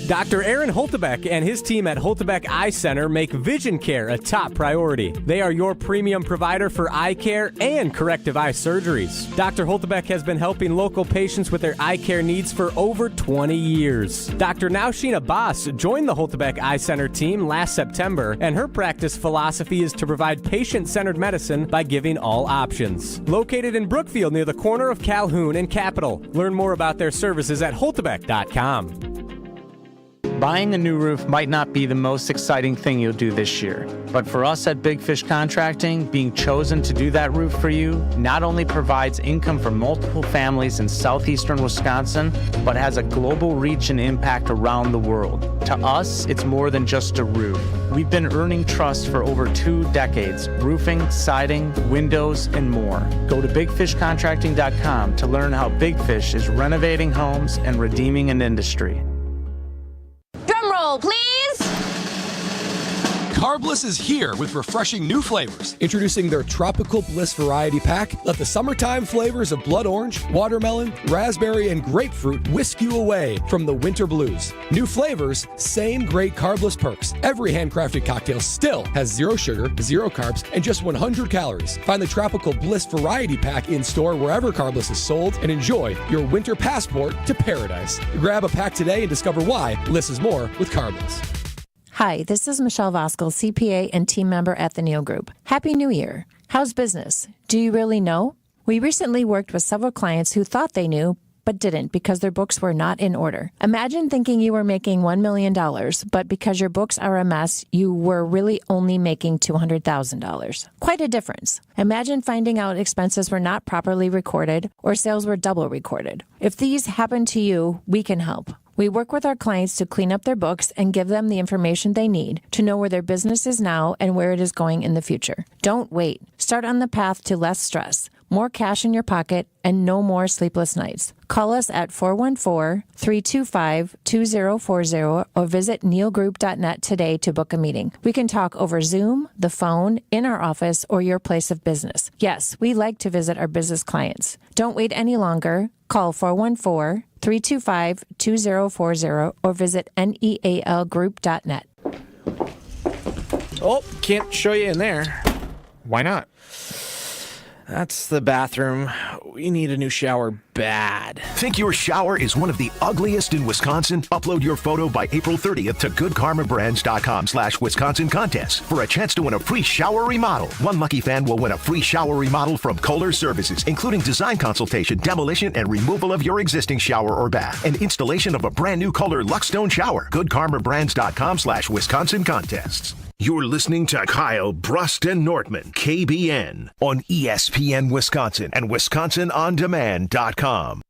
Dr. Aaron Holtebeck and his team at Holtebeck Eye Center make vision care a top priority. They are your premium provider for eye care and corrective eye surgeries. Dr. Holtebeck has been helping local patients with their eye care needs for over 20 years. Dr. Nausheen Abbas joined the Holtebeck Eye Center team last September, and her practice philosophy is to provide patient-centered medicine by giving all options. Located in Brookfield near the corner of Calhoun and Capitol. Learn more about their services at holtebeck.com. Buying a new roof might not be the most exciting thing you'll do this year, but for us at Big Fish Contracting, being chosen to do that roof for you not only provides income for multiple families in southeastern Wisconsin, but has a global reach and impact around the world. To us, it's more than just a roof. We've been earning trust for over 2 decades, roofing, siding, windows, and more. Go to bigfishcontracting.com to learn how Big Fish is renovating homes and redeeming an industry. Drum roll, please. Carbliss is here with refreshing new flavors. Introducing their Tropical Bliss Variety Pack. Let the summertime flavors of blood orange, watermelon, raspberry, and grapefruit whisk you away from the winter blues. New flavors, same great Carbliss perks. Every handcrafted cocktail still has 0 sugar, 0 carbs, and just 100 calories. Find the Tropical Bliss Variety Pack in store wherever Carbliss is sold and enjoy your winter passport to paradise. Grab a pack today and discover why Bliss is more with Carbliss. Hi, this is Michelle Voskel, CPA and team member at the Neal Group. Happy New Year. How's business? Do you really know? We recently worked with several clients who thought they knew, but didn't because their books were not in order. Imagine thinking you were making $1 million, but because your books are a mess, you were really only making $200,000. Quite a difference. Imagine finding out expenses were not properly recorded or sales were double recorded. If these happen to you, we can help. We work with our clients to clean up their books and give them the information they need to know where their business is now and where it is going in the future. Don't wait. Start on the path to less stress. more cash in your pocket, and no more sleepless nights. Call us at 414-325-2040 or visit neilgroup.net today to book a meeting. We can talk over Zoom, the phone, in our office, or your place of business. Yes, we like to visit our business clients. Don't wait any longer. Call 414-325-2040 or visit nealgroup.net. Oh, can't show you in there. Why not? That's the bathroom. We need a new shower bad. Think your shower is one of the ugliest in Wisconsin? Upload your photo by April 30th to goodkarmabrands.com/Wisconsin contest for a chance to win a free shower remodel. One lucky fan will win a free shower remodel from Kohler Services, including design consultation, demolition, and removal of your existing shower or bath, and installation of a brand new Kohler Luxstone shower. goodkarmabrands.com/Wisconsin contests. You're listening to Kyle, Brust, and Nortman, KBN, on ESPN Wisconsin and WisconsinOnDemand.com.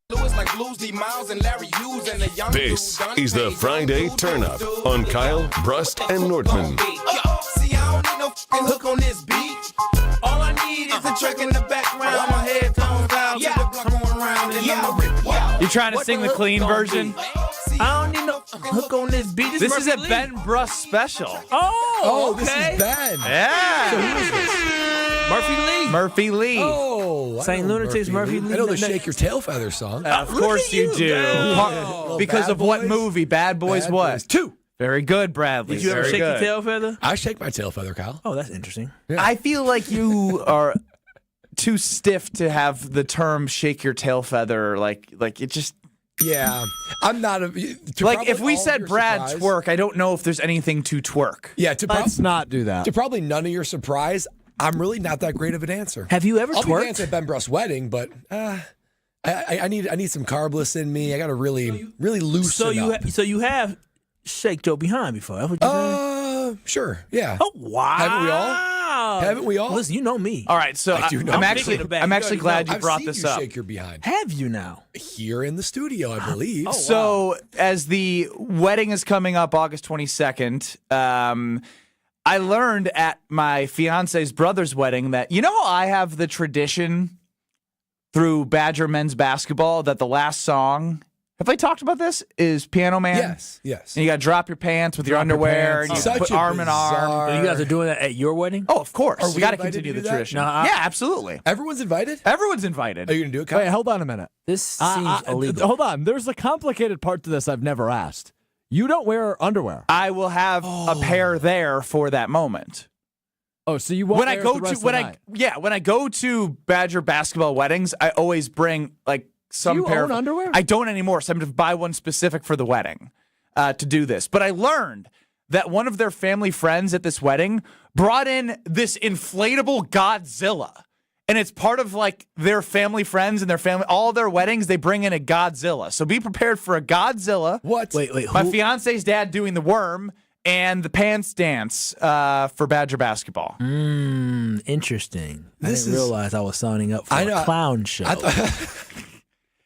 This is the Friday Turn Up on Kyle, Brust, and Nortman. See, I don't need no hook on this beat. All I need is a track in the background. My headphones out, the block going around, and I'm a You trying to sing the clean version? I don't need no hook on this beat. This is a Ben Brust special. Oh, okay. This is Ben. Yeah. So who is this? Murphy Lee. Oh, St. Lunatics, Murphy Lee. I know the Shake Your Tail Feather song. Of course you do. Because of what movie? Bad Boys what? 2. Very good, Bradley. Did you ever shake your tail feather? I shake my tail feather, Kyle. Oh, that's interesting. Yeah. I feel like you are too stiff to have the term "shake your tail feather." Like it just. Yeah, I'm not a. Like if we said Brad twerk, I don't know if there's anything to twerk. Yeah, let's not do that. To probably none of your surprise, I'm really not that great of a dancer. Have you ever I'll twerked? be dancing at Ben Brust's wedding, but I need some carbless in me. I got to really loosen up. So you have shaked your behind before? That's what you're saying? Sure, yeah. Oh wow! Haven't we all? Listen, you know me. All right, so I'm actually glad you brought this up. Shake your behind. Have you now? Here in the studio, I believe. Oh, wow. So as the wedding is coming up August 22nd, I learned at my fiance's brother's wedding that, you know how I have the tradition through Badger men's basketball that the last song, have I talked about this, is Piano Man? Yes. And you got to drop your pants with your underwear and you put arm in arm. You guys are doing that at your wedding? Oh, of course. Are we got to invited continue to the do that? tradition. No, Yeah, absolutely. Everyone's invited? Everyone's invited. Are you going to do it, Kyle? Wait, hold on a minute. This seems illegal. Hold on. There's a complicated part to this I've never asked. You don't wear underwear. I will have a pair there for that moment. Oh, so you won't when I go to when I go to Badger basketball weddings, I always bring like some pair of underwear. I don't anymore, so I'm going to buy one specific for the wedding to do this. But I learned that one of their family friends at this wedding brought in this inflatable Godzilla. And it's part of like their family friends and their family, all their weddings, they bring in a Godzilla. So be prepared for a Godzilla. What? Wait. My fiance's dad doing the worm and the pants dance for Badger basketball. Interesting. I didn't realize I was signing up for a clown show.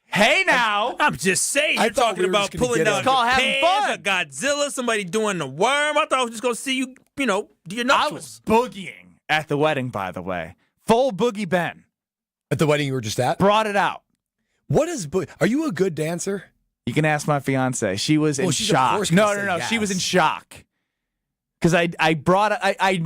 Hey now! I'm just saying. I You're thought talking we were about just gonna pulling get down on. Call having pants, fun. a Godzilla, somebody doing the worm. I thought I was just going to see you, do your I nuptials. was boogieing at the wedding, by the way. Full Boogie Ben. At the wedding you were just at? Brought it out. What is Are you a good dancer? You can ask my fiance. She was in she's of shock. course gonna No. say She was yes. in shock. Because I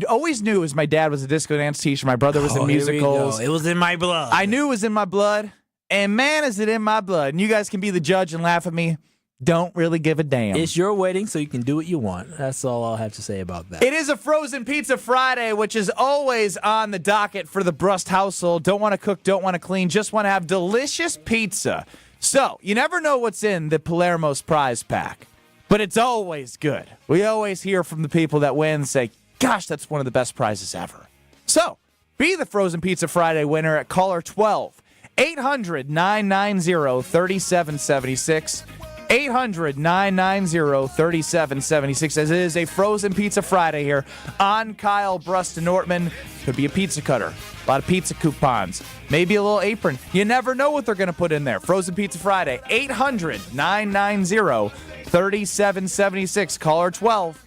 always knew as my dad was a disco dance teacher. My brother was in musicals. It was in my blood. I knew it was in my blood. And man, is it in my blood. And you guys can be the judge and laugh at me. Don't really give a damn. It's your wedding, so you can do what you want. That's all I'll have to say about that. It is a Frozen Pizza Friday, which is always on the docket for the Brust household. Don't want to cook, don't want to clean, just want to have delicious pizza. So, you never know what's in the Palermo's prize pack, but it's always good. We always hear from the people that win and say, gosh, that's one of the best prizes ever. So, be the Frozen Pizza Friday winner at caller 12. 800-990-3776. 800-990-3776, as it is a Frozen Pizza Friday here on Kyle, Brust, and Nortman. Could be a pizza cutter, a lot of pizza coupons, maybe a little apron. You never know what they're going to put in there. Frozen Pizza Friday, 800-990-3776. Caller 12.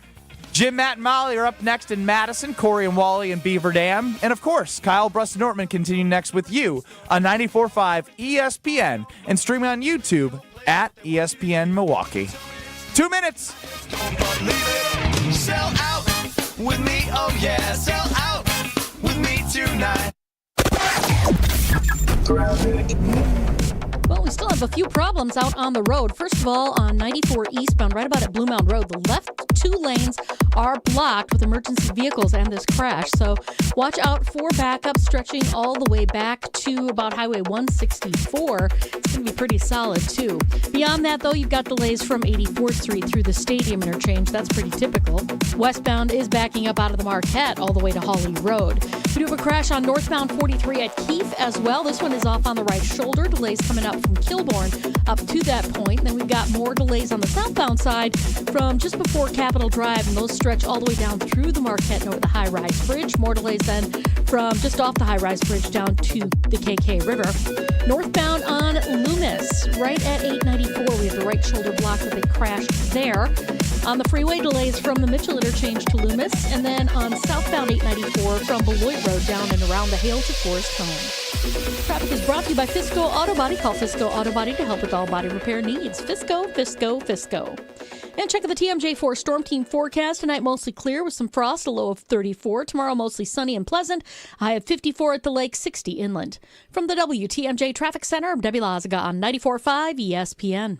Jim, Matt, and Molly are up next in Madison. Corey and Wally in Beaver Dam. And, of course, Kyle, Brust, and Nortman continue next with you on 94.5 ESPN and streaming on YouTube at ESPN Milwaukee. 2 minutes. Sell out with me, oh yeah, sell out with me tonight. Well, we still have a few problems out on the road. First of all, on 94 eastbound, right about at Blue Mound Road, the left 2 lanes are blocked with emergency vehicles and this crash. So watch out for backups stretching all the way back to about Highway 164. It's going to be pretty solid, too. Beyond that, though, you've got delays from 84th Street through the Stadium interchange. That's pretty typical. Westbound is backing up out of the Marquette all the way to Hawley Road. We do have a crash on northbound 43 at Keefe as well. This one is off on the right shoulder. Delays coming up from Kilbourne up to that point. Then we've got more delays on the southbound side from just before Capitol Drive, and those stretch all the way down through the Marquette and over the high-rise bridge. More delays then from just off the high-rise bridge down to the KK River. Northbound on Loomis, right at 894, we have the right shoulder block with a crash there. On the freeway, delays from the Mitchell interchange to Loomis, and then on southbound 894 from Beloit Road down and around the Hale to Forest Home. Traffic is brought to you by Fisco Auto Body. Call Fisco Auto Body to help with all body repair needs. Fisco, Fisco, Fisco. And check out the TMJ4 Storm Team forecast. Tonight, mostly clear with some frost, a low of 34. Tomorrow, mostly sunny and pleasant. High of 54 at the lake, 60 inland. From the WTMJ Traffic Center, I'm Debbie Lazaga on 94.5 ESPN.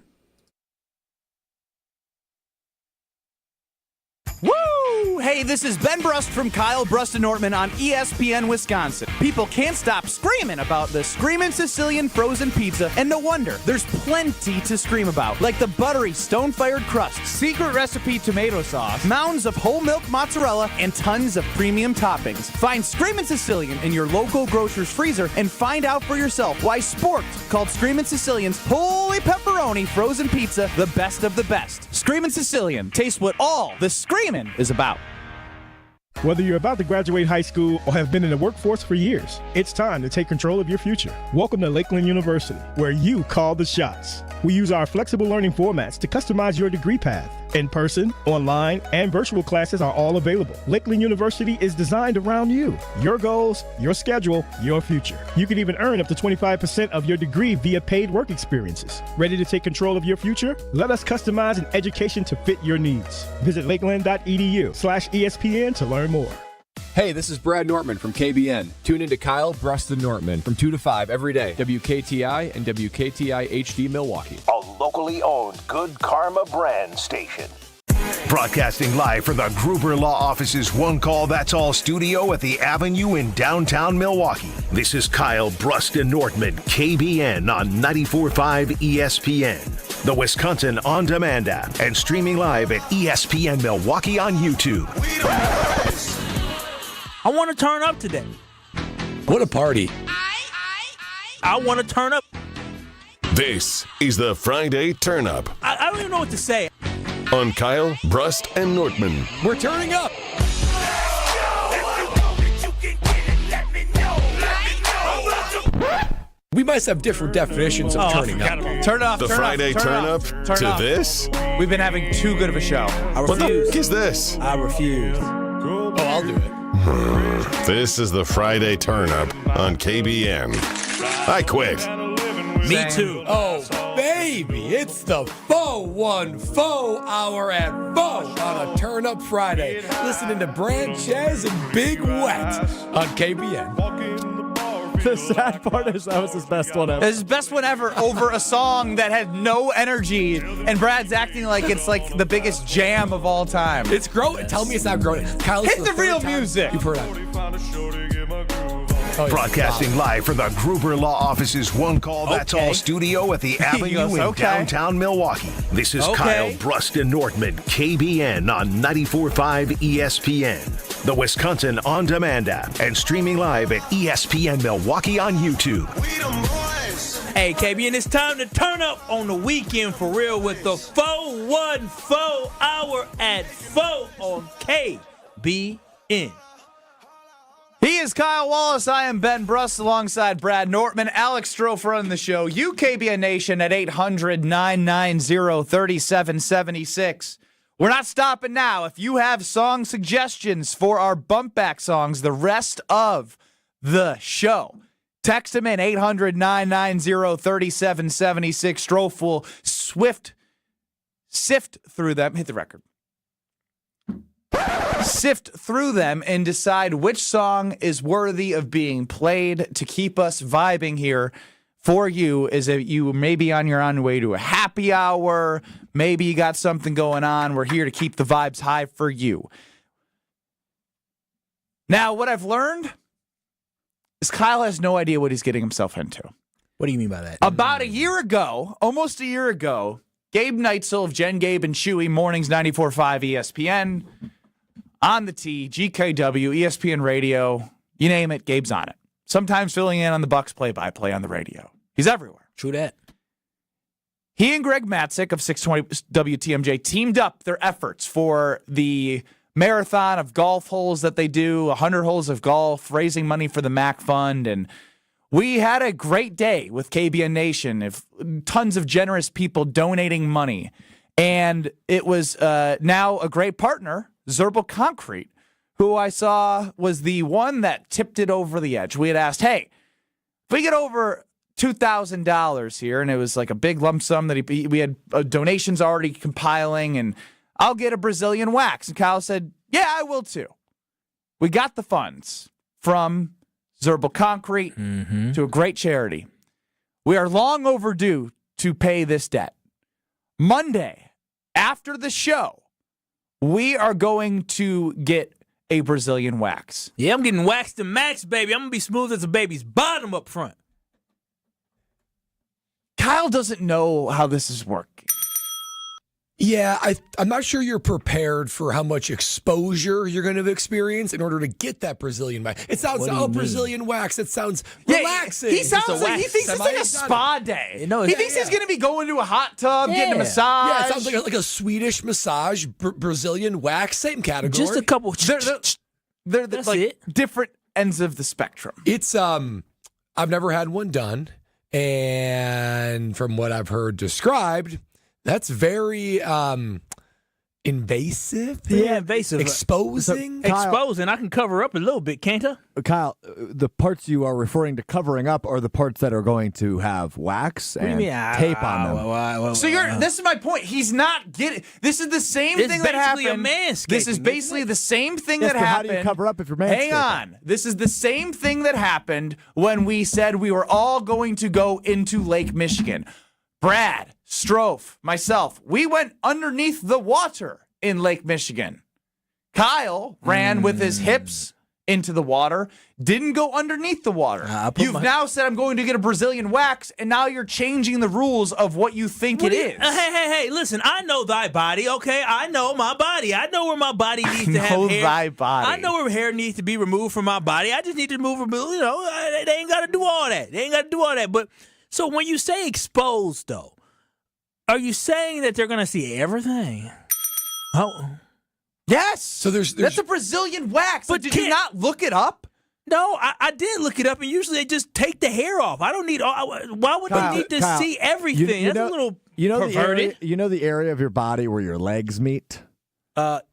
Woo! Hey, this is Ben Brust from Kyle, Brust, and Nortman on ESPN Wisconsin. People can't stop screaming about the Screamin' Sicilian frozen pizza, and no wonder. There's plenty to scream about, like the buttery stone-fired crust, secret recipe tomato sauce, mounds of whole milk mozzarella, and tons of premium toppings. Find Screamin' Sicilian in your local grocer's freezer and find out for yourself why Sport called Screamin' Sicilian's Holy Pepperoni frozen pizza the best of the best. Screamin' Sicilian, taste what all the screamin' is about. Whether you're about to graduate high school or have been in the workforce for years, it's time to take control of your future. Welcome to Lakeland University, where you call the shots. We use our flexible learning formats to customize your degree path. In-person, online, and virtual classes are all available. Lakeland University is designed around you, your goals, your schedule, your future. You can even earn up to 25% of your degree via paid work experiences. Ready to take control of your future? Let us customize an education to fit your needs. Visit lakeland.edu/ESPN to learn more. Hey, this is Brad Nortman from KBN. Tune into Kyle, Brust, and Nortman from 2 to 5 every day. WKTI and WKTI HD Milwaukee. A locally owned Good Karma brand station. Broadcasting live from the Gruber Law Office's One Call That's All studio at the Avenue in downtown Milwaukee. This is Kyle, Brust, and Nortman, KBN on 94.5 ESPN. The Wisconsin On Demand app and streaming live at ESPN Milwaukee on YouTube. I want to turn up today. What a party. I want to turn up. This is the Friday Turn Up I don't even know what to say. on Kyle, Brust, and Nortman. We're turning up. We must have different definitions of turning up. Turn up. The Friday Turn Up to this? We've been having too good of a show. What the heck is this? I refuse. Oh, I'll do it. This is the Friday Turn Up on KBN. I quit. Me too. Oh, baby, it's the Faux hour at Faux on a Turn Up Friday. Listening to Branchez and Big Wet on KBN. The sad part is that was his best one ever. His best one ever over a song that had no energy, and Brad's acting like it's like the biggest jam of all time. It's growing. Tell me it's not growing. Kyle, hit the real music. You've heard it. Broadcasting live from the Gruber Law Office's One Call That's All studio at the Avenue in downtown Milwaukee. This is Kyle, Brust, and Nortman, KBN on 94.5 ESPN. The Wisconsin On Demand app and streaming live at ESPN Milwaukee on YouTube. Hey, KBN, it's time to turn up on the weekend for real with the 414 hour at 4 on KBN. He is Kyle Wallace. I am Ben Brust alongside Brad Nortman. Alex Strofe running the show. UKBN Nation at 800-990-3776. We're not stopping now. If you have song suggestions for our bump back songs the rest of the show, text them in 800-990-3776. Strofe will sift through them. Hit the record. Sift through them and decide which song is worthy of being played to keep us vibing here for you. Is it you maybe on your way to a happy hour? Maybe you got something going on. We're here to keep the vibes high for you. Now, what I've learned is Kyle has no idea what he's getting himself into. What do you mean by that? About a year ago, almost a year ago, Gabe Neitzel of Jen, Gabe, and Chewy, Mornings 94.5 ESPN, on the T, GKW, ESPN Radio, you name it, Gabe's on it. Sometimes filling in on the Bucks play-by-play on the radio. He's everywhere. True that. He and Greg Matzik of 620 WTMJ teamed up their efforts for the marathon of golf holes that they do, 100 holes of golf, raising money for the MAC Fund, and we had a great day with KBN Nation, tons of generous people donating money, and it was now a great partner, Zerbal Concrete, who I saw was the one that tipped it over the edge. We had asked, hey, if we get over $2,000 here, and it was like a big lump sum that we had donations already compiling, and I'll get a Brazilian wax. And Kyle said, yeah, I will too. We got the funds from Zerbal Concrete to a great charity. We are long overdue to pay this debt. Monday, after the show, we are going to get a Brazilian wax. Yeah, I'm getting waxed to max, baby. I'm going to be smooth as a baby's bottom up front. Kyle doesn't know how this is working. Yeah, I'm not sure you're prepared for how much exposure you're going to experience in order to get that Brazilian wax. It sounds, Brazilian wax. It sounds relaxing. He sounds like he thinks it's like a spa day. He thinks he's going to be going to a hot tub, getting a massage. Yeah, it sounds like a Swedish massage, Brazilian wax, same category. Just a couple. They're like different ends of the spectrum. It's I've never had one done, and from what I've heard described, that's very invasive. Yeah, invasive. Exposing. Exposing. I can cover up a little bit, can't I? Kyle, the parts you are referring to covering up are the parts that are going to have wax and tape on them. So this is my point. He's not getting. This is the same thing that happened. This is basically the same thing that happened. How do you cover up if you're manscaping? Hang on. This is the same thing that happened when we said we were all going to go into Lake Michigan. Brad, Strofe, myself, we went underneath the water in Lake Michigan. Kyle ran with his hips into the water, didn't go underneath the water. You've now said I'm going to get a Brazilian wax, and now you're changing the rules of what you think it is. Hey, listen, I know thy body, okay? I know my body. I know where my body needs to have hair. Thy body. I know where hair needs to be removed from my body. I just need to remove, they ain't got to do all that. But so when you say exposed, though, are you saying that they're going to see everything? Oh, yes. So there's that's a Brazilian wax. But did you not look it up? No, I did look it up, and usually they just take the hair off. I don't need. Why would they need to see everything? That's a little perverted. The area of your body where your legs meet. Don't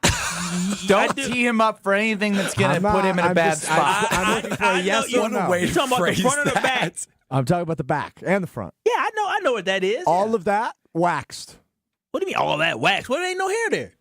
tee him up for anything that's going to put him in a bad spot. I'm looking for a yes or no. You're talking about the front or the back? I'm talking about the back and the front. Yeah, I know what that is. All of that waxed. What do you mean all that wax? Well, there ain't no hair there.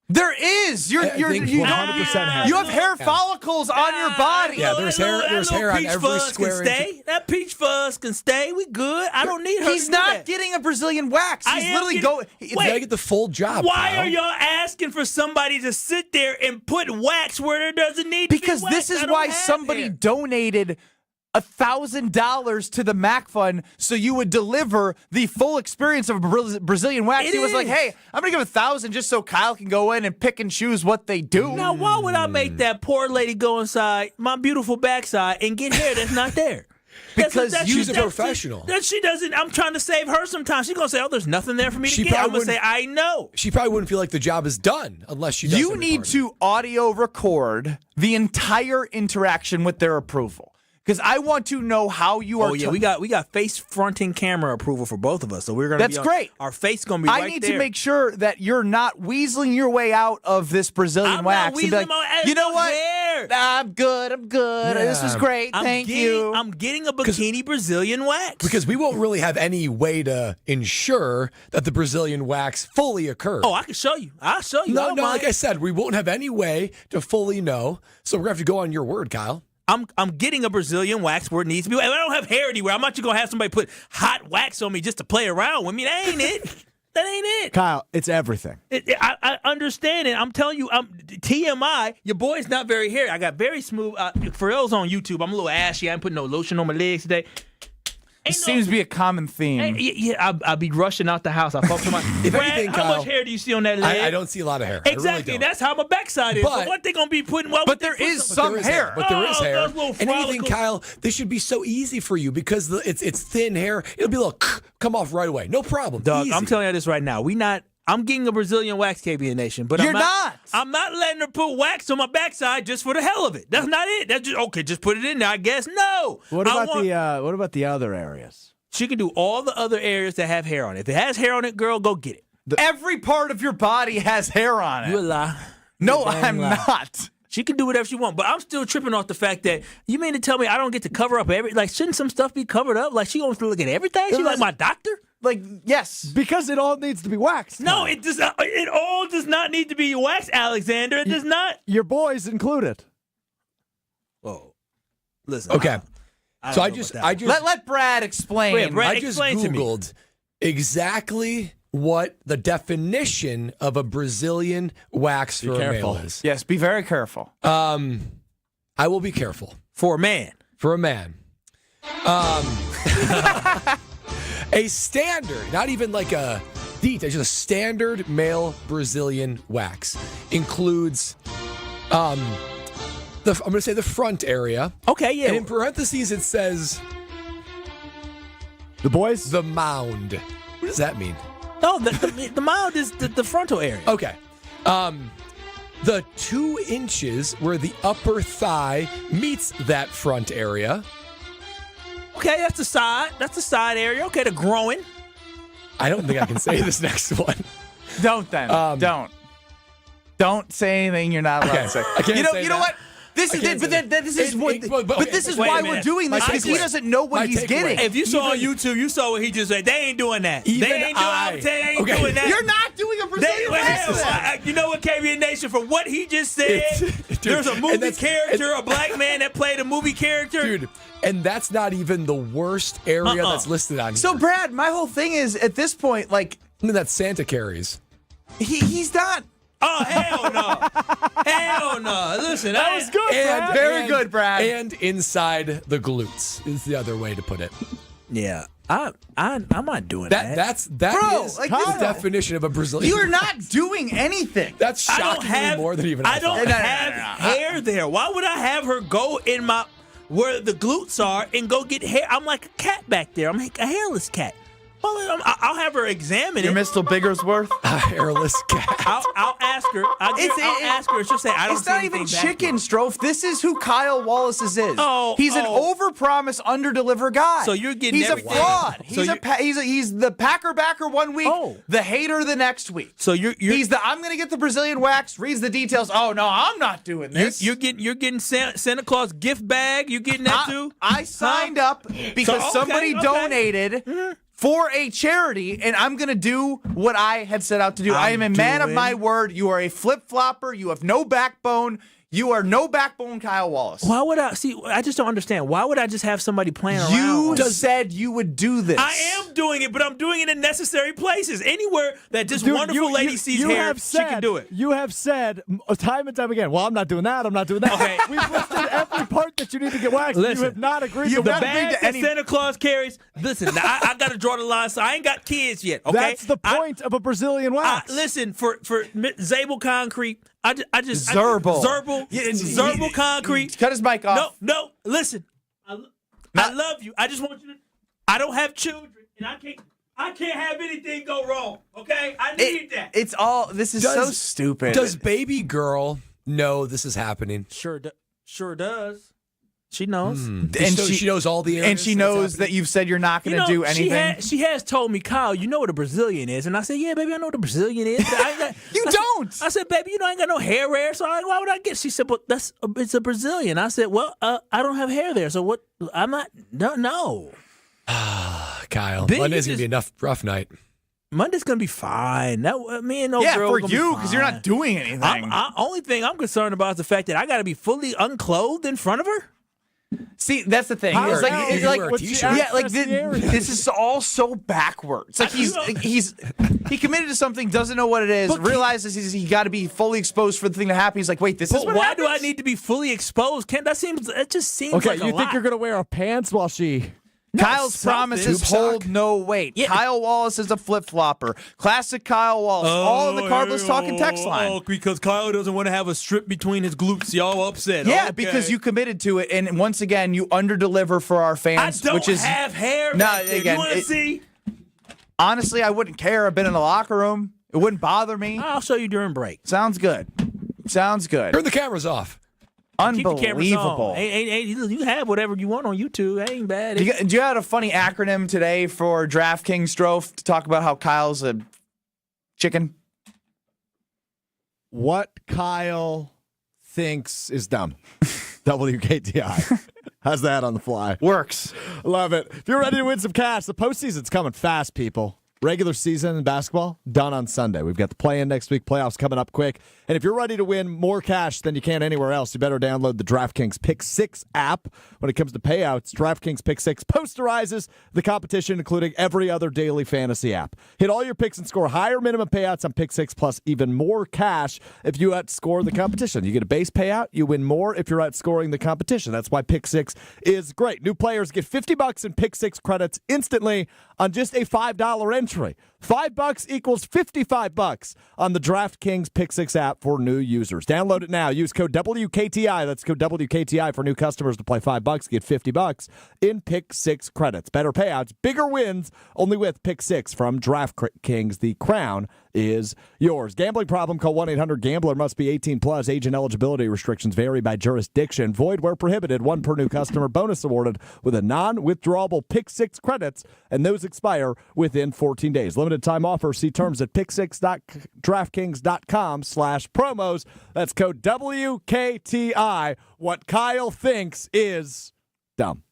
There is. You 100% hair. You have hair follicles on your body. Yeah, there's hair. There's hair on every square inch. That peach fuzz can stay. We good. I don't need her. He's not getting a Brazilian wax. He's literally going. You gotta get the full job. Why are y'all asking for somebody to sit there and put wax where there doesn't need to be wax? Because this is why somebody donated $1,000 to the MAC Fund so you would deliver the full experience of a Brazilian wax. He was like, hey, I'm going to give $1,000 just so Kyle can go in and pick and choose what they do. Now, why would I make that poor lady go inside my beautiful backside and get hair that's not there? Because she's a professional. She doesn't. I'm trying to save her sometimes. She's going to say, oh, there's nothing there for me to get. I'm going to say, I know. She probably wouldn't feel like the job is done unless she does. You need to audio record the entire interaction with their approval. Because I want to know how you are. Oh yeah, we got face fronting camera approval for both of us, so we're gonna. That's great. Our face gonna be. I right need there. to make sure that you're not weaseling your way out of this Brazilian I'm wax. not and be weaseling my you know what? hair. I'm good. Yeah. This was great. Thank you. I'm getting a bikini Brazilian wax because we won't really have any way to ensure that the Brazilian wax fully occurred. Oh, I can show you. I'll show you. No, like I said, we won't have any way to fully know. So we're gonna have to go on your word, Kyle. I'm getting a Brazilian wax where it needs to be. If I don't have hair anywhere, I'm not just gonna have somebody put hot wax on me just to play around with me. That ain't it. That ain't it. Kyle, it's everything. I understand it. I'm telling you, TMI, your boy's not very hairy. I got very smooth. Pharrell's on YouTube. I'm a little ashy. I ain't putting no lotion on my legs today. It seems to be a common theme. I'll be rushing out the house. I fuck to my. If Brad, anything, how Kyle, much hair do you see on that leg? I don't see a lot of hair. Exactly. I really don't. That's how my backside is. But- So what they gonna be putting? But there is some hair. But there is hair. those little And anything, follicles. Kyle, this should be so easy for you because it's thin hair. It'll be a little come off right away. No problem. Dog, Easy. I'm telling you this right now. I'm getting a Brazilian wax, KBN Nation, but You're I'm not letting her put wax on my backside just for the hell of it. That's not it. That's just okay. Just put it in there, I guess. No. What about the other areas? She can do all the other areas that have hair on it. If it has hair on it, girl, go get it. Every part of your body has hair on it. You a lie. No, You a damn I'm lie. not. She can do whatever she wants, but I'm still tripping off the fact that you mean to tell me I don't get to cover up shouldn't some stuff be covered up? Like she wants to look at everything? She like my doctor? Like, yes. Because it all needs to be waxed. No, it does. It all does not need to be waxed, Alexander. It does not. Your boys included. Whoa. Listen. Okay. So I don't know just about that. Let Brad explain. Wait, Brad, I just explain to me. Googled exactly what the definition of a Brazilian wax for a male is. Yes, be very careful. I will be careful. For a man. For a man. A standard, not even like a detail, just a standard male Brazilian wax includes I'm going to say the front area. Okay, yeah. And in parentheses it says the boys? The mound. What does that mean? No, the mound is the frontal area. Okay. The 2 inches where the upper thigh meets that front area. Okay, that's the side. That's the side area. Okay, the groin. I don't think I can say this next one. Don't then. Don't say anything you're not allowed to say. I can't you know say you know that. what? This is it, but this is what. But this is wait a why minute. we're doing this My because he takeaway. doesn't know what My he's takeaway. getting. If you saw on YouTube, you saw what he just said. They ain't doing that. Even they ain't doing that. You're not doing a Brazilian wax. You know what, KBN Nation? For what he just said, there's a movie character, a black man that played a movie character. Dude, and that's not even the worst area that's listed on here. So, Brad, my whole thing is at this point, like, I mean, that Santa carries. he's not. Oh, hell no. Hell no. Listen, That was good, Brad. Very good, Brad. And inside the glutes is the other way to put it. Yeah. I'm not doing that. That Bro, is like, the this- definition of a Brazilian. You're not doing anything. That's I don't shockingly have more than even I don't thought. have hair there. Why would I have her go in my where the glutes are and go get hair? I'm like a cat back there. I'm like a hairless cat. Well, I'll have her examine You're it. Mr. Biggersworth. A hairless cat. I'll ask her. I'll ask her. She'll say, I don't It's see not anything even back chicken, there. Strofe. This is who Kyle Wallace is. He's an overpromise, underdeliver guy. So you're getting He's everything. a fraud. So He's the Packer backer one week, the hater the next week. So you're He's the I'm going to get the Brazilian wax. Reads the details. Oh no, I'm not doing this. You're getting Santa Claus gift bag. You getting that too? I signed up because somebody donated for a charity, and I'm going to do what I had set out to do. I am a man of my word. You are a flip-flopper. You have no backbone. You are no backbone, Kyle Wallace. Why would I see? I just don't understand. Why would I just have somebody playing around? You said you would do this. I am doing it, but I'm doing it in necessary places. Anywhere that this wonderful lady sees hair, she can do it. You have said time and time again, well, I'm not doing that, I'm not doing that. Okay. We've listed every part that you need to get waxed. Listen, you have not agreed to the that. bag that Santa Claus carries. Listen, I got to draw the line. So I ain't got kids yet. Okay, That's the point of a Brazilian wax. Listen, for Zabel Concrete, I just Zerbal. Zerbal Concrete. Cut his mic off. No. Listen, I love you. I just want you to. I don't have children, and I can't have anything go wrong. Okay, I need that. It's all. This is so stupid. Does baby girl know this is happening? Sure does. She knows. And she knows all the areas. And she knows that you've said you're not going to do anything. She has told me, Kyle, you know what a Brazilian is. And I said, yeah, baby, I know what a Brazilian is. But I ain't got, you don't. I said, baby, I ain't got no hair so why would I get? She said, but it's a Brazilian. I said, well, I don't have hair there. So what? I'm not, no. Kyle, Monday's going to be a rough night. Monday's going to be fine. Me and no girl for you, because you're not doing anything. Only thing I'm concerned about is the fact that I got to be fully unclothed in front of her. See, that's the thing. This is all so backwards. Like he committed to something, doesn't know what it is, realizes he got to be fully exposed for the thing to happen. He's like, wait, this is what why happens? do I need to be fully exposed? It just seems okay, like a you think lot. you're going to wear her pants while she... Kyle's promises hold no weight. Yeah. Kyle Wallace is a flip-flopper. Classic Kyle Wallace. All in the Carbless Talking text line. Because Kyle doesn't want to have a strip between his glutes. Y'all upset. Yeah, because you committed to it, and once again, you under-deliver for our fans. I don't have hair. Again, you want to see? Honestly, I wouldn't care. I've been in the locker room. It wouldn't bother me. I'll show you during break. Sounds good. Turn the cameras off. Unbelievable. You have whatever you want on YouTube. It ain't bad. Do you have a funny acronym today for DraftKings Strofe to talk about how Kyle's a chicken? What Kyle thinks is dumb. WKTI. How's that on the fly? Works. Love it. If you're ready to win some cash, the postseason's coming fast, people. Regular season in basketball, done on Sunday. We've got the play-in next week, playoffs coming up quick. And if you're ready to win more cash than you can anywhere else, you better download the DraftKings Pick 6 app. When it comes to payouts, DraftKings Pick 6 posterizes the competition, including every other daily fantasy app. Hit all your picks and score higher minimum payouts on Pick 6, plus even more cash if you outscore the competition. You get a base payout, you win more if you're outscoring the competition. That's why Pick 6 is great. New players get $50 in Pick 6 credits instantly on just a $5 entry. $5 equals $55 on the DraftKings Pick 6 app for new users. Download it now. Use code WKTI. That's code WKTI for new customers to play $5. Get $50 in Pick 6 credits. Better payouts, bigger wins, only with Pick 6 from DraftKings. The crown is yours. Gambling problem? Call 1-800-GAMBLER. Must be 18 plus. Age and eligibility restrictions vary by jurisdiction. Void where prohibited. One per new customer. Bonus awarded with a non-withdrawable Pick 6 credits, and those expire within 14 days. Limited time offer. See terms at pick6.draftkings.com/promos. That's code WKTI. What Kyle thinks is dumb.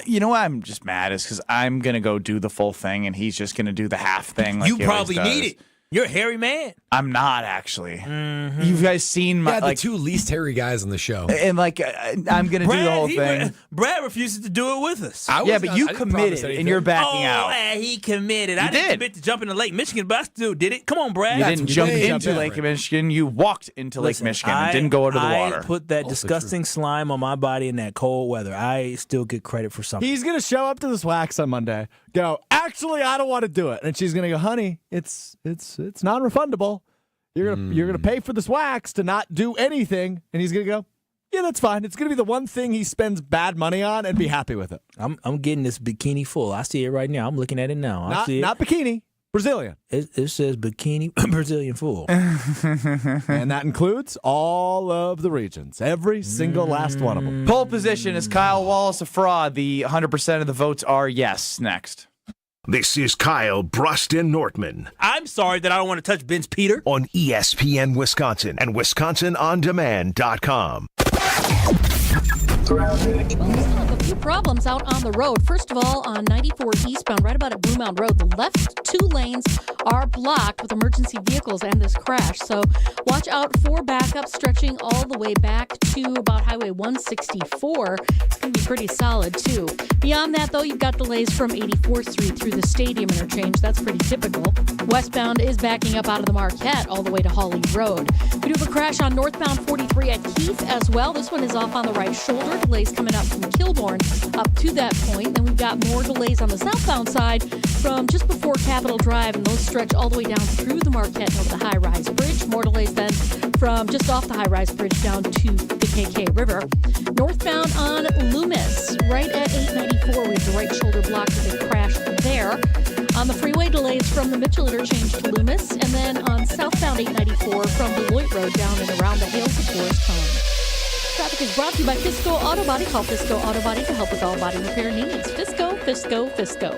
You know why I'm just mad is because I'm going to go do the full thing, and he's just going to do the half thing. Like you probably need it. You're a hairy man. I'm not, actually. Mm-hmm. You guys seen my the two least hairy guys on the show. And I'm going to do the whole thing. Brad refuses to do it with us. But you committed, and you're backing out. Oh, he committed. I didn't commit to jump into Lake Michigan, but I still did it. Come on, Brad. You didn't jump into Lake Michigan. You walked into Lake Michigan and didn't go into the water. I put that disgusting slime on my body in that cold weather. I still get credit for something. He's going to show up to this wax on Monday. Go, actually, I don't want to do it. And she's going to go, honey, it's non-refundable. You're gonna pay for this wax to not do anything. And he's going to go, yeah, that's fine. It's going to be the one thing he spends bad money on and be happy with it. I'm getting this bikini full. I see it right now. I'm looking at it now. I see it. Not bikini, Brazilian. It says bikini Brazilian full. And that includes all of the regions. Every single last one of them. Pole position, is Kyle Wallace a fraud? The 100% of the votes are yes. Next. This is Kyle Bruston Nortman. I'm sorry that I don't want to touch Ben's Peter. On ESPN Wisconsin and WisconsinOnDemand.com. A few problems out on the road. First of all, on 94 eastbound, right about at Blue Mound Road, the left two lanes are blocked with emergency vehicles and this crash. So watch out for backups stretching all the way back to about Highway 164. It's going to be pretty solid, too. Beyond that, though, you've got delays from 84th Street through the Stadium interchange. That's pretty typical. Westbound is backing up out of the Marquette all the way to Hawley Road. We do have a crash on northbound 43 at Keith as well. This one is off on the right shoulder. Delays coming up from Kilbourne up to that point. Then we've got more delays on the southbound side from just before Capitol Drive, and those stretch all the way down through the Marquette and over the high-rise bridge. More delays then from just off the high-rise bridge down to the KK River. Northbound on Loomis, right at 894, we have the right shoulder blocked with a crash there. On the freeway, delays from the Mitchell interchange to Loomis, and then on southbound 894 from Beloit Road down and around the Hales of Forest Pond. Traffic is brought to you by Fisco Auto Body. Call Fisco Auto Body to help with all body repair needs. Fisco, Fisco, Fisco.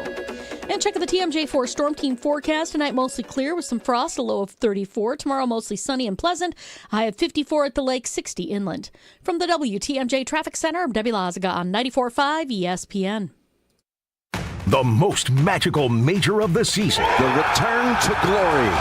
And check out the TMJ4 Storm Team forecast. Tonight, mostly clear with some frost, a low of 34. Tomorrow, mostly sunny and pleasant. High of 54 at the lake, 60 inland. From the WTMJ Traffic Center, I'm Debbie Lazaga on 94.5 ESPN. The most magical major of the season. The return to glory.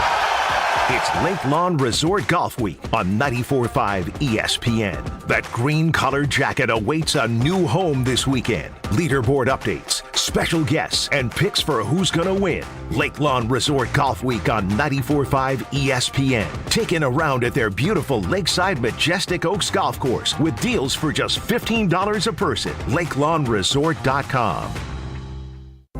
It's Lake Lawn Resort Golf Week on 94.5 ESPN. That green-colored jacket awaits a new home this weekend. Leaderboard updates, special guests, and picks for who's going to win. Lake Lawn Resort Golf Week on 94.5 ESPN. Taking a round at their beautiful Lakeside Majestic Oaks Golf Course with deals for just $15 a person. LakeLawnResort.com.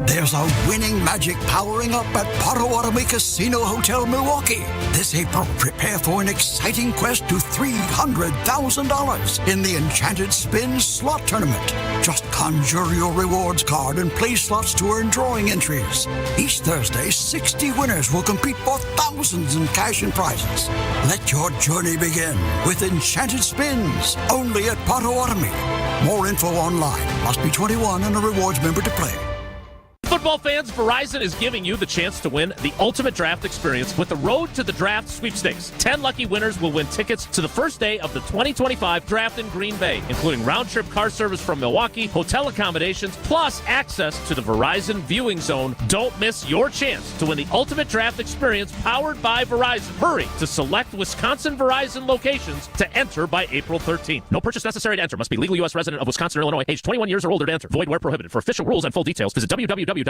There's a winning magic powering up at Potawatomi Casino Hotel Milwaukee. This April, prepare for an exciting quest to $300,000 in the Enchanted Spin Slot Tournament. Just conjure your rewards card and play slots to earn drawing entries. Each Thursday, 60 winners will compete for thousands in cash and prizes. Let your journey begin with Enchanted Spins, only at Potawatomi. More info online. Must be 21 and a rewards member to play. Football fans, Verizon is giving you the chance to win the ultimate draft experience with the Road to the Draft sweepstakes. 10 lucky winners will win tickets to the first day of the 2025 draft in Green Bay, including round-trip car service from Milwaukee, hotel accommodations, plus access to the Verizon viewing zone. Don't miss your chance to win the ultimate draft experience powered by Verizon. Hurry to select Wisconsin Verizon locations to enter by April 13th. No purchase necessary to enter. Must be legal U.S. resident of Wisconsin or Illinois, age 21 years or older to enter. Void where prohibited. For official rules and full details, visit www.espnwisconsincontest.com.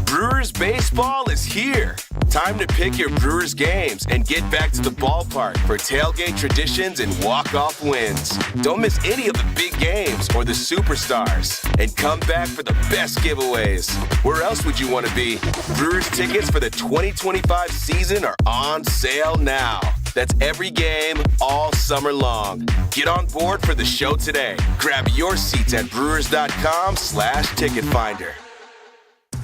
Brewers baseball is here. Time to pick your Brewers games and get back to the ballpark for tailgate traditions and walk-off wins. Don't miss any of the big games or the superstars. And come back for the best giveaways. Where else would you want to be? Brewers tickets for the 2025 season are on sale now. That's every game all summer long. Get on board for the show today. Grab your seats at brewers.com/ticket finder.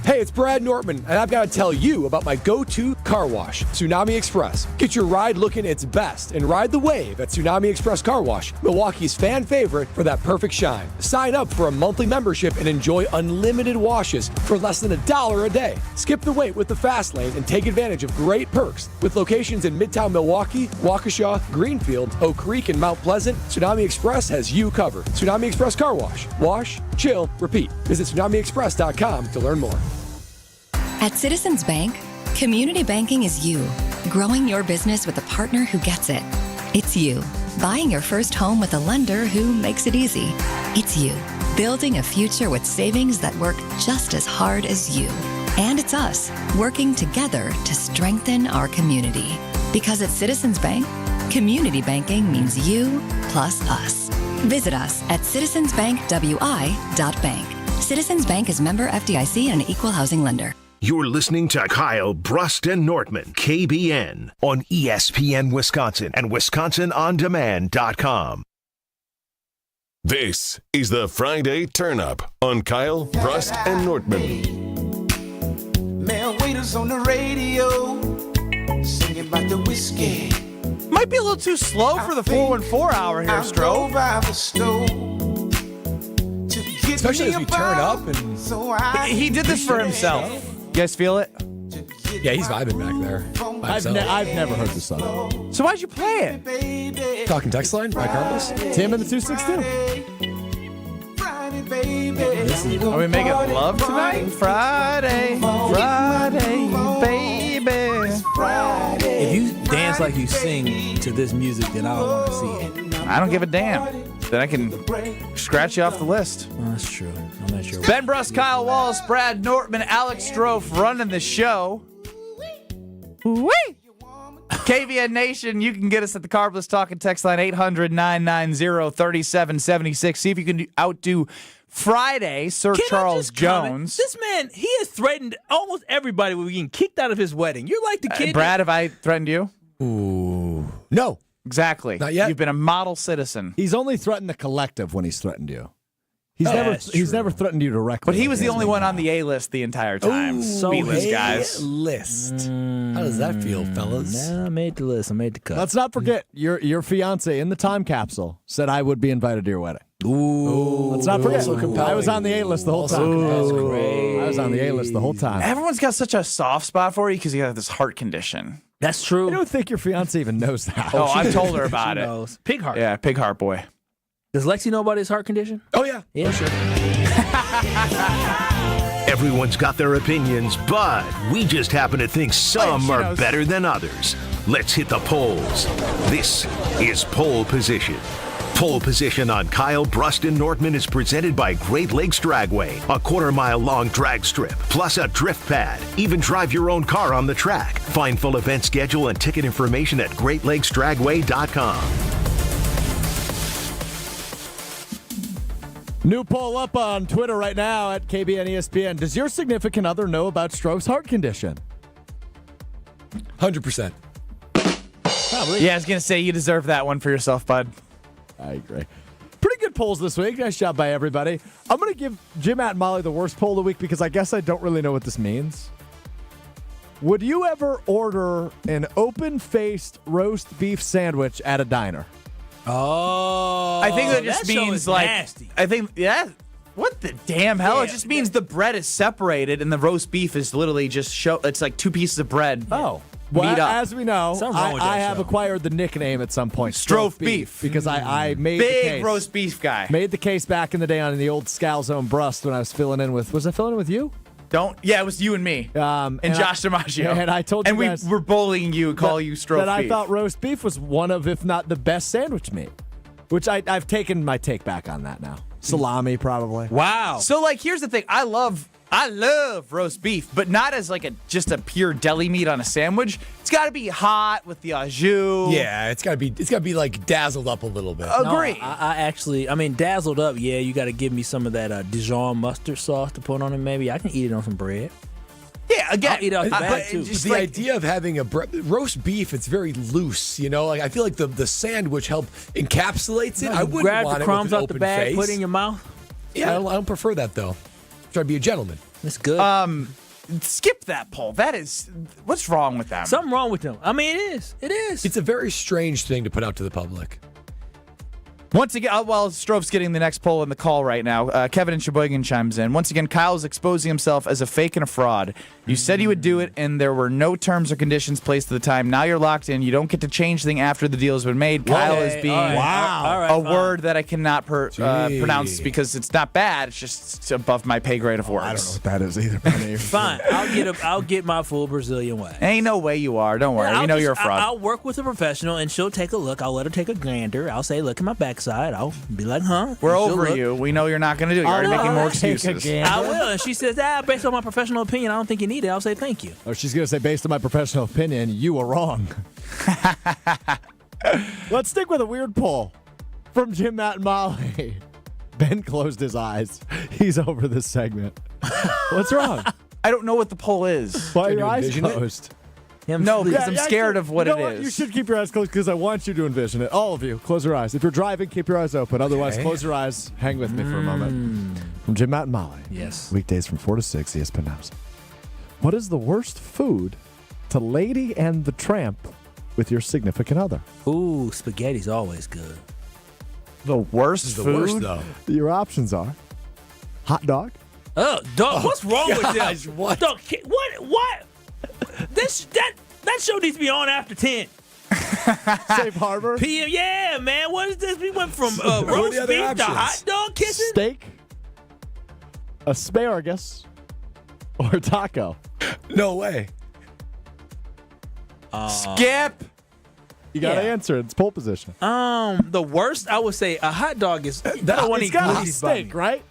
Hey, it's Brad Nortman, and I've got to tell you about my go-to car wash, Tsunami Express. Get your ride looking its best and ride the wave at Tsunami Express Car Wash, Milwaukee's fan favorite for that perfect shine. Sign up for a monthly membership and enjoy unlimited washes for less than $1 a day. Skip the wait with the fast lane and take advantage of great perks. With locations in Midtown Milwaukee, Waukesha, Greenfield, Oak Creek, and Mount Pleasant, Tsunami Express has you covered. Tsunami Express Car Wash. Wash, chill, repeat. Visit TsunamiExpress.com to learn more. At Citizens Bank, community banking is you, growing your business with a partner who gets it. It's you, buying your first home with a lender who makes it easy. It's you, building a future with savings that work just as hard as you. And it's us, working together to strengthen our community. Because at Citizens Bank, community banking means you plus us. Visit us at citizensbankwi.bank. Citizens Bank is member FDIC and an equal housing lender. You're listening to Kyle Brust and Nortman, KBN, on ESPN Wisconsin and WisconsinOnDemand.com. This is the Friday Turn Up on Kyle Brust and Nortman. Man, waiters on the radio singing about the whiskey. Might be a little too slow for the 414 hour here, Stroh. Especially as we turn up and he did this for himself. You guys feel it? Yeah, he's vibing back there. I've never heard this song. So why'd you play it? Talking text line, Mike Harmless. Tim and the 262. Are we making love tonight? Friday, baby. If you dance like you sing to this music, then I don't want to see it. I don't give a damn. Then I can scratch you off the list. Oh, that's true. I'm not sure. Ben Brust, Kyle Wallace, Brad Nortman, Alex Strofe running the show. Woo! KBN Nation, you can get us at the Carbless Talking text line 800-990-3776. See if you can outdo Friday, Sir Charles Jones. This man, he has threatened almost everybody with getting kicked out of his wedding. You're like the kid. Brad, have I threatened you? Ooh. No. Exactly. Not yet. You've been a model citizen. He's only threatened the collective when he's threatened you. He's never threatened you directly. But he was the only one on the A list the entire time. So B-list guys. list. How does that feel, fellas? Nah, I made the list. I made the cut. Let's not forget your fiance in the time capsule said I would be invited to your wedding. Ooh. Let's not forget. So compelling. I was on the A list the whole time. That's great. I was on the A list the whole time. Everyone's got such a soft spot for you because you have this heart condition. That's true. I don't think your fiance even knows that. Oh, I've told her about She it. knows. Pig heart. Yeah, pig heart boy. Does Lexi know about his heart condition? Oh, yeah. Yeah, sure. Everyone's got their opinions, but we just happen to think some are better than others. Let's hit the polls. This is Pole Position. Pole Position on Kyle, Brust, and Nortman is presented by Great Lakes Dragway, a quarter-mile-long drag strip, plus a drift pad. Even drive your own car on the track. Find full event schedule and ticket information at GreatLakesDragway.com. New poll up on Twitter right now at KBN ESPN. Does your significant other know about Stroh's heart condition? 100%. Probably. Yeah, I was going to say you deserve that one for yourself, bud. I agree. Pretty good polls this week. Nice job by everybody. I'm going to give Jim, Matt, and Molly the worst poll of the week because I guess I don't really know what this means. Would you ever order an open-faced roast beef sandwich at a diner? Oh. I think that just means like nasty. I think what the damn hell? Yeah, it just means the bread is separated and the roast beef is literally just it's like two pieces of bread. Oh. Well, meat up. as we know, Something wrong with I that have show. acquired the nickname at some point, Strofe beef. because I made the Big case. roast beef guy. Made the case back in the day on the old Scal Zone Brust when I was filling in with. Was I filling in with you? Yeah, it was you and me. And Josh DiMaggio. And I told you guys. And we were bullying you, call you Strofe That beef. I thought roast beef was one of, if not the best sandwich meat. Which I've taken my take back on that now. Salami, probably. Wow. So, like, here's the thing. I love roast beef, but not as like just a pure deli meat on a sandwich. It's got to be hot with the au jus. Yeah, it's got to be like dazzled up a little bit. Agree. No, I mean, dazzled up, yeah, you got to give me some of that Dijon mustard sauce to put on it, maybe. I can eat it on some bread. Yeah, again. I'll eat it off the bag, too. Just the idea of having a roast beef, it's very loose, you know? Like I feel like the sandwich encapsulates it. I wouldn't grab want the it crumbs with an out the open bag, face. put it in your mouth. Yeah, I don't prefer that, though. Try to be a gentleman. It's good. Skip that poll. That is, what's wrong with them? Something wrong with them. I mean, it is. It is. It's a very strange thing to put out to the public. Once again, while Strove's getting the next poll in the call right now, Kevin in Sheboygan chimes in. Once again, Kyle's exposing himself as a fake and a fraud. You said you would do it, and there were no terms or conditions placed at the time. Now you're locked in. You don't get to change anything after the deal has been made. Kyle is being word that I cannot pronounce because it's not bad. It's just above my pay grade of words. I don't know what that is either. Fine. I'll get my full Brazilian way. Ain't no way you are. Don't worry. Yeah, we know you're a fraud. I'll work with a professional, and she'll take a look. I'll let her take a gander. I'll say, look at my backside. I'll be like, huh? We're And she'll over look. you. We know you're not going to do it. You're already making more excuses. I will. And she says, based on my professional opinion, I don't think you need it. I'll say thank you. Oh, she's going to say, based on my professional opinion, you were wrong. Let's stick with a weird poll from Jim, Matt, and Molly. Ben closed his eyes. He's over this segment. What's wrong? I don't know what the poll is. Why are your eyes closed? No, because I'm scared of what it is. You should keep your eyes closed because I want you to envision it. All of you, close your eyes. If you're driving, keep your eyes open. Otherwise, close your eyes. Hang with me for a moment. From Jim, Matt, and Molly. Yes. Weekdays from 4 to 6, ESPN House. What is the worst food to Lady and the Tramp with your significant other? Ooh, spaghetti's always good. The worst The food? worst, though. Your options are hot dog. Oh, dog, what's wrong with gosh, them? what? Dog, what? That show needs to be on after 10. Safe harbor. PM, yeah, man. What is this? We went from What are the roast other beef to options? hot dog kissing? Steak, asparagus, or taco. No way. Skip. You got to Yeah. answer. It's pole position. The worst, I would say, a hot dog is. I That, don't want to it's eat got to be glizzies by me. steak, right?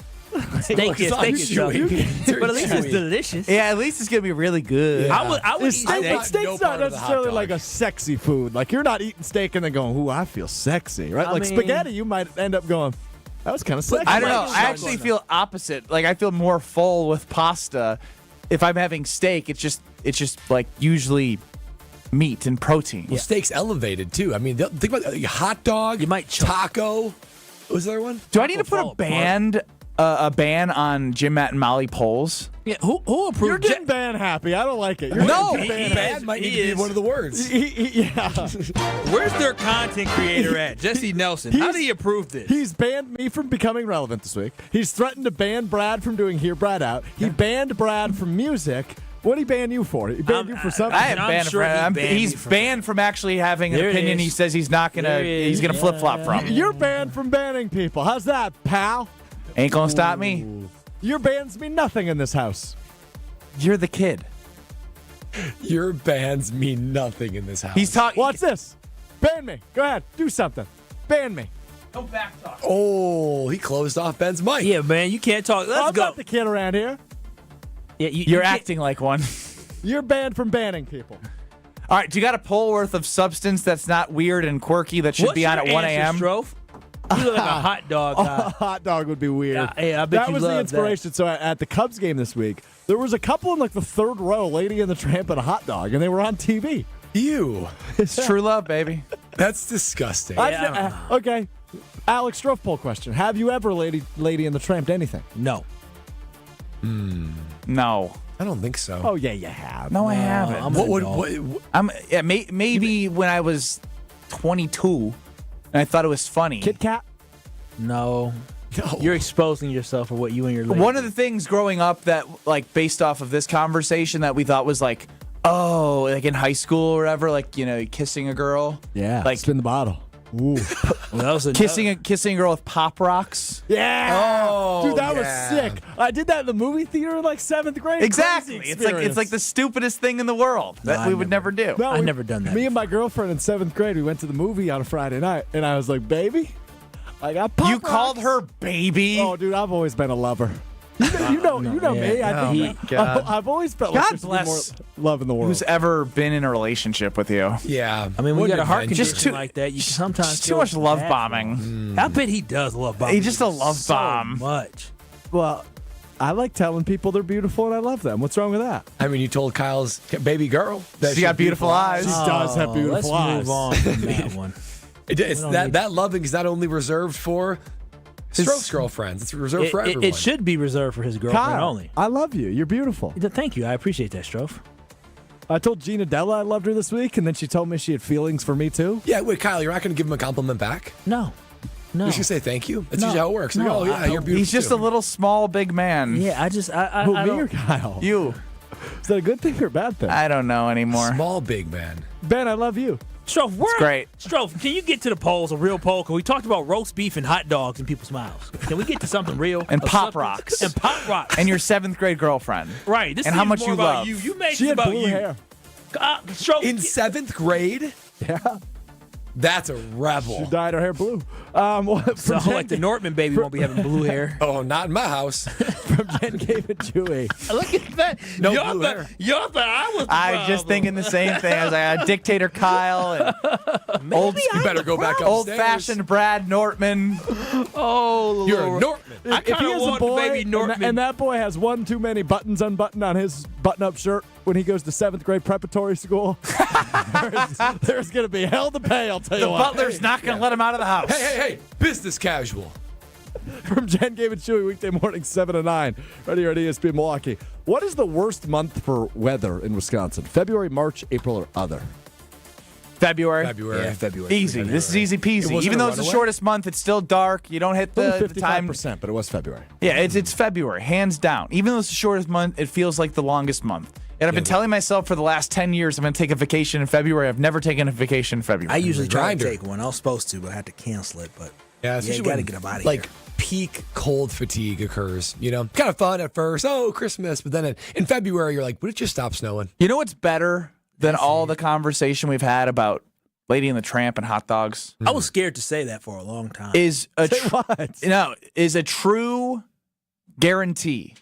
Steak is chewy. but at least it's delicious. Yeah, at least it's going to be really good. Yeah. I would eat Steak, steak. steak's no not part of the hot necessarily dog. like a sexy food. Like, you're not eating steak and then going, ooh, I feel sexy, right? I Like mean- spaghetti, you might end up going, that was kind of sexy. I don't know. Like I actually feel opposite. Like I feel more full with pasta. If I'm having steak, it's just like usually meat and protein. Well, steak's elevated, too. I mean, think about hot dog. You might choke. taco. What was the other one? Do I need to put fall a band a ban on Jim, Matt, and Molly polls. Yeah, who approved? You're getting ban happy. I don't like it. Bad might need to be one of the words. Yeah. Where's their content creator at? Jesse Nelson. How did he approve this? He's banned me from becoming relevant this week. He's threatened to ban Brad from doing Hear Brad Out. He banned Brad from music. What did he ban you for? He banned you for something. I haven't banned him. He's banned from actually having an opinion. He says he's not gonna. He's gonna flip flop from. You're banned from banning people. How's that, pal? Ain't gonna stop me. Your bans mean nothing in this house. You're the kid. Your bans mean nothing in this house. He's talking. What's this? Ban me. Go ahead. Do something. Ban me. No back talk. Oh, he closed off Ben's mic. Yeah, man, you can't talk. Let's I'm go. not the kid around here. Yeah, You're acting like one. You're banned from banning people. All right, do you got a poll worth of substance that's not weird and quirky that should be on at 1 a.m.? Strofe? You look like a hot dog guy. A hot dog would be weird. Hey, I bet that you was love the inspiration. that. So at the Cubs game this week, there was a couple in like the third row, Lady and the Tramp and a hot dog, and they were on TV. Ew. It's true love, baby. That's disgusting. Okay. Alex Strofe poll question. Have you ever Lady and the Tramp anything? No. No. I don't think so. Oh, yeah, you have. No, I haven't. Maybe when I was 22 and I thought it was funny. Kit Kat? No. You're exposing yourself for what you and your lady. One of the things growing up that, like, based off of this conversation that we thought was like, oh, like in high school or whatever, like, you know, kissing a girl. Yeah. Like, spin the bottle. Ooh. kissing a girl with Pop Rocks. Yeah. Oh, dude, that was sick. I did that in the movie theater in like 7th grade. Exactly. Crazy It's like the stupidest thing in the world that we would never do. No, I've never done that. Me and my girlfriend in 7th grade, we went to the movie on a Friday night, and I was like, baby, I got Pop You Rocks. called her baby? Oh, dude, I've always been a lover. You know me. I've always felt like there's more love in the world. Who's ever been in a relationship with you? Yeah. I mean, we got a heart Just condition like that. You sometimes Just too much love bombing. I bet he does love bombing. He's just a love so bomb. much. Well, I like telling people they're beautiful and I love them. What's wrong with that? I mean, you told Kyle's baby girl that she got beautiful eyes. She does have beautiful eyes. Let's move on from that one. That loving is not only reserved for Strofe's girlfriends. It's reserved for everyone. It should be reserved for his girlfriend Kyle, only. I love you. You're beautiful. Thank you. I appreciate that, Strofe. I told Gina Della I loved her this week, and then she told me she had feelings for me too. Yeah, wait, Kyle, you're not going to give him a compliment back? No. You're just going to say thank you? That's usually how it works. Like, No, oh, yeah, you're beautiful. He's just too. a little small, big man. Yeah, I Who, I me don't- or Kyle? You. Is that a good thing or a bad thing? I don't know anymore. Small, big man. Ben, I love you. Strofe, great. Strofe, can you get to the polls, a real poll? Because we talked about roast beef and hot dogs in people's mouths. Can we get to something real? And Of Pop something- Rocks. And Pop Rocks. And your 7th grade girlfriend. Right. This and is how much more you about love. you. You made She this had about blue you. hair. Strofe, In 7th grade? Yeah. That's a rebel. She dyed her hair blue. So like the Nortman baby won't be having blue hair. Oh, not in my house. From Jen Gave It Chewy. Look at that. No y'all blue hair. Y'all thought I was the I was just problem. thinking the same thing. I was like, Dictator Kyle and You better go back upstairs. old-fashioned Brad Nortman. Oh, You're Lord. a Nortman. I If he kind of has a want boy, the baby Nortman. and that boy has one too many buttons unbuttoned on his button-up shirt when he goes to 7th grade preparatory school, there's going to be hell to pay, I'll tell you The what. butler's not going to let him out of the house. Hey, business casual. From Jen Gave It Chewy, weekday morning, 7 to 9, right here at ESPN Milwaukee. What is the worst month for weather in Wisconsin? February, March, April, or other? February. Yeah, February. Easy. This is easy It peasy. wasn't Even a though it's the runaway? shortest month, it's still dark. You don't hit Only the time. 55%, but it was February. Yeah, it's February, hands down. Even though it's the shortest month, it feels like the longest month. And I've been telling myself for the last 10 years I'm going to take a vacation in February. I've never taken a vacation in February. I usually try to Grinder. take one. I was supposed to, but I had to cancel it. But Yeah, you got to get up out of like here. peak cold fatigue occurs. You know, kind of fun at first. Oh, Christmas, but then in February you're like, would it just stop snowing? You know what's better than all the conversation we've had about Lady and the Tramp and hot dogs? I was scared to say that for a long time. Is a what? is a true guarantee,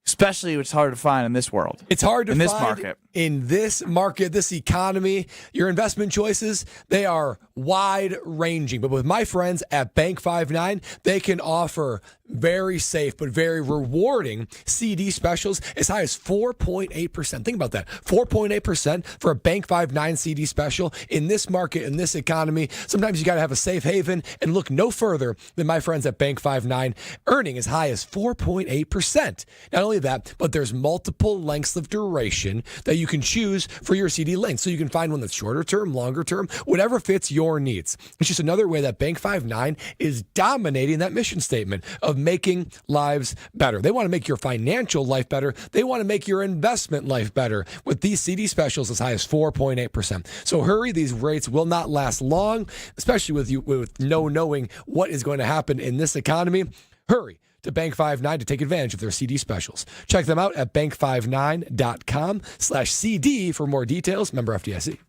especially it's hard to find in this world. It's hard to in this find market. in this market, this economy, your investment choices, they are wide-ranging. But with my friends at Bank 59, they can offer very safe but very rewarding CD specials as high as 4.8%. Think about that. 4.8% for a Bank 59 CD special in this market, in this economy. Sometimes you got to have a safe haven and look no further than my friends at Bank 59, earning as high as 4.8%. Not only that, but there's multiple lengths of duration that you can choose for your CD length. So you can find one that's shorter term, longer term, whatever fits your needs. It's just another way that Bank 59 is dominating that mission statement of making lives better. They want to make your financial life better. They want to make your investment life better with these CD specials as high as 4.8%. So hurry, these rates will not last long, especially with no knowing what is going to happen in this economy. Hurry to Bank 59 to take advantage of their CD specials. Check them out at bank59.com/CD for more details. Member FDIC.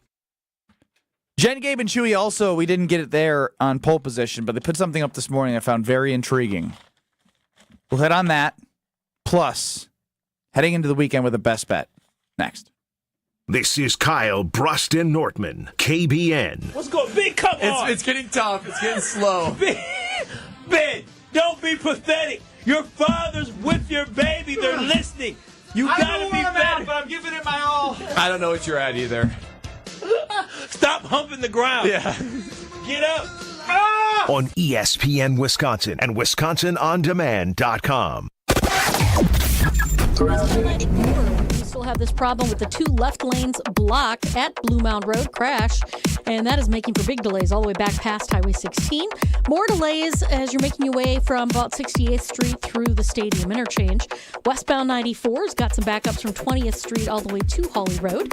Jen, Gabe, and Chewy also, we didn't get it there on pole position, but they put something up this morning I found very intriguing. We'll hit on that. Plus, heading into the weekend with a best bet. Next. This is Kyle Bruston Nortman, KBN. What's going Big, come on. It's getting tough. It's getting slow. Big, don't be pathetic. Your father's with your baby. They're listening. You gotta be better. But I'm giving it my all. I don't know what you're at either. Stop humping the ground. Yeah. Get up. On ESPN Wisconsin and WisconsinOnDemand.com. We still have this problem with the two left lanes blocked at Blue Mound Road crash, and that is making for big delays all the way back past Highway 16. More delays as you're making your way from about 68th Street through the Stadium Interchange. Westbound 94's got some backups from 20th Street all the way to Hawley Road.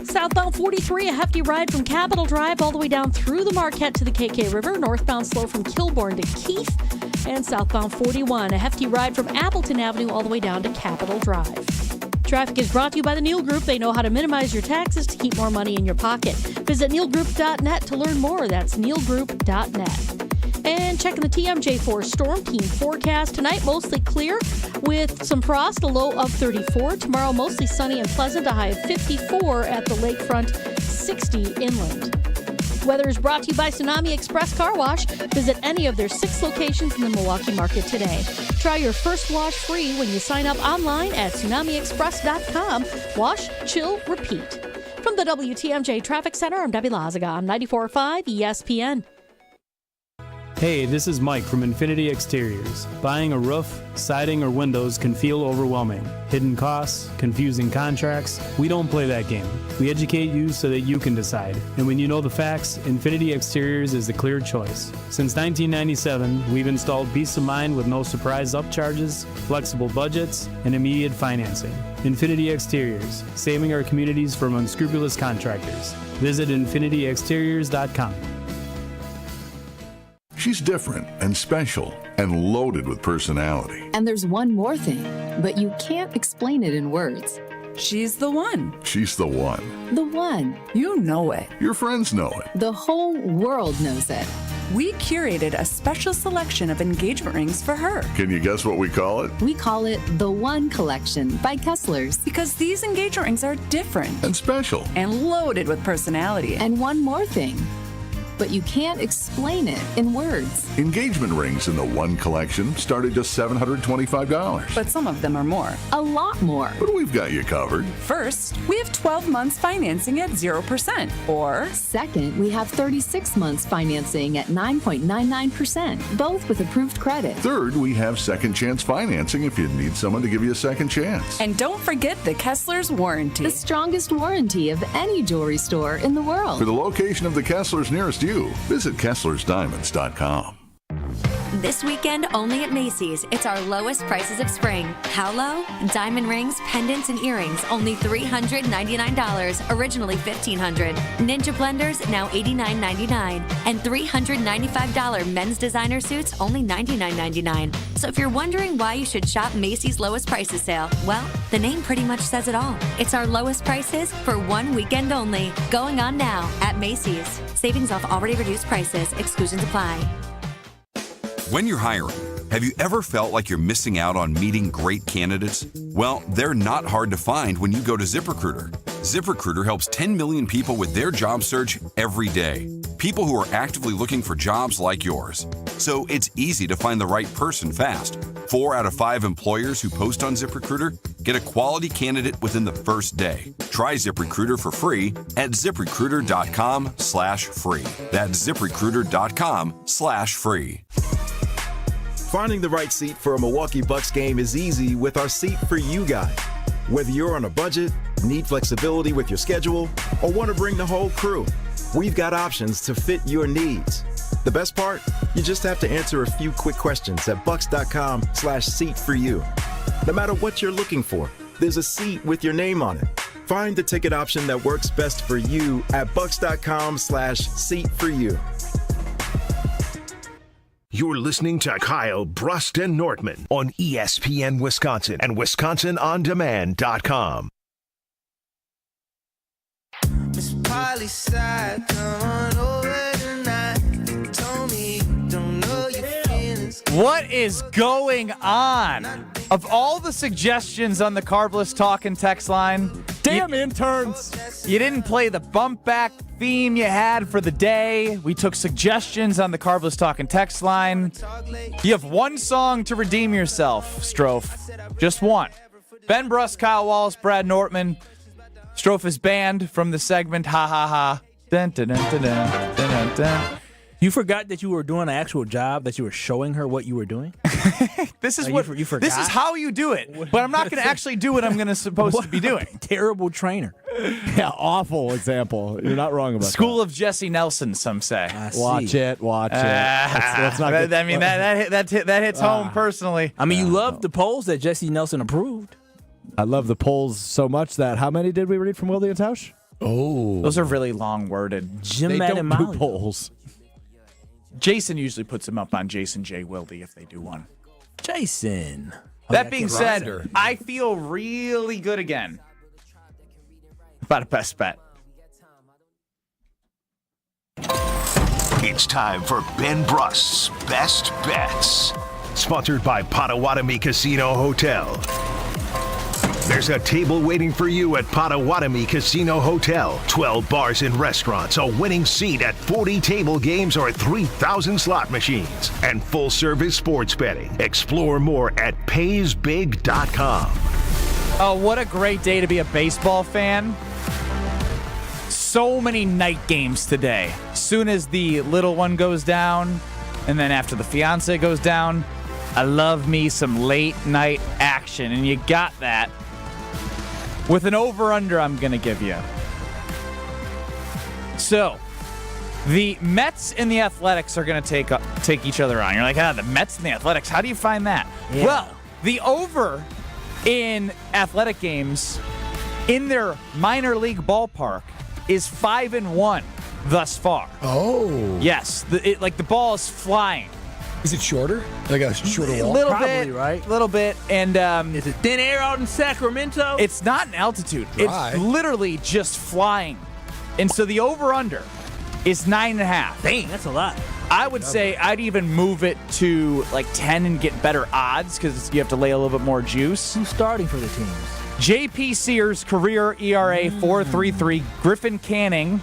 Southbound 43, a hefty ride from Capitol Drive all the way down through the Marquette to the KK River. Northbound slow from Kilbourne to Keith. And southbound 41, a hefty ride from Appleton Avenue all the way down to Capitol Drive. Traffic is brought to you by the Neal Group. They know how to minimize your taxes to keep more money in your pocket. Visit nealgroup.net to learn more. That's nealgroup.net. And checking the TMJ4 Storm Team forecast. Tonight, mostly clear with some frost, a low of 34. Tomorrow, mostly sunny and pleasant, a high of 54 at the lakefront, 60 inland. Weather is brought to you by Tsunami Express Car Wash. Visit any of their 6 locations in the Milwaukee market today. Try your first wash free when you sign up online at tsunamiexpress.com. Wash, chill, repeat. From the WTMJ Traffic Center, I'm Debbie Lazaga on 94.5 ESPN. Hey, this is Mike from Infinity Exteriors. Buying a roof, siding, or windows can feel overwhelming. Hidden costs, confusing contracts. We don't play that game. We educate you so that you can decide. And when you know the facts, Infinity Exteriors is the clear choice. Since 1997, we've installed peace of mind with no surprise upcharges, flexible budgets, and immediate financing. Infinity Exteriors, saving our communities from unscrupulous contractors. Visit infinityexteriors.com. She's different and special and loaded with personality. And there's one more thing, but you can't explain it in words. She's the one. She's the one. The one. You know it. Your friends know it. The whole world knows it. We curated a special selection of engagement rings for her. Can you guess what we call it? We call it the One Collection by Kessler's. Because these engagement rings are different. And special. And loaded with personality. And one more thing. But you can't explain it in words. Engagement rings in the One Collection start at just $725. But some of them are more. A lot more. But we've got you covered. First, we have 12 months financing at 0%. Or second, we have 36 months financing at 9.99%, both with approved credit. Third, we have second chance financing if you need someone to give you a second chance. And don't forget the Kessler's warranty. The strongest warranty of any jewelry store in the world. For the location of the Kessler's nearest you, visit KesslersDiamonds.com. This weekend, only at Macy's, it's our lowest prices of spring. How low? Diamond rings, pendants, and earrings, only $399, originally $1,500. Ninja blenders, now $89.99. And $395 men's designer suits, only $99.99. So if you're wondering why you should shop Macy's lowest prices sale, well, the name pretty much says it all. It's our lowest prices for one weekend only. Going on now at Macy's. Savings off already reduced prices. Exclusions apply. When you're hiring, have you ever felt like you're missing out on meeting great candidates? Well, they're not hard to find when you go to ZipRecruiter. ZipRecruiter helps 10 million people with their job search every day. People who are actively looking for jobs like yours. So it's easy to find the right person fast. 4 out of 5 employers who post on ZipRecruiter get a quality candidate within the first day. Try ZipRecruiter for free at ZipRecruiter.com/free. That's ZipRecruiter.com/free. Finding the right seat for a Milwaukee Bucks game is easy with our Seat for You guide. Whether you're on a budget, need flexibility with your schedule, or want to bring the whole crew, we've got options to fit your needs. The best part? You just have to answer a few quick questions at bucks.com/seat for you. No matter what you're looking for, there's a seat with your name on it. Find the ticket option that works best for you at bucks.com/seat for you. You're listening to Kyle Brust and Nortman on ESPN Wisconsin and WisconsinOnDemand.com. Miss Polly side, come on over tonight. Told me you don't know your feelings. What is going on? Of all the suggestions on the Carbless Talk and text line, damn interns, you didn't play the bump back theme you had for the day. We took suggestions on the Carbless Talk and text line. You have one song to redeem yourself, Strofe. Just one. Ben Brust, Kyle Wallace, Brad Nortman. Strofe is banned from the segment. Ha ha ha. Dun, dun, dun, dun, dun, dun, dun. You forgot that you were doing an actual job, that you were showing her what you were doing? This is you forgot? This is how you do it. But I'm not going to actually do what I'm going to supposed to be doing. Terrible trainer. Yeah, awful example. You're not wrong about School of Jesse Nelson, some say. Watch it. Let's not get, I mean, that hits home personally. I mean, you love the polls that Jesse Nelson approved. I love the polls so much that how many did we read from Wildy and Tausch? Oh. Those are really long worded. They don't do polls. Jason usually puts them up on Jason J. Wildy if they do one. Jason. That being said, I feel really good again about a best bet. It's time for Ben Brust's Best Bets. Sponsored by Potawatomi Casino Hotel. There's a table waiting for you at Potawatomi Casino Hotel. 12 bars and restaurants, a winning seat at 40 table games or 3,000 slot machines, and full-service sports betting. Explore more at paysbig.com. Oh, what a great day to be a baseball fan. So many night games today. Soon as the little one goes down, and then after the fiance goes down, I love me some late night action, and you got that with an over-under I'm going to give you. So, the Mets and the Athletics are going to take each other on. You're like, the Mets and the Athletics, how do you find that? Yeah. Well, the over in athletic games in their minor league ballpark is 5-1 thus far. Oh. Yes, the ball is flying. Is it shorter? Like a shorter wall? A little Probably, bit, right? A little bit. And is it thin air out in Sacramento? It's not an altitude. Dry. It's literally just flying. And so the over-under is 9.5. Dang, that's a lot. I would say I'd even move it to like 10 and get better odds because you have to lay a little bit more juice. Who's starting for the teams? J.P. Sears, career ERA 4.33. Griffin Canning.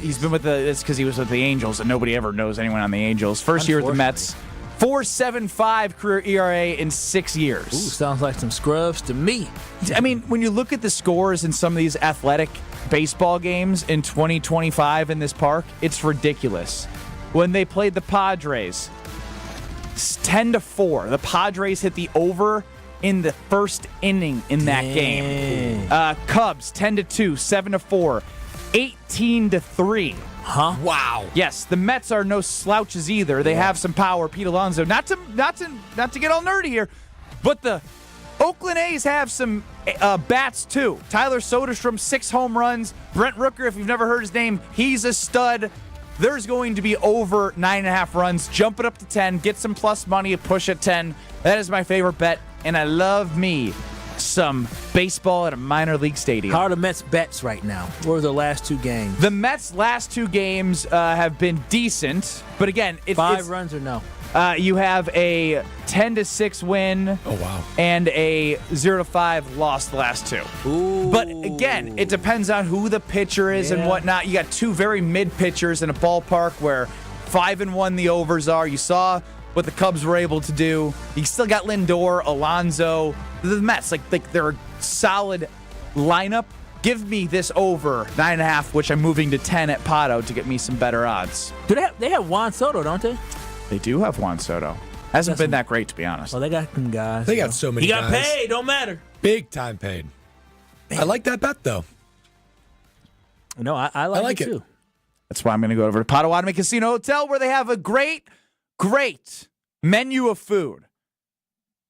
He's been with it's because he was with the Angels, and nobody ever knows anyone on the Angels. First year with the Mets. 4.75 career ERA in 6 years. Ooh, sounds like some scrubs to me. I mean, when you look at the scores in some of these athletic baseball games in 2025 in this park, it's ridiculous. When they played the Padres, 10-4. The Padres hit the over in the first inning in that game. Cubs, 10-2, 7-4. 18-3. Huh? Wow. Yes, the Mets are no slouches either. They have some power. Pete Alonso. Not to get all nerdy here, but the Oakland A's have some bats too. Tyler Soderstrom, 6 home runs. Brent Rooker, if you've never heard his name, he's a stud. There's going to be over 9.5 runs. Jump it up to 10. Get some plus money. Push at 10. That is my favorite bet, and I love me some baseball at a minor league stadium. How are the Mets' bets right now? What were the last 2 games? The Mets' last 2 games have been decent, but again, it's 5 runs or no? You have a 10-6 win. Oh, wow. And a 0-5 loss the last two. Ooh. But again, it depends on who the pitcher is and whatnot. You got two very mid pitchers in a ballpark where 5-1 the overs are. You saw what the Cubs were able to do. You still got Lindor, Alonso, the Mets. Like they're a solid lineup. Give me this over 9.5, which I'm moving to 10 at Pato to get me some better odds. They have Juan Soto, don't they? They do have Juan Soto. Hasn't been that great, to be honest. Well, they got some guys. They got so many guys. He got paid. Don't matter. Big time paid. I like that bet, though. No, I like it, too. That's why I'm going to go over to Potawatomi Casino Hotel, where they have a great menu of food.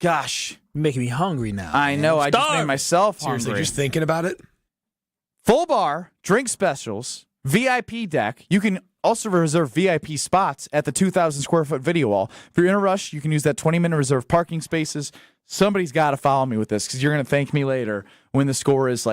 Gosh. You're making me hungry now. I know. I just made myself hungry. Seriously, just thinking about it? Full bar, drink specials, VIP deck. You can also reserve VIP spots at the 2,000 square foot video wall. If you're in a rush, you can use that 20-minute reserve parking spaces. Somebody's got to follow me with this because you're going to thank me later when the score is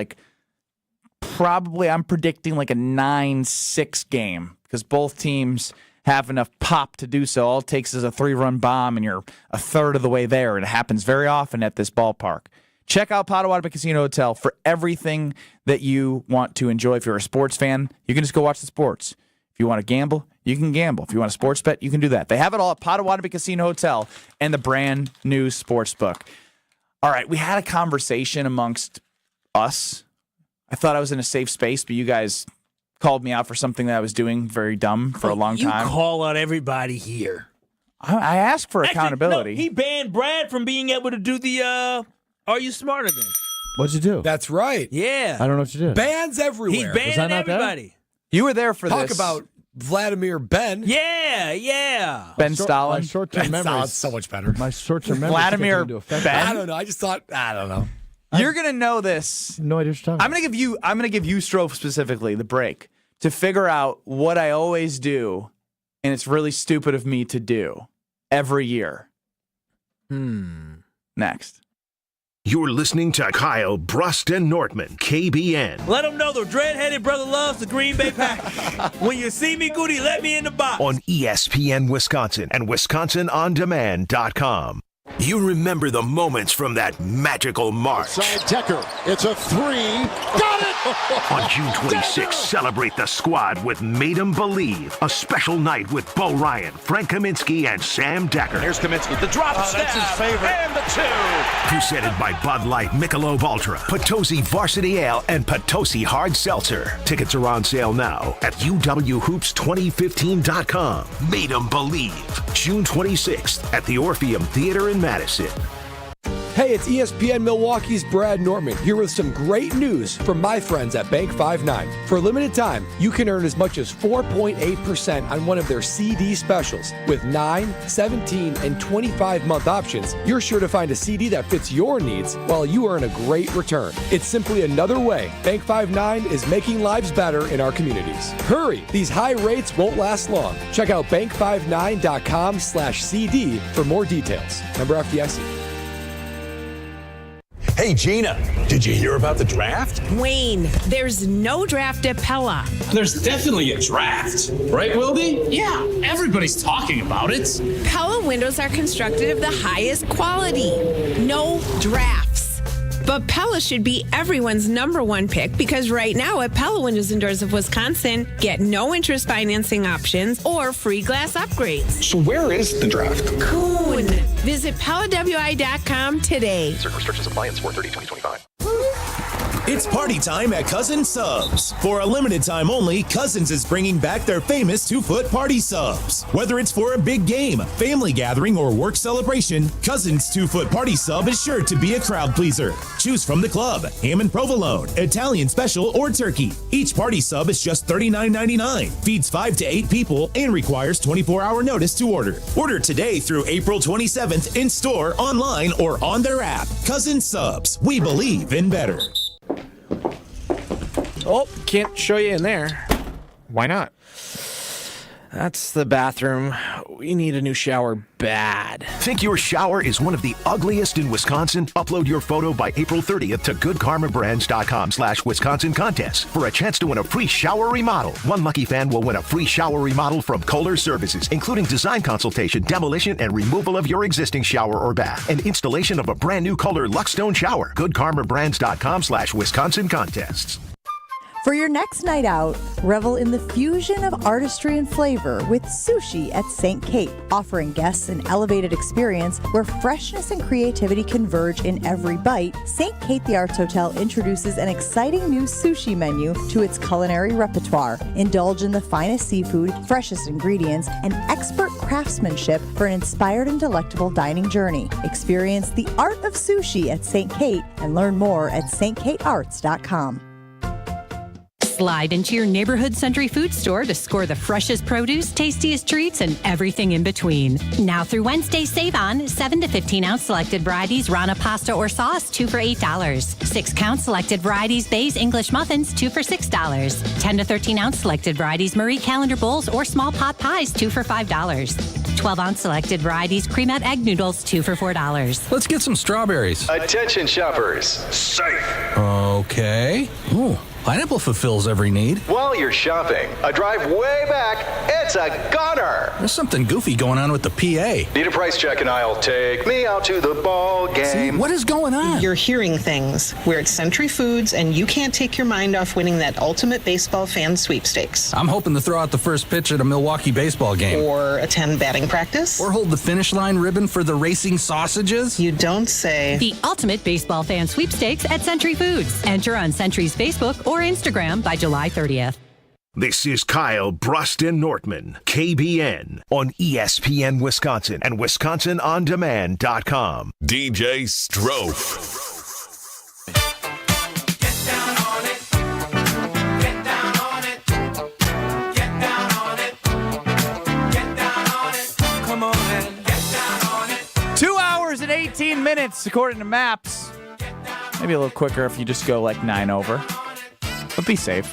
probably I'm predicting a 9-6 game because both teams have enough pop to do so. All it takes is a 3-run bomb and you're a third of the way there. It happens very often at this ballpark. Check out Potawatomi Casino Hotel for everything that you want to enjoy. If you're a sports fan, you can just go watch the sports. If you want to gamble, you can gamble. If you want a sports bet, you can do that. They have it all at Potawatomi Casino Hotel and the brand new sports book. All right, we had a conversation amongst us. I thought I was in a safe space, but you guys called me out for something that I was doing very dumb for a long time. You call out everybody here. I asked for accountability. No, he banned Brad from being able to do the Are You Smarter Than? What'd you do? That's right. Yeah. I don't know what you did. Bans everywhere. He banned everybody. You were there for Talk this. about Vladimir Ben. Yeah. Ben Stalin. My short-term memory so much better. My short-term memory. Vladimir Ben. I don't know. I don't know. You're gonna know this. No idea what you're talking about. I'm gonna give you Strofe specifically the break to figure out what I always do, and it's really stupid of me to do every year. Next. You're listening to Kyle Brust and Nortman, KBN. Let them know the dread-headed brother loves the Green Bay Packers. When you see me, Goody, let me in the box. On ESPN Wisconsin and WisconsinOnDemand.com. You remember the moments from that magical March. Side Decker, it's a 3. Got it! On June 26th, celebrate the squad with Made 'em Believe, a special night with Bo Ryan, Frank Kaminsky, and Sam Decker. Here's Kaminsky, the drop stab, that's his favorite. And the 2. Presented by Bud Light, Michelob Ultra, Potosi Varsity Ale, and Potosi Hard Seltzer. Tickets are on sale now at UWHoops2015.com. Made 'em Believe, June 26th at the Orpheum Theater in Madison. Hey, it's ESPN Milwaukee's Brad Nortman here with some great news from my friends at Bank 5-9. For a limited time, you can earn as much as 4.8% on one of their CD specials. With 9, 17, and 25-month options, you're sure to find a CD that fits your needs while you earn a great return. It's simply another way Bank 5-9 is making lives better in our communities. Hurry, these high rates won't last long. Check out bank59.com/CD for more details. Member FDIC. Hey, Gina, did you hear about the draft? Wayne, there's no draft at Pella. There's definitely a draft. Right, Wildy? Yeah, everybody's talking about it. Pella windows are constructed of the highest quality. No drafts. But Pella should be everyone's #1 pick because right now at Pella Windows and Doors of Wisconsin, get no interest financing options or free glass upgrades. So where is the draft? Coon. Visit PellaWI.com today. Certain restrictions apply in 4/30/2025. It's party time at Cousins Subs. For a limited time only, Cousins is bringing back their famous 2-foot party subs. Whether it's for a big game, family gathering, or work celebration, Cousins 2-foot party sub is sure to be a crowd pleaser. Choose from the club, ham and provolone, Italian special, or turkey. Each party sub is just $39.99, feeds 5 to 8 people, and requires 24-hour notice to order. Order today through April 27th in store, online, or on their app. Cousins Subs. We believe in better. Oh, can't show you in there. Why not? That's the bathroom. We need a new shower bad. Think your shower is one of the ugliest in Wisconsin? Upload your photo by April 30th to goodkarmabrands.com/Wisconsin contest for a chance to win a free shower remodel. One lucky fan will win a free shower remodel from Kohler Services, including design consultation, demolition, and removal of your existing shower or bath, and installation of a brand new Kohler Luxstone shower. goodkarmabrands.com/Wisconsin contests. For your next night out, revel in the fusion of artistry and flavor with Sushi at St. Kate, offering guests an elevated experience where freshness and creativity converge in every bite. St. Kate the Arts Hotel introduces an exciting new sushi menu to its culinary repertoire. Indulge in the finest seafood, freshest ingredients, and expert craftsmanship for an inspired and delectable dining journey. Experience the art of sushi at St. Kate and learn more at stkatearts.com. Slide into your neighborhood Century Food store to score the freshest produce, tastiest treats, and everything in between. Now through Wednesday, save on 7 to 15-ounce selected varieties Rana pasta or sauce, 2 for $8. 6-count selected varieties Bay's English muffins, 2 for $6. 10 to 13-ounce selected varieties Marie Calendar bowls or small pot pies, 2 for $5. 12-ounce selected varieties Creamette egg noodles, 2 for $4. Let's get some strawberries. Attention shoppers. Safe. Okay. Ooh, pineapple fulfills every need. While you're shopping, a drive way back, it's a gunner. There's something goofy going on with the PA. Need a price check and I'll take me out to the ball game. See, what is going on? You're hearing things. We're at Century Foods, and you can't take your mind off winning that ultimate baseball fan sweepstakes. I'm hoping to throw out the first pitch at a Milwaukee baseball game. Or attend batting practice. Or hold the finish line ribbon for the racing sausages. You don't say. The ultimate baseball fan sweepstakes at Century Foods. Enter on Century's Facebook or Instagram by July 30th. This is Kyle Bruston Nortman, KBN, on ESPN Wisconsin and WisconsinOnDemand.com. DJ Strofe. In 18 minutes, according to maps. Maybe a little quicker if you just go like 9 over. But be safe.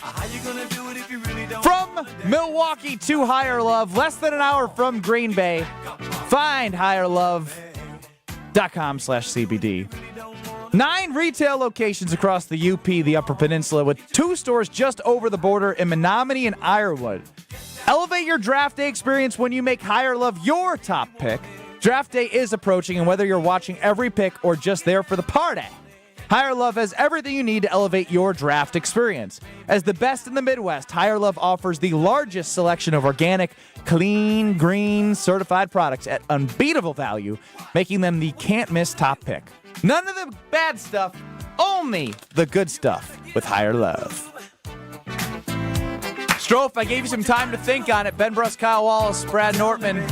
From Milwaukee to Higher Love, less than an hour from Green Bay. Find higherlove.com/CBD. 9 retail locations across the UP, the Upper Peninsula, with 2 stores just over the border in Menominee and Ironwood. Elevate your draft day experience when you make Higher Love your top pick. Draft day is approaching, and whether you're watching every pick or just there for the party, Higher Love has everything you need to elevate your draft experience. As the best in the Midwest, Higher Love offers the largest selection of organic, clean, green, certified products at unbeatable value, making them the can't-miss top pick. None of the bad stuff, only the good stuff with Higher Love. Strofe, I gave you some time to think on it. Ben Bruss, Kyle Wallace, Brad Nortman.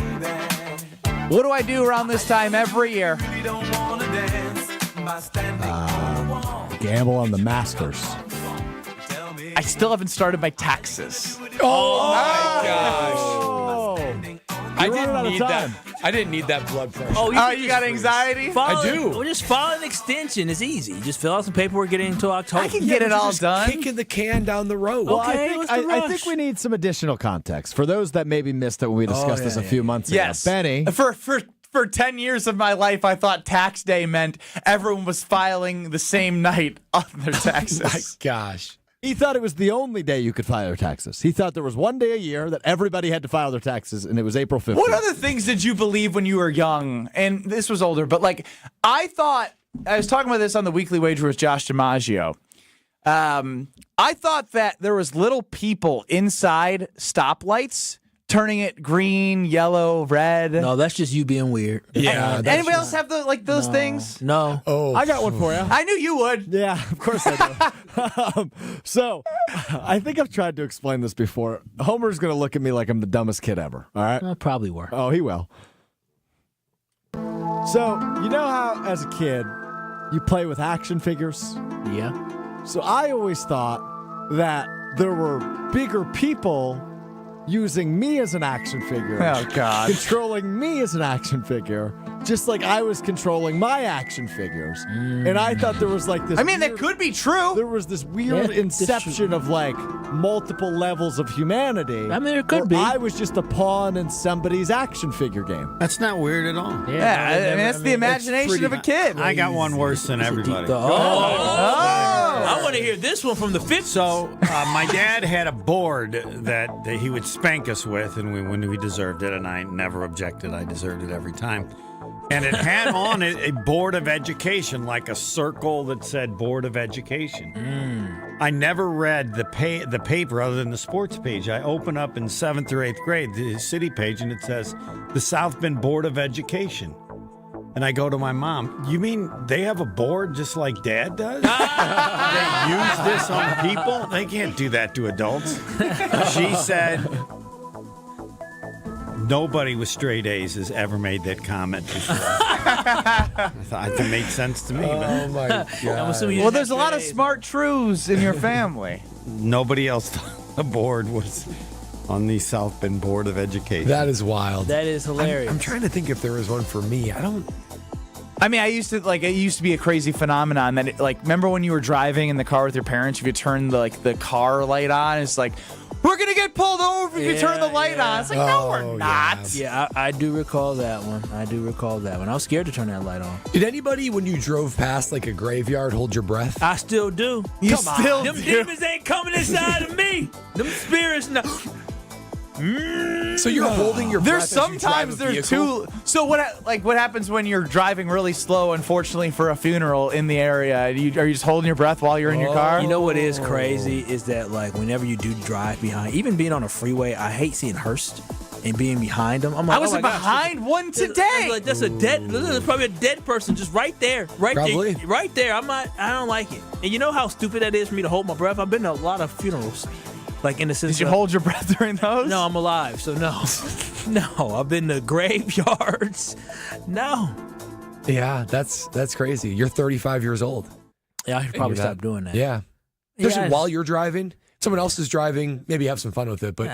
What do I do around this time every year? Gamble on the Masters. I still haven't started my taxes. Oh my gosh. I didn't need that. I didn't need that blood pressure. Oh, you got anxiety? I do. Well, just file an extension. It's easy. You just fill out some paperwork, get it until October. I can get it all done. Kicking the can down the road. Well, Okay, I think we need some additional context for those that maybe missed it when we discussed this a few months ago. Yes. Benny. For 10 years of my life, I thought tax day meant everyone was filing the same night on their taxes. My gosh. He thought it was the only day you could file your taxes. He thought there was one day a year that everybody had to file their taxes, and it was April 15th. What other things did you believe when you were young? And this was older, but like, I was talking about this on the Weekly Wager with Josh DiMaggio. I thought that there was little people inside stoplights turning it green, yellow, red. No, that's just you being weird. Yeah. Anybody else have those things? No. Oh, I got one for you. I knew you would. Yeah, of course I do. So, I think I've tried to explain this before. Homer's going to look at me like I'm the dumbest kid ever, all right? Probably were. Oh, he will. So, you know how, as a kid, you play with action figures? Yeah. So, I always thought that there were bigger people using me as an action figure. Oh, God. Controlling me as an action figure just like I was controlling my action figures. And I thought there was like this. I mean, that could be true. There was this weird inception of like multiple levels of humanity. I mean, it could be. I was just a pawn in somebody's action figure game. That's not weird at all. Yeah, I mean, that's the imagination of a kid. I got one worse than everybody. I want to hear this one from the 50s. So my dad had a board that he would spank us with, and when we deserved it, and I never objected. I deserved it every time. And it had on it a Board of Education, like a circle that said Board of Education. I never read the paper other than the sports page. I open up in 7th or 8th grade, the city page, and it says, the South Bend Board of Education. And I go to my mom, you mean they have a board just like Dad does? They use this on people? They can't do that to adults. She said, nobody with straight A's has ever made that comment before. I thought it made sense to me. Oh, my God. Well, there's a lot of smart truths in your family. Nobody else thought the board was on the South Bend Board of Education. That is wild. That is hilarious. I'm trying to think if there was one for me. I mean, it used to be a crazy phenomenon that, remember when you were driving in the car with your parents, if you turn the car light on, it's like, we're going to get pulled over if you turn the light on. It's like, no, we're not. Yeah, I do recall that one. I was scared to turn that light on. Did anybody, when you drove past like a graveyard, hold your breath? I still do. Them demons ain't coming inside of me. Them spirits, no. So you're holding your breath. There's sometimes there's two. So what happens when you're driving really slow? Unfortunately, for a funeral in the area, are you just holding your breath while you're in your car? You know what is crazy is that whenever you do drive behind, even being on a freeway, I hate seeing hearse and being behind them. I'm like, I was behind one today. I'm like, that's probably a dead person just right there, Probably. right there. I don't like it. And you know how stupid that is for me to hold my breath. I've been to a lot of funerals. In the sense, did you hold your breath during those? No, I'm alive, so no. No, I've been to graveyards. No. Yeah, that's crazy. You're 35 years old. Yeah, I should probably stop doing that. Yeah. Especially while you're driving. Someone else is driving. Maybe have some fun with it, but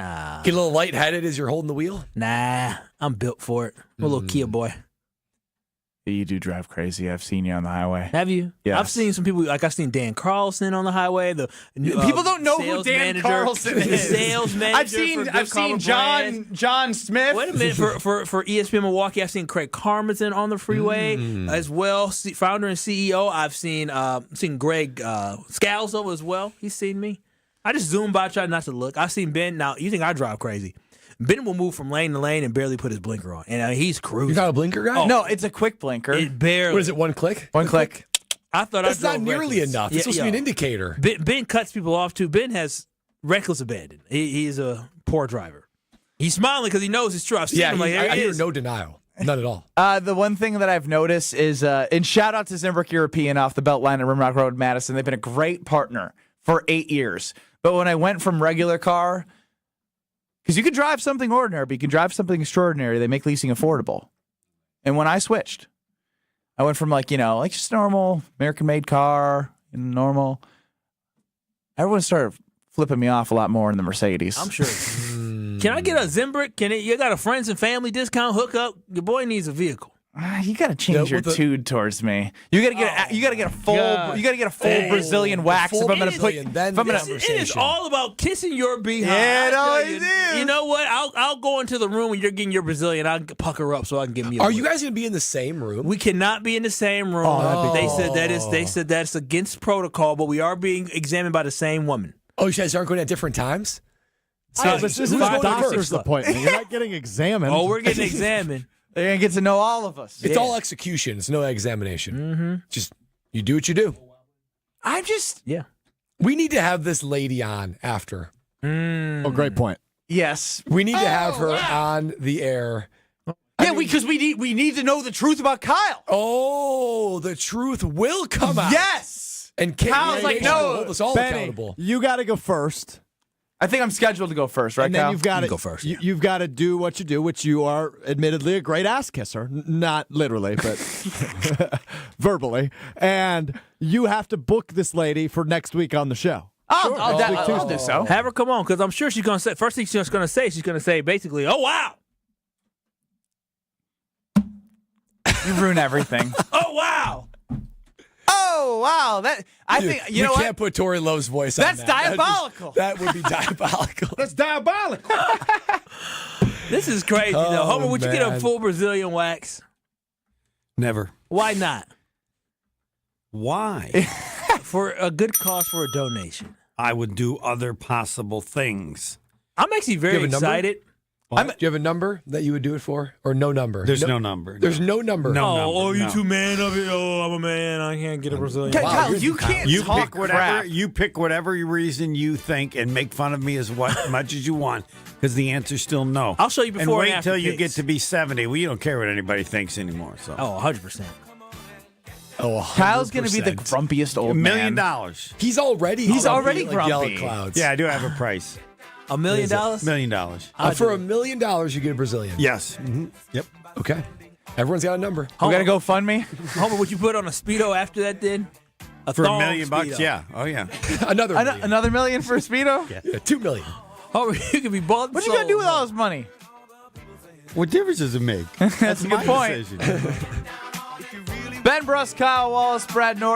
get a little lightheaded as you're holding the wheel. Nah, I'm built for it. I'm a little Kia boy. You do drive crazy. I've seen you on the highway. Have you? Yeah. I've seen some people, I've seen Dan Carlson on the highway. People don't know who Dan Carlson is. The sales manager. I've seen John Smith. Wait a minute. For ESPN Milwaukee, I've seen Craig Carmenton on the freeway as well. Founder and CEO. I've seen Greg Scalzo as well. He's seen me. I just zoom by, try not to look. I've seen Ben. Now, you think I drive crazy. Ben will move from lane to lane and barely put his blinker on. And he's cruising. You got a blinker guy? Oh. No, it's a quick blinker. It barely. What is it, one click? One click. I thought that's not nearly enough. It's supposed to be an indicator. Ben cuts people off, too. Ben has reckless abandon. He's a poor driver. He's smiling because he knows it's true. I've seen him. I hear no denial. None at all. The one thing that I've noticed is, and shout out to Zimbrick European off the Beltline at Rimrock Road, Madison. They've been a great partner for 8 years. But when I went from regular car, because you can drive something ordinary, but you can drive something extraordinary. They make leasing affordable. And when I switched, I went from just a normal American-made car, normal. Everyone started flipping me off a lot more in the Mercedes. I'm sure. Can I get a Zimbrick? You got a friends and family discount hookup? Your boy needs a vehicle. You got to change your attitude towards me. You got to get a full. You got to get a full Brazilian wax. If I'm going to put. It is all about kissing your behind. Yeah, it always is. You know what? I'll go into the room when you're getting your Brazilian. I'll pucker up so I can get me. Are you guys going to be in the same room? We cannot be in the same room. They said that's against protocol, but we are being examined by the same woman. Oh, you guys aren't going at different times? This is a doctor's appointment. You're not getting examined. Oh, we're getting examined. They're going to get to know all of us. It's all execution. It's no examination. Mm-hmm. Just, you do what you do. We need to have this lady on after. Oh, great point. Yes. We need to have her on the air. Because we need to know the truth about Kyle. Oh, the truth will come out. Yes. And Kyle's like, no. Hold us all accountable. You got to go first. I think I'm scheduled to go first, right, and then Kyle? you've got to go first. You've got to do what you do, which you are admittedly a great ass kisser, not literally, but verbally. And you have to book this lady for next week on the show. I'll do so. Have her come on, because I'm sure she's going to say. First thing she's going to say basically, "Oh wow." You ruin everything. Oh, wow. Oh, wow. That I think you know we what? can't put Tori Love's voice on That's that. diabolical. That would be diabolical. That's diabolical. This is crazy, though. Homer, would you get a man. full Brazilian wax? Never. Why not? Why? For a good cause for a donation. I would do other possible things. I'm actually very excited. Do you have a number that you would do it for? Or no number? There's no number. There's no number. You too man of it. Oh, I'm a man. I can't get a Brazilian. Kyle, you can't You talk pick whatever crap. you pick whatever reason you think and make fun of me as much as you want because the answer's still no. I'll show you before and and after wait till you picks. get to be 70. Well, you don't care what anybody thinks anymore. So Oh, 100%. Oh, Kyle's going to be the 100%. grumpiest old $1 million. man. He's already He's already like yellow grumpy. clouds. Yeah, I do have a price. $1 million? $1 million. For $1 million, you get a Brazilian. Yes. Mm-hmm. Yep. Okay. Everyone's got a number. We got to go fund me. Homer, would you put on a Speedo after that then? For $1 thong million bucks, Speedo. yeah. Oh yeah. Another million. Another million for a Speedo? Yeah, $2 million. Homer, you could be bald and What are you going to do with all this money? What difference does it make? That's a good my point. decision. Ben Bruss, Kyle Wallace, Brad Norton.